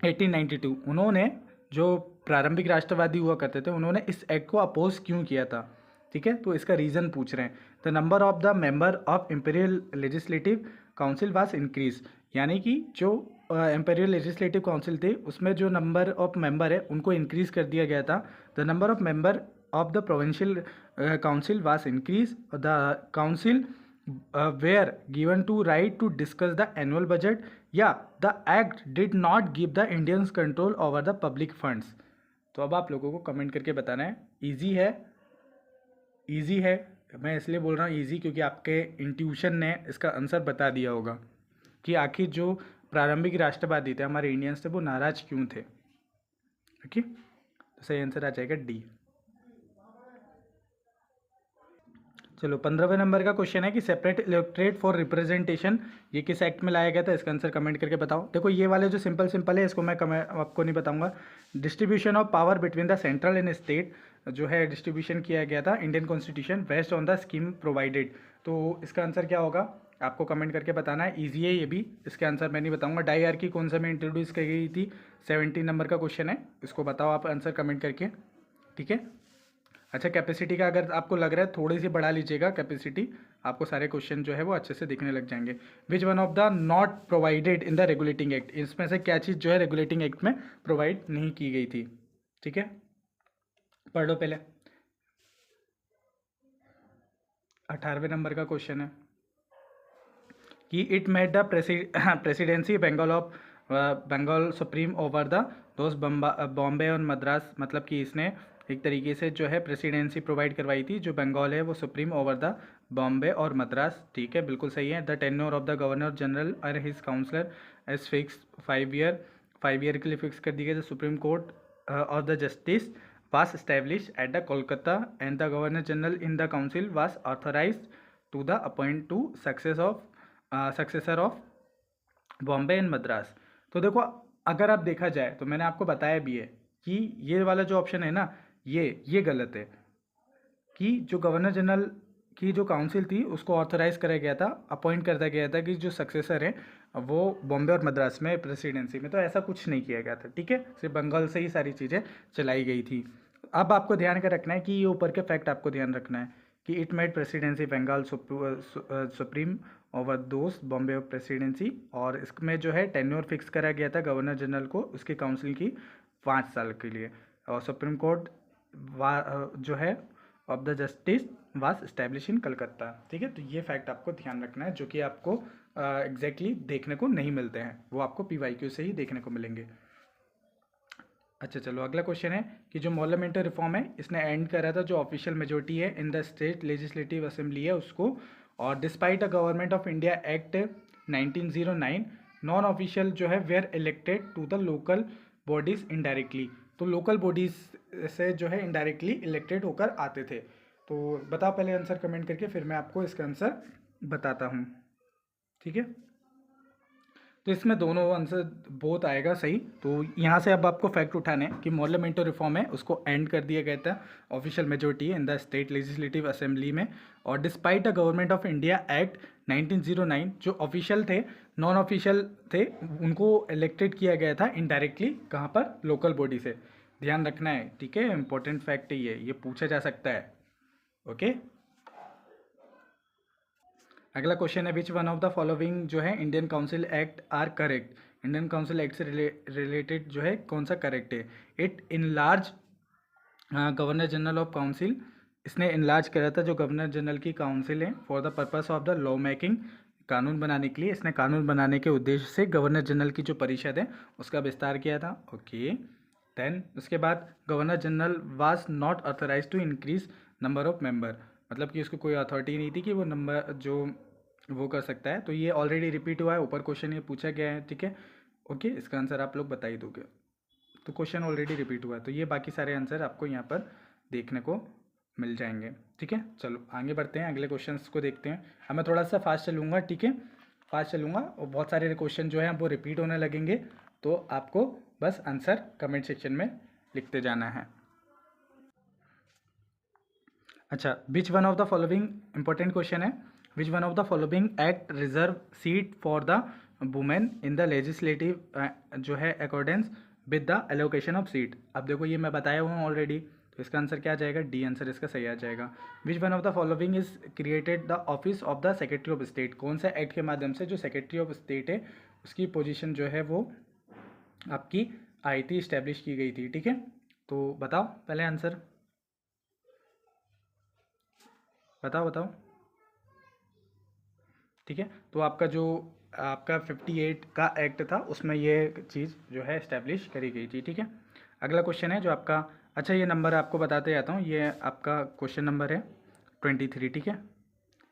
1892। उन्होंने, जो प्रारंभिक राष्ट्रवादी हुआ करते थे, उन्होंने इस एक्ट को अपोज क्यों किया था। ठीक है, तो इसका रीज़न पूछ रहे हैं। The number of the member of imperial legislative council was increase, यानी कि जो इम्पीरियल लेजिस्लेटिव काउंसिल थे उसमें जो नंबर ऑफ मेंबर है उनको इंक्रीज कर दिया गया था। The number of member of the provincial council was increased. The council were given to right to discuss the annual budget. Yeah, the act did not give the Indians control over the public funds. तो अब आप लोगों को comment करके बताना है। Easy है, easy है, मैं इसलिए बोल रहा हूँ इजी क्योंकि आपके इंट्यूशन ने इसका आंसर बता दिया होगा कि आखिर जो प्रारंभिक राष्ट्रवादी थे हमारे इंडियंस थे वो नाराज क्यों थे। ओके, तो सही आंसर आ जाएगा डी। चलो 15वें नंबर का क्वेश्चन है कि सेपरेट इलेक्टोरेट फॉर रिप्रेजेंटेशन ये किस एक्ट में लाया गया था, इसका आंसर कमेंट करके बताओ। देखो ये वाले जो सिंपल है इसको मैं आपको नहीं बताऊंगा। Distribution of power between the central and state जो है डिस्ट्रीब्यूशन किया गया था Indian constitution based on the scheme provided, तो इसका आंसर क्या होगा आपको कमेंट करके बताना है। ईजी है ये भी, इसके आंसर मैं नहीं बताऊंगा। डायआर्की कौन सा में इंट्रोड्यूस की गई थी, 17 नंबर का क्वेश्चन है, इसको बताओ आप आंसर कमेंट करके। ठीक है, अच्छा कैपेसिटी का अगर आपको लग रहा है थोड़ी सी बढ़ा लीजिएगा कैपेसिटी, आपको सारे क्वेश्चन जो है वो अच्छे से दिखने लग जाएंगे। विच one of the not provided in the regulating act, इसमें से क्या चीज़ जो है रेगुलेटिंग एक्ट में प्रोवाइड नहीं की गई थी। ठीक है, पढ़ लो पहले। 18वें नंबर का क्वेश्चन है कि it made the presidency Bengal supreme over the दोस्त बॉम्बे और मद्रास, मतलब कि इसने एक तरीके से जो है प्रेसिडेंसी प्रोवाइड करवाई थी, जो बंगाल है वो सुप्रीम ओवर द बॉम्बे और मद्रास। ठीक है, बिल्कुल सही है। The tenure of the governor general और his counsellor as fix 5 year, 5 year के लिए फिक्स कर दी गई। The supreme court of the justice was established at the Kolkata and the Governor General in the Council was authorized to the appoint to successor of Bombay and Madras. तो देखो, अगर आप देखा जाए तो मैंने आपको बताया भी है कि ये वाला जो ऑप्शन है ना, ये गलत है। कि जो गवर्नर जनरल की जो काउंसिल थी उसको ऑथराइज कराया गया था, अपॉइंट कर दिया गया था कि जो सक्सेसर है वो बॉम्बे और मद्रास में प्रेसिडेंसी में, तो ऐसा कुछ नहीं किया गया था। ठीक है, सिर्फ बंगाल से ही सारी चीज़ें चलाई गई थी। अब आपको ध्यान का रखना है कि ये ऊपर के फैक्ट आपको ध्यान रखना है कि it made presidency Bengal supreme over दोस्त बॉम्बे प्रेसिडेंसी। और इसमें जो है टेन्योर फिक्स करा गया था गवर्नर जनरल को उसकी काउंसिल की 5 साल के लिए। और सुप्रीम कोर्ट जो है of the justice was establish in Calcutta. ठीक है, तो ये फैक्ट आपको ध्यान रखना है जो कि आपको एग्जैक्टली देखने को नहीं मिलते हैं, वो आपको PYQ से ही देखने को मिलेंगे। अच्छा चलो, अगला क्वेश्चन है कि जो पार्लियामेंट्री रिफॉर्म है इसने एंड करा था जो ऑफिशियल मेजोरिटी है in the state legislative assembly है उसको। और despite a government of India act 1909 non official जो है were elected to the local bodies indirectly. तो लोकल बॉडीज से जो है इनडायरेक्टली इलेक्टेड होकर आते थे। तो बताओ पहले आंसर कमेंट करके, फिर मैं आपको इसका आंसर बताता हूँ। ठीक है, तो इसमें दोनों आंसर बहुत आएगा सही। तो यहाँ से अब आपको फैक्ट उठाने हैं कि पार्लियामेंट्री रिफॉर्म है उसको एंड कर दिया गया था official majority in the state legislative assembly में। और despite the government of India act 1909 जो ऑफिशियल थे नॉन ऑफिशियल थे उनको इलेक्टेड किया गया था इनडायरेक्टली, कहाँ पर, लोकल बॉडी से। ध्यान रखना है, ठीक है, इंपॉर्टेंट फैक्ट है ये पूछा जा सकता है। ओके, अगला क्वेश्चन है which one of the following जो है Indian council act are correct. Indian council act से रिलेटेड जो है कौन सा करेक्ट है। It enlarge governor general of council, इसने इनलार्ज करा था जो गवर्नर जनरल की काउंसिल है for the purpose of the law making, कानून बनाने के लिए। इसने कानून बनाने के उद्देश्य से गवर्नर जनरल की जो परिषद है उसका विस्तार किया था। ओके, देन उसके बाद governor general was not authorize to increase number of member, मतलब कि उसको कोई अथॉरिटी नहीं थी कि वो नंबर जो वो कर सकता है। तो ये ऑलरेडी रिपीट हुआ है, ऊपर क्वेश्चन ये पूछा गया है। ठीक है, ओके, इसका आंसर आप लोग बता ही दोगे। तो क्वेश्चन ऑलरेडी रिपीट हुआ है, तो ये बाकी सारे आंसर आपको यहाँ पर देखने को मिल जाएंगे। ठीक है, चलो आगे बढ़ते हैं, अगले क्वेश्चन को देखते हैं। अब मैं थोड़ा सा फास्ट चलूँगा, ठीक है, फास्ट चलूँगा और बहुत सारे क्वेश्चन जो हैं वो रिपीट होने लगेंगे, तो आपको बस आंसर कमेंट सेक्शन में लिखते जाना है। अच्छा, which one of the following, important question है, which one of the following act reserve seat for the women in the legislative जो है accordance with the allocation of seat. अब देखो ये मैं बताया हुआ हूँ ऑलरेडी, तो इसका आंसर क्या आ जाएगा, डी आंसर इसका सही आ जाएगा। Which one of the following is created the office of the secretary of state, कौन सा एक्ट के माध्यम से जो सेक्रेटरी ऑफ स्टेट है उसकी पोजीशन जो है वो आपकी आई थी, इस्टेब्लिश की गई थी। ठीक है, तो बताओ पहले आंसर, बताओ बताओ। ठीक है, तो आपका जो आपका 58 का एक्ट था उसमें ये चीज़ जो है इस्टेब्लिश करी गई थी। ठीक है, अगला क्वेश्चन है जो आपका, अच्छा ये नंबर आपको बताते जाता हूँ, ये आपका क्वेश्चन नंबर है 23। ठीक है,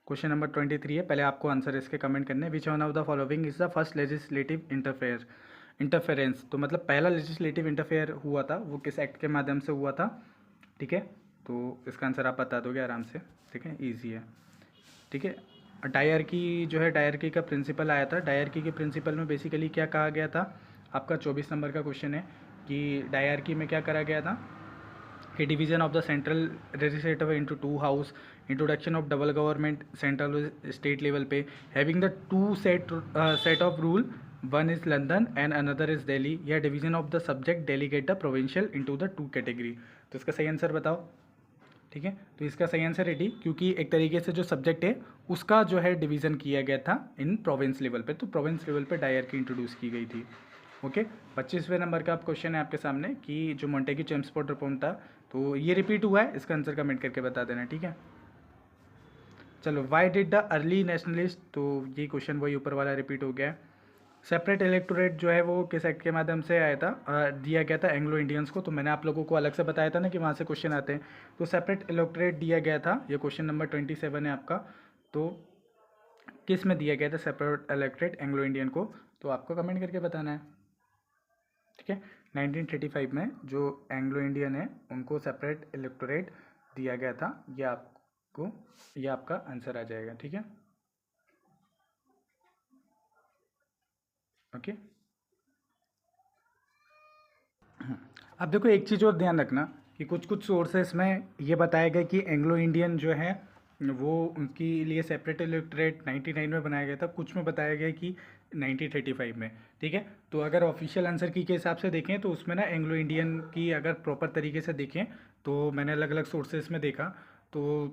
क्वेश्चन नंबर 23 है, पहले आपको आंसर इसके कमेंट करने हैं। विच one of the following is the first legislative interference, तो मतलब पहला लेजिस्लेटिव इंटरफेयर हुआ था वो किस एक्ट के माध्यम से हुआ था। ठीक है, तो इसका आंसर आप बता दोगे आराम से। ठीक है, ईजी है। ठीक है, डायरकी जो है, डायरकी का प्रिंसिपल आया था। डायरकी के प्रिंसिपल में बेसिकली क्या कहा गया था, आपका 24 नंबर का क्वेश्चन है कि डायरकी में क्या करा गया था कि division of the central legislative into 2 house, introduction of double government central state level पे, having the 2 set of rule, one is London and another is Delhi, या division of the subject delegate the provincial into the 2 category. तो इसका सही answer बताओ। ठीक है, तो इसका सही आंसर है डी, क्योंकि एक तरीके से जो सब्जेक्ट है उसका जो है डिवीज़न किया गया था इन प्रोविंस लेवल पे, तो प्रोविंस लेवल पे डायरकी इंट्रोड्यूस की गई थी। ओके, 25वें नंबर का क्वेश्चन है आपके सामने कि जो मोंटेग्यू चेम्सफोर्ड रिफॉर्म था, तो ये रिपीट हुआ है, इसका आंसर कमेंट करके बता देना। ठीक है, चलो, Y did the early nationalist, तो ये क्वेश्चन वही ऊपर वाला रिपीट हो गया है। सेपरेट इलेक्टोरेट जो है वो किस एक्ट के माध्यम से आया था, दिया गया था एंग्लो इंडियंस को, तो मैंने आप लोगों को अलग से बताया था ना कि वहाँ से क्वेश्चन आते हैं। तो सेपरेट इलेक्टोरेट दिया गया था, ये क्वेश्चन नंबर 27 है आपका। तो किस में दिया गया था सेपरेट इलेक्टोरेट एंग्लो इंडियन को, तो आपको कमेंट करके बताना है। ठीक है, 1935 में जो एंग्लो इंडियन है उनको सेपरेट इलेक्टोरेट दिया गया था, ये आपका आंसर आ जाएगा। ठीक है, ओके। अब देखो एक चीज़ और ध्यान रखना कि कुछ कुछ सोर्सेस में ये बताया गया कि एंग्लो इंडियन जो है वो उनके लिए सेपरेट इलेक्टोरेट 99 में बनाया गया था, कुछ में बताया गया कि 1935 में। ठीक है, तो अगर ऑफिशियल आंसर की के हिसाब से देखें तो उसमें ना एंग्लो इंडियन की अगर प्रॉपर तरीके से देखें तो मैंने अलग अलग सोर्सेस में देखा तो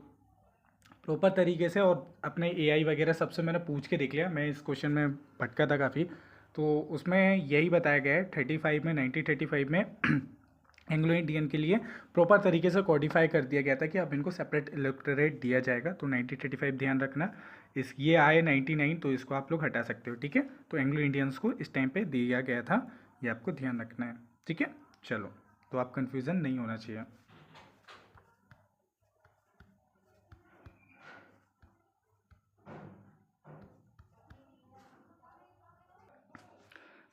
प्रॉपर तरीके से और अपने एआई वगैरह सबसे मैंने पूछ के देख लिया, मैं इस क्वेश्चन में भटका था काफ़ी। तो उसमें यही बताया गया है 35 में 1935 में एंग्लो इंडियन के लिए प्रॉपर तरीके से कोडिफाई कर दिया गया था कि अब इनको सेपरेट इलेक्टोरेट दिया जाएगा। तो 1935 ध्यान रखना, इस ये आए 99 तो इसको आप लोग हटा सकते हो। ठीक है, तो एंग्लो इंडियंस को इस टाइम पे दिया गया था, ये आपको ध्यान रखना है। ठीक है, चलो, तो आप कन्फ्यूज़न नहीं होना चाहिए।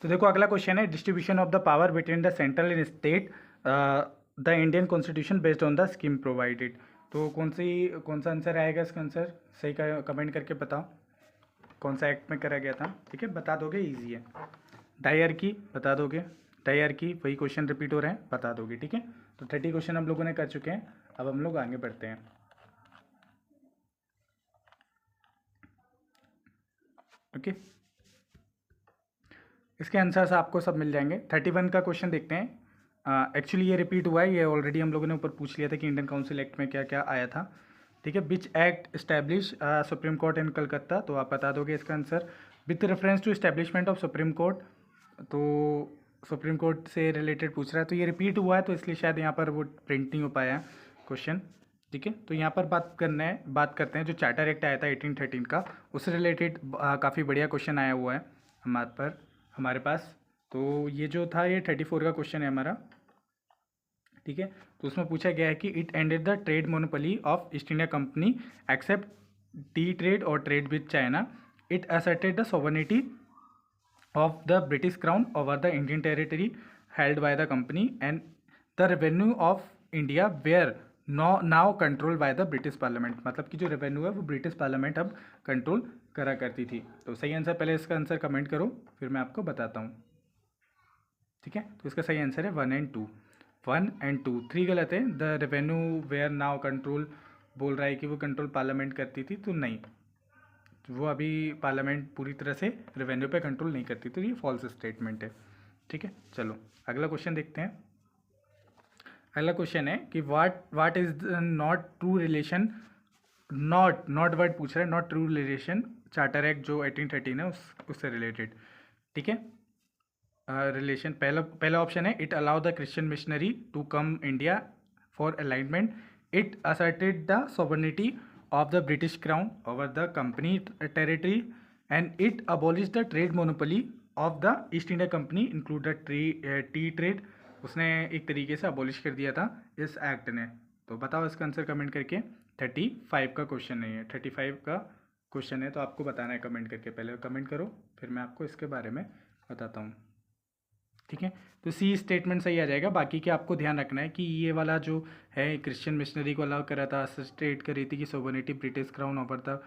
तो देखो अगला क्वेश्चन है distribution of the power between the central and state the Indian constitution based on the scheme provided. तो कौन सा आंसर आएगा इसका आंसर, सही का कमेंट करके बताओ कौन सा एक्ट में करा गया था। ठीक है, बता दोगे, इजी है। डायरकी बता दोगे, डायरकी वही क्वेश्चन रिपीट हो रहे हैं, बता दोगे। ठीक है, तो 30 क्वेश्चन हम लोगों ने कर चुके हैं, अब हम लोग आगे बढ़ते हैं। ओके, इसके आंसर्स आपको सब मिल जाएंगे। 31 का क्वेश्चन देखते हैं। एक्चुअली ये रिपीट हुआ है, ये ऑलरेडी हम लोगों ने ऊपर पूछ लिया था कि इंडियन काउंसिल एक्ट में क्या क्या आया था। ठीक है, which act establish supreme court in Calcutta, तो आप बता दोगे इसका answer. With reference to establishment of supreme court, तो सुप्रीम कोर्ट से रिलेटेड पूछ रहा है, तो ये रिपीट हुआ है तो इसलिए शायद यहाँ पर वो प्रिंट नहीं हो पाया क्वेश्चन। ठीक है, तो यहाँ पर बात करते हैं जो चार्टर एक्ट आया था 1813 का, उससे रिलेटेड काफ़ी बढ़िया क्वेश्चन आया हुआ है हमारे पास। तो ये जो था ये 34 का क्वेश्चन है हमारा। ठीक है, तो उसमें पूछा गया है कि it ended the trade monopoly of East India Company except tea trade और trade with China. It asserted the sovereignty of the British Crown over the Indian territory held by the company and the revenue of India were now controlled by the British Parliament। मतलब कि जो revenue है वो British parliament अब control करा करती थी। तो सही आंसर, पहले इसका आंसर कमेंट करो फिर मैं आपको बताता हूँ। ठीक है, तो इसका सही आंसर है 1 एंड 2। 1 एंड 2, 3 गलत है। The revenue were now control बोल रहा है कि वो कंट्रोल पार्लियामेंट करती थी, तो नहीं, वो अभी पार्लियामेंट पूरी तरह से रेवेन्यू पे कंट्रोल नहीं करती, तो ये फॉल्स स्टेटमेंट है। ठीक है, चलो अगला क्वेश्चन देखते हैं। अगला क्वेश्चन है कि what is not true relation, not word पूछ रहा है, not true relation charter act जो 1813 है उससे रिलेटेड। ठीक है, रिलेशन पहला ऑप्शन है it allow the Christian missionary to come India for alignment. It asserted the sovereignty of the British Crown over the company territory and it abolished the trade monopoly of the East India Company include the tea trade। उसने एक तरीके से abolish कर दिया था इस act ने। तो बताओ इसका आंसर कमेंट करके। 35 का क्वेश्चन नहीं है, 35 का क्वेश्चन है, तो आपको बताना है कमेंट करके। पहले कमेंट करो फिर मैं आपको इसके बारे में बताता हूँ। ठीक है, तो सी स्टेटमेंट सही आ जाएगा। बाकी के आपको ध्यान रखना है कि ये वाला जो है क्रिश्चियन मिशनरी को अलाउ करा था, स्टेट करी थी कि sovereignty British crown over the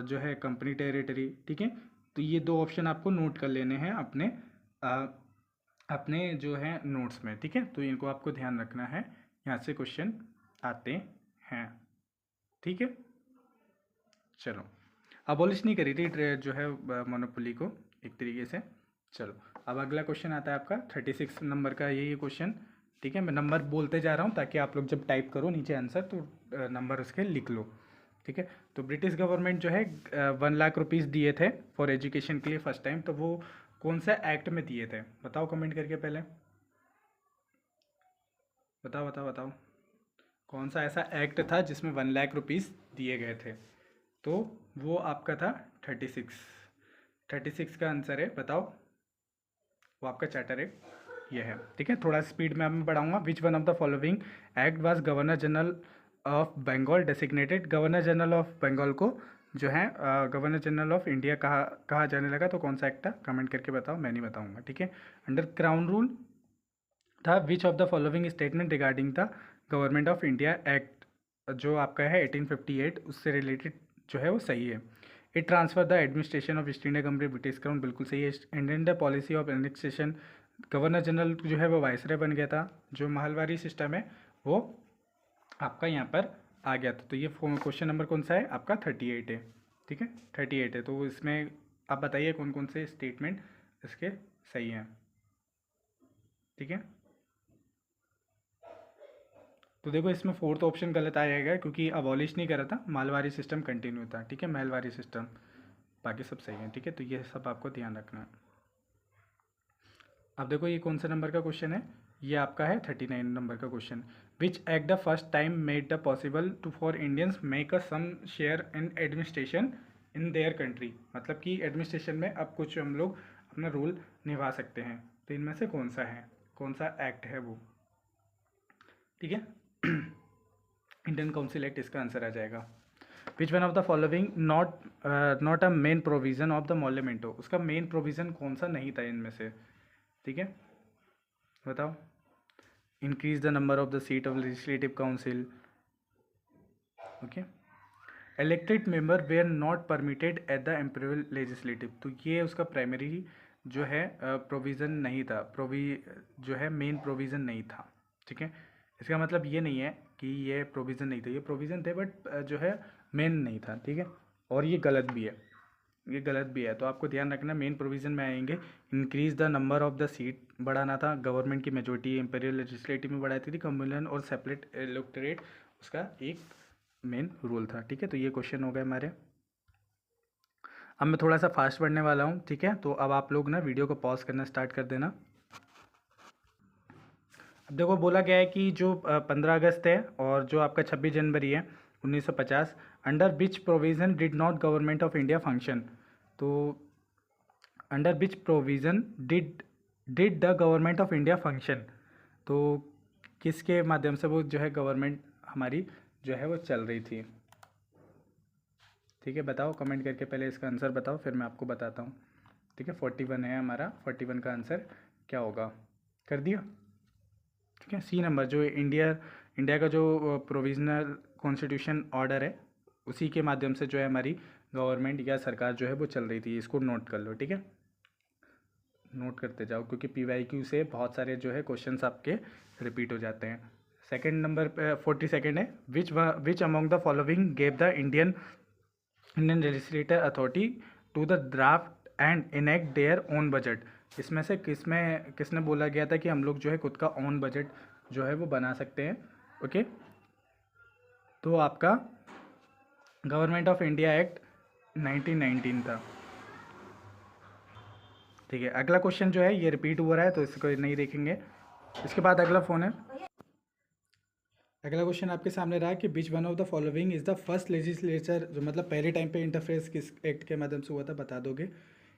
जो है कंपनी टेरिटरी। ठीक है, तो ये दो ऑप्शन आपको नोट कर लेने हैं अपने जो है नोट्स में। ठीक है, तो इनको आपको ध्यान रखना है, यहाँ से क्वेश्चन आते हैं। ठीक है, चलो, अबॉलिश नहीं करी थी जो है मोनोपोली को एक तरीके से। चलो, अब अगला क्वेश्चन आता है आपका 36 नंबर का, यही क्वेश्चन। ठीक है, मैं नंबर बोलते जा रहा हूँ ताकि आप लोग जब टाइप करो नीचे आंसर तो नंबर उसके लिख लो। ठीक है, तो ब्रिटिश गवर्नमेंट जो है 1 लाख रुपीज़ दिए थे फॉर एजुकेशन के लिए फर्स्ट टाइम, तो वो कौन सा एक्ट में दिए थे बताओ कमेंट करके। पहले बताओ कौन सा ऐसा एक्ट था जिसमें 1 लाख रुपीज़ दिए गए थे। तो वो आपका था 36 का आंसर है, बताओ। वो आपका चार्टर एक्ट ये है। ठीक है, थोड़ा स्पीड में मैं बढ़ाऊंगा। Which one of the following act was governor general of Bengal designated. Governor general of Bengal को जो है गवर्नर जनरल ऑफ इंडिया कहा जाने लगा, तो कौन सा एक्ट था कमेंट करके बताओ, मैं नहीं बताऊंगा। ठीक है, अंडर क्राउन रूल था विच of the following statement regarding the government of India act जो आपका है 1858 उससे रिलेटेड जो है वो सही है। It transfer the administration of East India company British crown, बिल्कुल सही है। Indian the policy of annexation, governor general जो है वो वाइसरॉय बन गया था। जो महलवारी सिस्टम है वो आपका यहाँ पर आ गया था। तो ये क्वेश्चन नंबर कौन सा है आपका 38 है, ठीक है 38 है। तो इसमें आप बताइए कौन कौन से स्टेटमेंट इसके सही हैं, ठीक है। तो देखो इसमें फोर्थ ऑप्शन गलत आ जाएगा क्योंकि अबॉलिश नहीं करा था, मालवारी सिस्टम कंटिन्यू था, ठीक है, महलवारी सिस्टम। बाकी सब सही है, ठीक है। तो ये सब आपको ध्यान रखना है। अब देखो ये कौन सा नंबर का क्वेश्चन है, ये आपका है 39 नंबर का question. Which act the first time made the possible to for Indians make a some share in administration in their country, मतलब कि एडमिनिस्ट्रेशन में अब कुछ हम लोग अपना रोल निभा सकते हैं। तो इनमें से कौन सा है, कौन सा एक्ट है वो, ठीक है। इंडियन काउंसिल एक्ट इसका आंसर आ जाएगा। Which one of the following not a main provision of the Morley Minto, उसका मेन प्रोविजन कौन सा नहीं था इनमें से, ठीक है, बताओ। Increase the number of the seat of legislative council, okay. Elected member were not permitted at the imperial legislative, तो ये उसका प्राइमरी जो है प्रोविज़न नहीं था, जो है मेन प्रोविज़न नहीं था, ठीक है। इसका मतलब ये नहीं है कि ये प्रोविज़न नहीं थे, ये प्रोविज़न थे बट जो है मेन नहीं था, ठीक है। और ये गलत भी है, ये गलत भी है। तो आपको ध्यान रखना मेन प्रोविज़न में आएंगे। Increase the number of the seat बढ़ाना था, गवर्नमेंट की मेजोरिटी इंपीरियल लेजिस्लेटिव में बढ़ाती थी, कम्युनल और सेपरेट इलेक्टोरेट उसका एक मेन रूल था, ठीक है। तो ये क्वेश्चन हो गए हमारे। अब मैं थोड़ा सा फास्ट पढ़ने वाला हूँ, ठीक है। तो अब आप लोग ना वीडियो को पॉज करना स्टार्ट कर देना। अब देखो बोला गया है कि जो 15 अगस्त है और जो आपका 26 जनवरी है 1950, under which provision did not government of India function, तो under which provision did the government of India function, तो किसके माध्यम से वो जो है गवर्नमेंट हमारी जो है वो चल रही थी, ठीक है। बताओ कमेंट करके पहले इसका आंसर बताओ, फिर मैं आपको बताता हूँ, ठीक है। 41 है हमारा, 41 का आंसर क्या होगा, कर दिया, ठीक है। सी नंबर, जो इंडिया का जो प्रोविजनल कॉन्स्टिट्यूशन ऑर्डर है उसी के माध्यम से जो है हमारी गवर्नमेंट या सरकार जो है वो चल रही थी, इसको नोट कर लो, ठीक है। नोट करते जाओ क्योंकि PYQ से बहुत सारे जो है क्वेश्चंस आपके रिपीट हो जाते हैं। सेकंड नंबर पे 42 है, which among the following gave the Indian legislator authority to the draft and enact their own budget, इसमें से किसने बोला गया था कि हम लोग जो है खुद का ओन बजट जो है वो बना सकते हैं, ओके। तो आपका गवर्नमेंट ऑफ इंडिया एक्ट 1919 था, ठीक है। अगला क्वेश्चन जो है ये रिपीट हो रहा है तो इसको नहीं देखेंगे। इसके बाद अगला फ़ोन है, अगला क्वेश्चन आपके सामने रहा कि विच one of the following is the first legislature, जो मतलब पहले टाइम पे इंटरफेस किस एक्ट के माध्यम से हुआ था बता दोगे।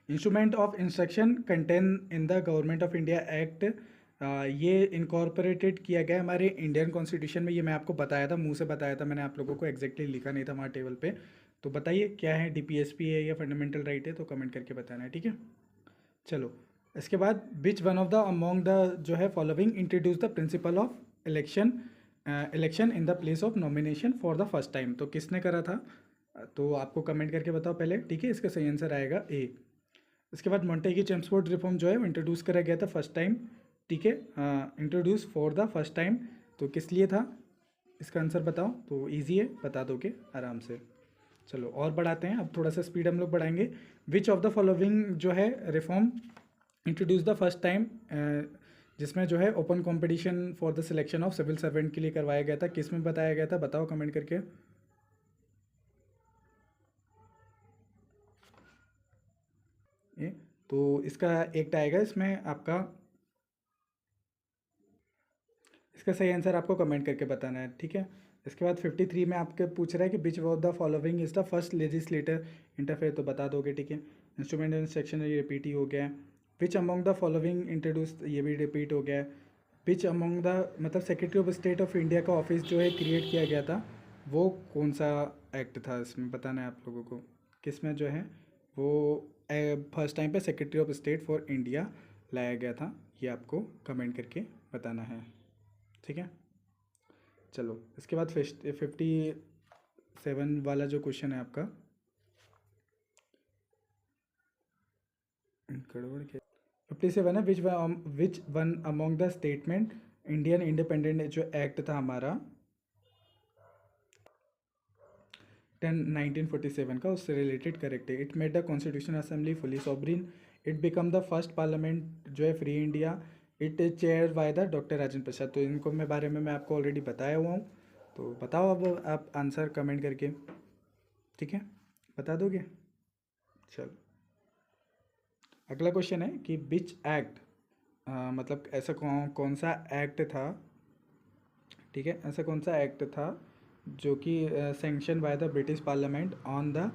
Instrument of instruction contain in the government of India act, ये इनकॉर्पोरेटेड किया गया हमारे इंडियन कॉन्स्टिट्यूशन में, ये मैं आपको बताया था, मुंह से बताया था मैंने, आप लोगों को एग्जैक्टली लिखा नहीं था वहाँ टेबल पे। तो बताइए क्या है, DPSP है या फंडामेंटल राइट है, तो कमेंट करके बताना है, ठीक है। चलो इसके बाद विच one of the among the जो है following introduce the principle of election in the place of nomination for the first time, तो किसने करा था, तो आपको कमेंट करके बताओ पहले, ठीक है। इसका सही आंसर आएगा ए। इसके बाद मोंटेगी चेम्सफोर्ड रिफॉर्म जो है वो इंट्रोड्यूस करा गया था फर्स्ट टाइम, ठीक है, introduce for the first time, तो किस लिए था, इसका आंसर बताओ। तो ईजी है, बता दोगे आराम से। चलो और बढ़ाते हैं, अब थोड़ा सा स्पीड हम लोग बढ़ाएंगे। विच ऑफ द फॉलोइंग जो है reform introduce the first time, जिसमें जो है open competition for the selection of civil servant के लिए करवाया गया था, किस में बताया गया था, बताओ कमेंट करके। ये तो इसका एक्ट आएगा इसमें आपका, इसका सही आंसर आपको कमेंट करके बताना है, ठीक है। इसके बाद 53 में आपके पूछ रहा है कि which of the following is the first legislator interfere, तो बता दोगे, ठीक है। इंस्ट्रूमेंट एंड सेक्शन ये रिपीट ही हो गया है। Which among the following introduce, ये भी रिपीट हो गया है। विच अमॉन्ग द मतलब secretary of state of India का ऑफिस जो है क्रिएट किया गया था, वो कौन सा एक्ट था, इसमें बताना है आप लोगों को, किस में जो है वो फर्स्ट टाइम पे secretary of state for India लाया गया था, ये आपको कमेंट करके बताना है, ठीक है। चलो इसके बाद 57 वाला जो क्वेश्चन है आपका, गड़बड़ क्या 57 है, which one among the statement Indian independent जो एक्ट था हमारा 1947 का, उससे रिलेटेड करेक्ट है। It made the constitution assembly fully sovereign, it become the first parliament जो है free India, it is chair by the doctor Rajendra Prasad. तो इनको मैं बारे में मैं आपको ऑलरेडी बताया हुआ हूँ, तो बताओ अब आप आंसर कमेंट करके, ठीक है, बता दोगे। चलो अगला क्वेश्चन है कि विच एक्ट, मतलब ऐसा कौन सा एक्ट था, ठीक है, ऐसा कौन सा एक्ट था जो कि sanction by the British parliament on the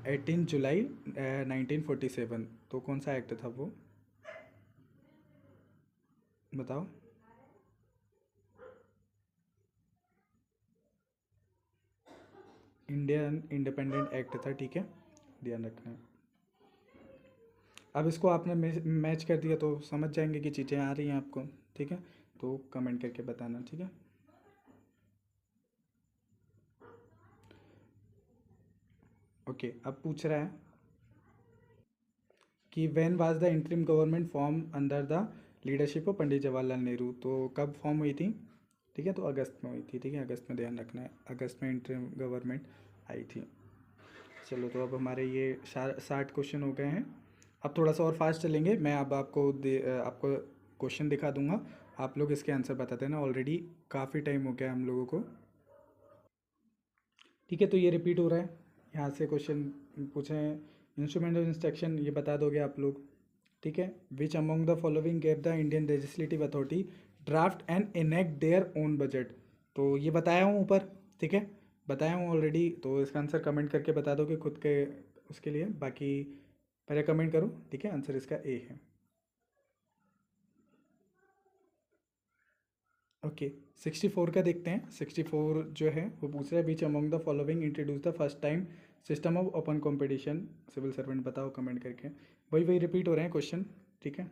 18 जुलाई 1947। तो कौन सा एक्ट था वो, बताओ। इंडियन इंडिपेंडेंट एक्ट था, ठीक है, ध्यान रखना है। अब इसको आपने मैच कर दिया तो समझ जाएंगे कि चीज़ें आ रही हैं आपको, ठीक है, तो कमेंट करके बताना, ठीक है। ओके, अब पूछ रहा है कि when was the interim government form under the leadership of Pandit Jawaharlal Nehru. तो कब फॉर्म हुई थी, ठीक है, तो अगस्त में हुई थी, ठीक है, अगस्त में, ध्यान रखना है, अगस्त में इंटरिम गवर्नमेंट आई थी। चलो तो अब हमारे ये 60 क्वेश्चन हो गए हैं। अब थोड़ा सा और फास्ट चलेंगे, मैं अब आपको क्वेश्चन दिखा दूंगा, आप लोग इसके आंसर बताते हैं ना, ऑलरेडी काफ़ी टाइम हो गया हम लोगों को, ठीक है। तो ये रिपीट हो रहा है, यहाँ से क्वेश्चन पूछे हैं, इंस्ट्रूमेंट ऑफ इंस्ट्रक्शन ये बता दोगे आप लोग, ठीक है। Which among the following gave the Indian legislative authority draft and enact their own budget. तो ये बताया हूँ ऊपर, ठीक है, बताया हूँ ऑलरेडी, तो इसका आंसर कमेंट करके बता दोगे खुद के उसके लिए, बाकी पहले कमेंट करो, ठीक है, आंसर इसका ए है। ओके, 64 का देखते हैं। 64 जो है वो पूछ रहा है which among the following introduce the first time system of open competition civil servant, बताओ कमेंट करके। वही वही रिपीट हो रहे हैं क्वेश्चन, ठीक है,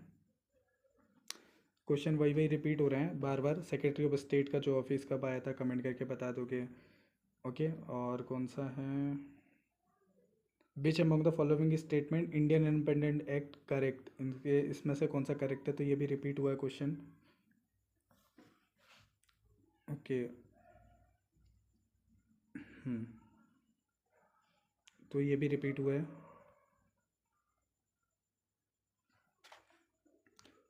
क्वेश्चन वही वही रिपीट हो रहे हैं बार बार। सेक्रेटरी ऑफ स्टेट का जो ऑफिस कब आया था, कमेंट करके बता दोगे। ओके, और कौन सा है, which among the following statement Indian independent act correct, इनके इसमें से कौन सा करेक्ट है, तो ये भी रिपीट हुआ है क्वेश्चन। ओके, तो ये भी रिपीट हुआ है।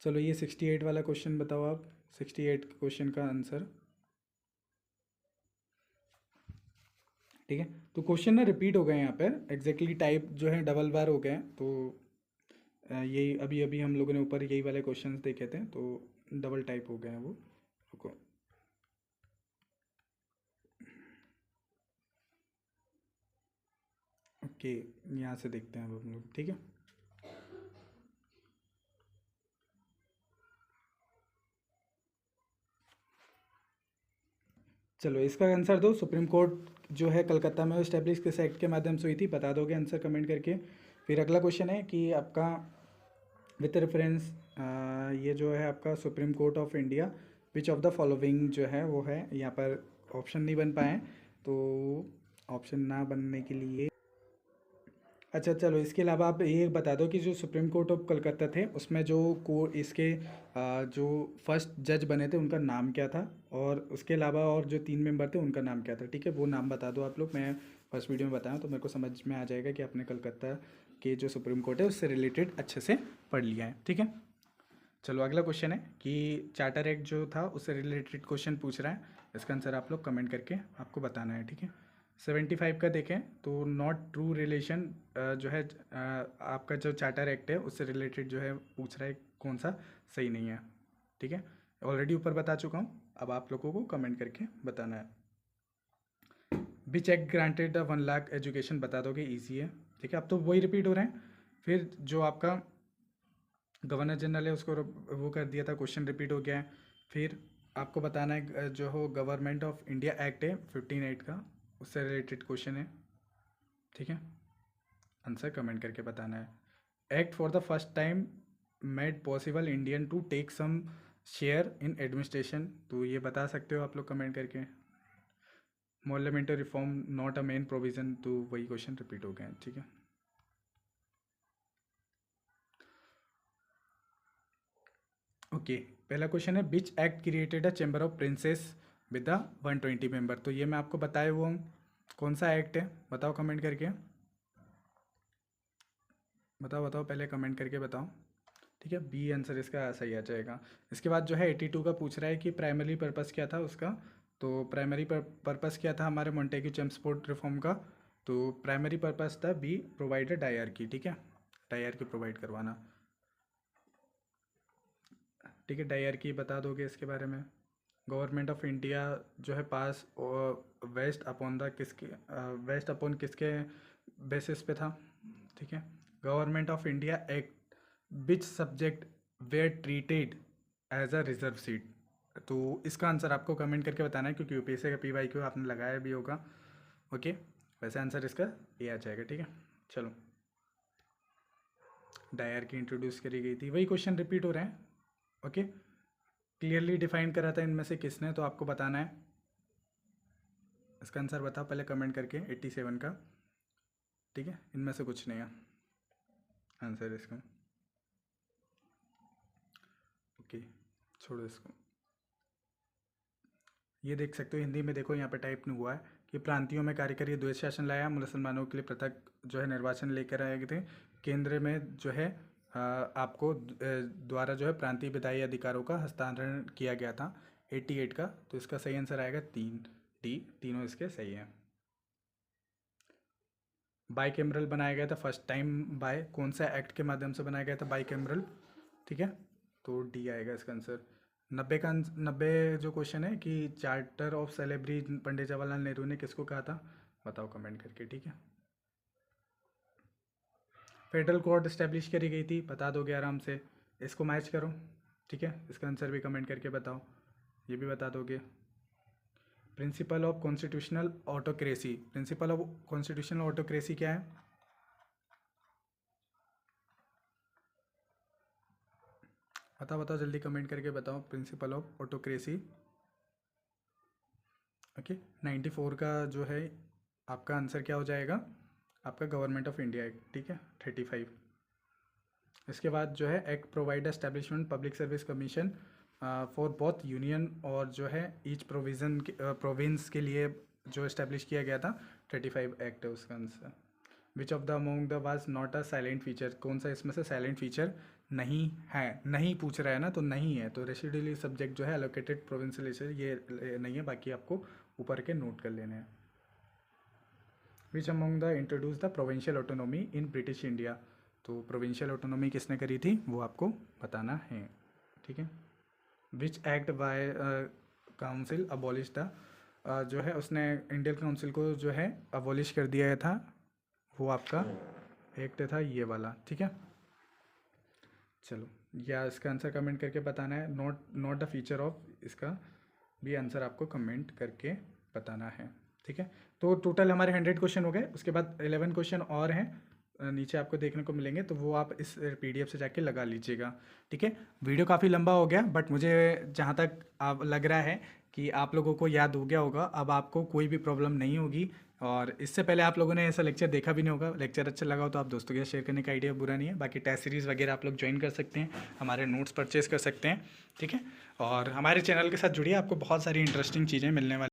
चलो ये 68 वाला क्वेश्चन बताओ आप, 68 क्वेश्चन का आंसर, ठीक है। तो क्वेश्चन ना रिपीट हो गए यहाँ पर, एग्जैक्टली टाइप जो है डबल बार हो गए हैं, तो यही अभी अभी हम लोगों ने ऊपर यही वाले क्वेश्चंस देखे थे, तो डबल टाइप हो गए हैं वो। रुको, ओके, यहाँ से देखते हैं अब हम लोग, ठीक है। चलो इसका आंसर दो, सुप्रीम कोर्ट जो है कलकत्ता में इस्टेब्लिश किस एक्ट के माध्यम से हुई थी, बता दोगे आंसर कमेंट करके। फिर अगला क्वेश्चन है कि आपका विथ रेफरेंस ये जो है आपका supreme court of India which of the following जो है वो है, यहाँ पर ऑप्शन नहीं बन पाए, तो ऑप्शन ना बनने के लिए, अच्छा चलो इसके अलावा आप ये बता दो कि जो सुप्रीम कोर्ट ऑफ कलकत्ता थे उसमें जो इसके जो फर्स्ट जज बने थे उनका नाम क्या था, और उसके अलावा और जो 3 मेंबर थे उनका नाम क्या था, ठीक है, वो नाम बता दो आप लोग। मैं फर्स्ट वीडियो में बताया तो मेरे को समझ में आ जाएगा कि आपने कलकत्ता के जो सुप्रीम कोर्ट है उससे रिलेटेड अच्छे से पढ़ लिया है, ठीक है। चलो अगला क्वेश्चन है कि चार्टर एक्ट जो था उससे रिलेटेड क्वेश्चन पूछ रहा है, इसका आंसर आप लोग कमेंट करके आपको बताना है, ठीक है। 75 का देखें तो नॉट ट्रू रिलेशन जो है आपका जो चार्टर एक्ट है उससे रिलेटेड जो है पूछ रहा है कौन सा सही नहीं है, ठीक है, ऑलरेडी ऊपर बता चुका हूँ, अब आप लोगों को कमेंट करके बताना है। Which act granted the 1 lakh education, बता दोगे, ईजी है, ठीक है। अब तो वही रिपीट हो रहे हैं, फिर जो आपका गवर्नर जनरल है उसको वो कर दिया था, क्वेश्चन रिपीट हो गया है। फिर आपको बताना है जो हो गवर्नमेंट ऑफ इंडिया एक्ट है 15 का, उससे रिलेटेड क्वेश्चन है, ठीक है, आंसर कमेंट करके बताना है। Act for the first time made possible Indian to take some share in administration, तो ये बता सकते हो आप लोग कमेंट करके। Parliamentary reform not a main provision, तो वही क्वेश्चन रिपीट हो गए हैं, ठीक है। ओके, पहला क्वेश्चन है which act created a chamber of princess with the 120 member. तो ये मैं आपको बताए वो हूँ, कौन सा एक्ट है बताओ कमेंट करके, बताओ बताओ पहले कमेंट करके बताओ। ठीक है, बी आंसर इसका सही आ जाएगा। इसके बाद जो है 82 का पूछ रहा है कि प्राइमरी पर्पस क्या था उसका। तो प्राइमरी पर्पस क्या था हमारे मोंटेग्यू चेम्सफोर्ड रिफॉर्म का। तो प्राइमरी पर्पस था बी प्रोवाइडेड डायरकी। ठीक है, डायरकी प्रोवाइड करवाना। ठीक है, डायरकी बता दोगे इसके बारे में। गवर्नमेंट ऑफ इंडिया जो है पास वेस्ट अपॉन द किसके, वेस्ट अपॉन किसके बेसिस पे था। ठीक है, government of India act which subject were treated as a reserve seat. तो इसका आंसर आपको कमेंट करके बताना है, क्योंकि यूपीएससी का PYQ आपने लगाया भी होगा। ओके, वैसे आंसर इसका ये आ जाएगा। ठीक है, चलो, डायर की इंट्रोड्यूस करी गई थी, वही क्वेश्चन रिपीट हो रहे हैं। ओके, क्लियरली डिफाइन करा था इनमें से किसने, तो आपको बताना है। इसका आंसर बताओ पहले कमेंट करके 87 का। ठीक है, इनमें से कुछ नहीं है आंसर इसका। ओके, छोड़ो इसको। ये देख सकते हो हिंदी में, देखो यहाँ पे टाइप नहीं हुआ है कि प्रांतियों में कार्यकारी द्वैत शासन लाया, मुसलमानों के लिए पृथक जो है निर्वाचन लेकर आए थे। केंद्र में जो है आपको द्वारा जो है प्रांतीय विधायी अधिकारों का हस्तांतरण किया गया था 88 का। तो इसका सही आंसर आएगा 3D, तीनों इसके सही हैं। बाई कैमरल बनाया गया था फर्स्ट टाइम बाय, कौन सा एक्ट के माध्यम से बनाया गया था बाई कैमरल। ठीक है, तो डी आएगा इसका आंसर। 90 जो क्वेश्चन है कि चार्टर ऑफ सेलेब्री पंडित जवाहरलाल नेहरू ने किसको कहा था, बताओ कमेंट करके। ठीक है, फेडरल कोर्ट इस्टेब्लिश करी गई थी, बता दोगे आराम से, इसको मैच करो। ठीक है, इसका आंसर भी कमेंट करके बताओ, ये भी बता दोगे। Principle of constitutional autocracy, principle of constitutional autocracy क्या है, बताओ बताओ जल्दी कमेंट करके बताओ। Principle of autocracy. ओके, 94 का जो है आपका आंसर क्या हो जाएगा, आपका गवर्नमेंट ऑफ इंडिया एक्ट। ठीक है, 35। इसके बाद जो है act provide establishment public service commission for both union और जो है ईच प्रोविज़न प्रोविंस के लिए जो इस्टेब्लिश किया गया था 35 एक्ट है उसका answer. Which of the among the was not a silent feature, कौन सा इसमें से साइलेंट फीचर नहीं है, नहीं पूछ रहा है ना, तो नहीं है। तो रेसिडुअली सब्जेक्ट जो है एलोकेटेड प्रोविंशियल ये नहीं है, बाकी आपको ऊपर के नोट कर लेने हैं। Which among the introduce the provincial autonomy in British India, तो प्रोविंशियल ऑटोनॉमी किसने करी थी वो आपको बताना है। ठीक है, which act by council abolish the, जो है उसने इंडियन काउंसिल को जो है अबॉलिश कर दिया था, वो आपका एक्ट था ये वाला। ठीक है, चलो, या इसका आंसर कमेंट करके बताना है। नॉट द फीचर ऑफ, इसका भी आंसर आपको कमेंट करके बताना है। ठीक है, तो टोटल हमारे 100 क्वेश्चन हो गए। उसके बाद 11 क्वेश्चन और हैं नीचे आपको देखने को मिलेंगे, तो वो आप इस PDF से जाके लगा लीजिएगा। ठीक है, वीडियो काफ़ी लंबा हो गया, बट मुझे जहाँ तक आप लग रहा है कि आप लोगों को याद हो गया होगा, अब आपको कोई भी प्रॉब्लम नहीं होगी। और इससे पहले आप लोगों ने ऐसा लेक्चर देखा भी नहीं होगा, लेक्चर अच्छा लगा हो तो आप दोस्तों के साथ शेयर करने का आइडिया बुरा नहीं है। बाकी टेस्ट सीरीज़ वगैरह आप लोग ज्वाइन कर सकते हैं, हमारे नोट्स परचेज कर सकते हैं। ठीक है, और हमारे चैनल के साथ जुड़िए, आपको बहुत सारी इंटरेस्टिंग चीज़ें मिलने वाली।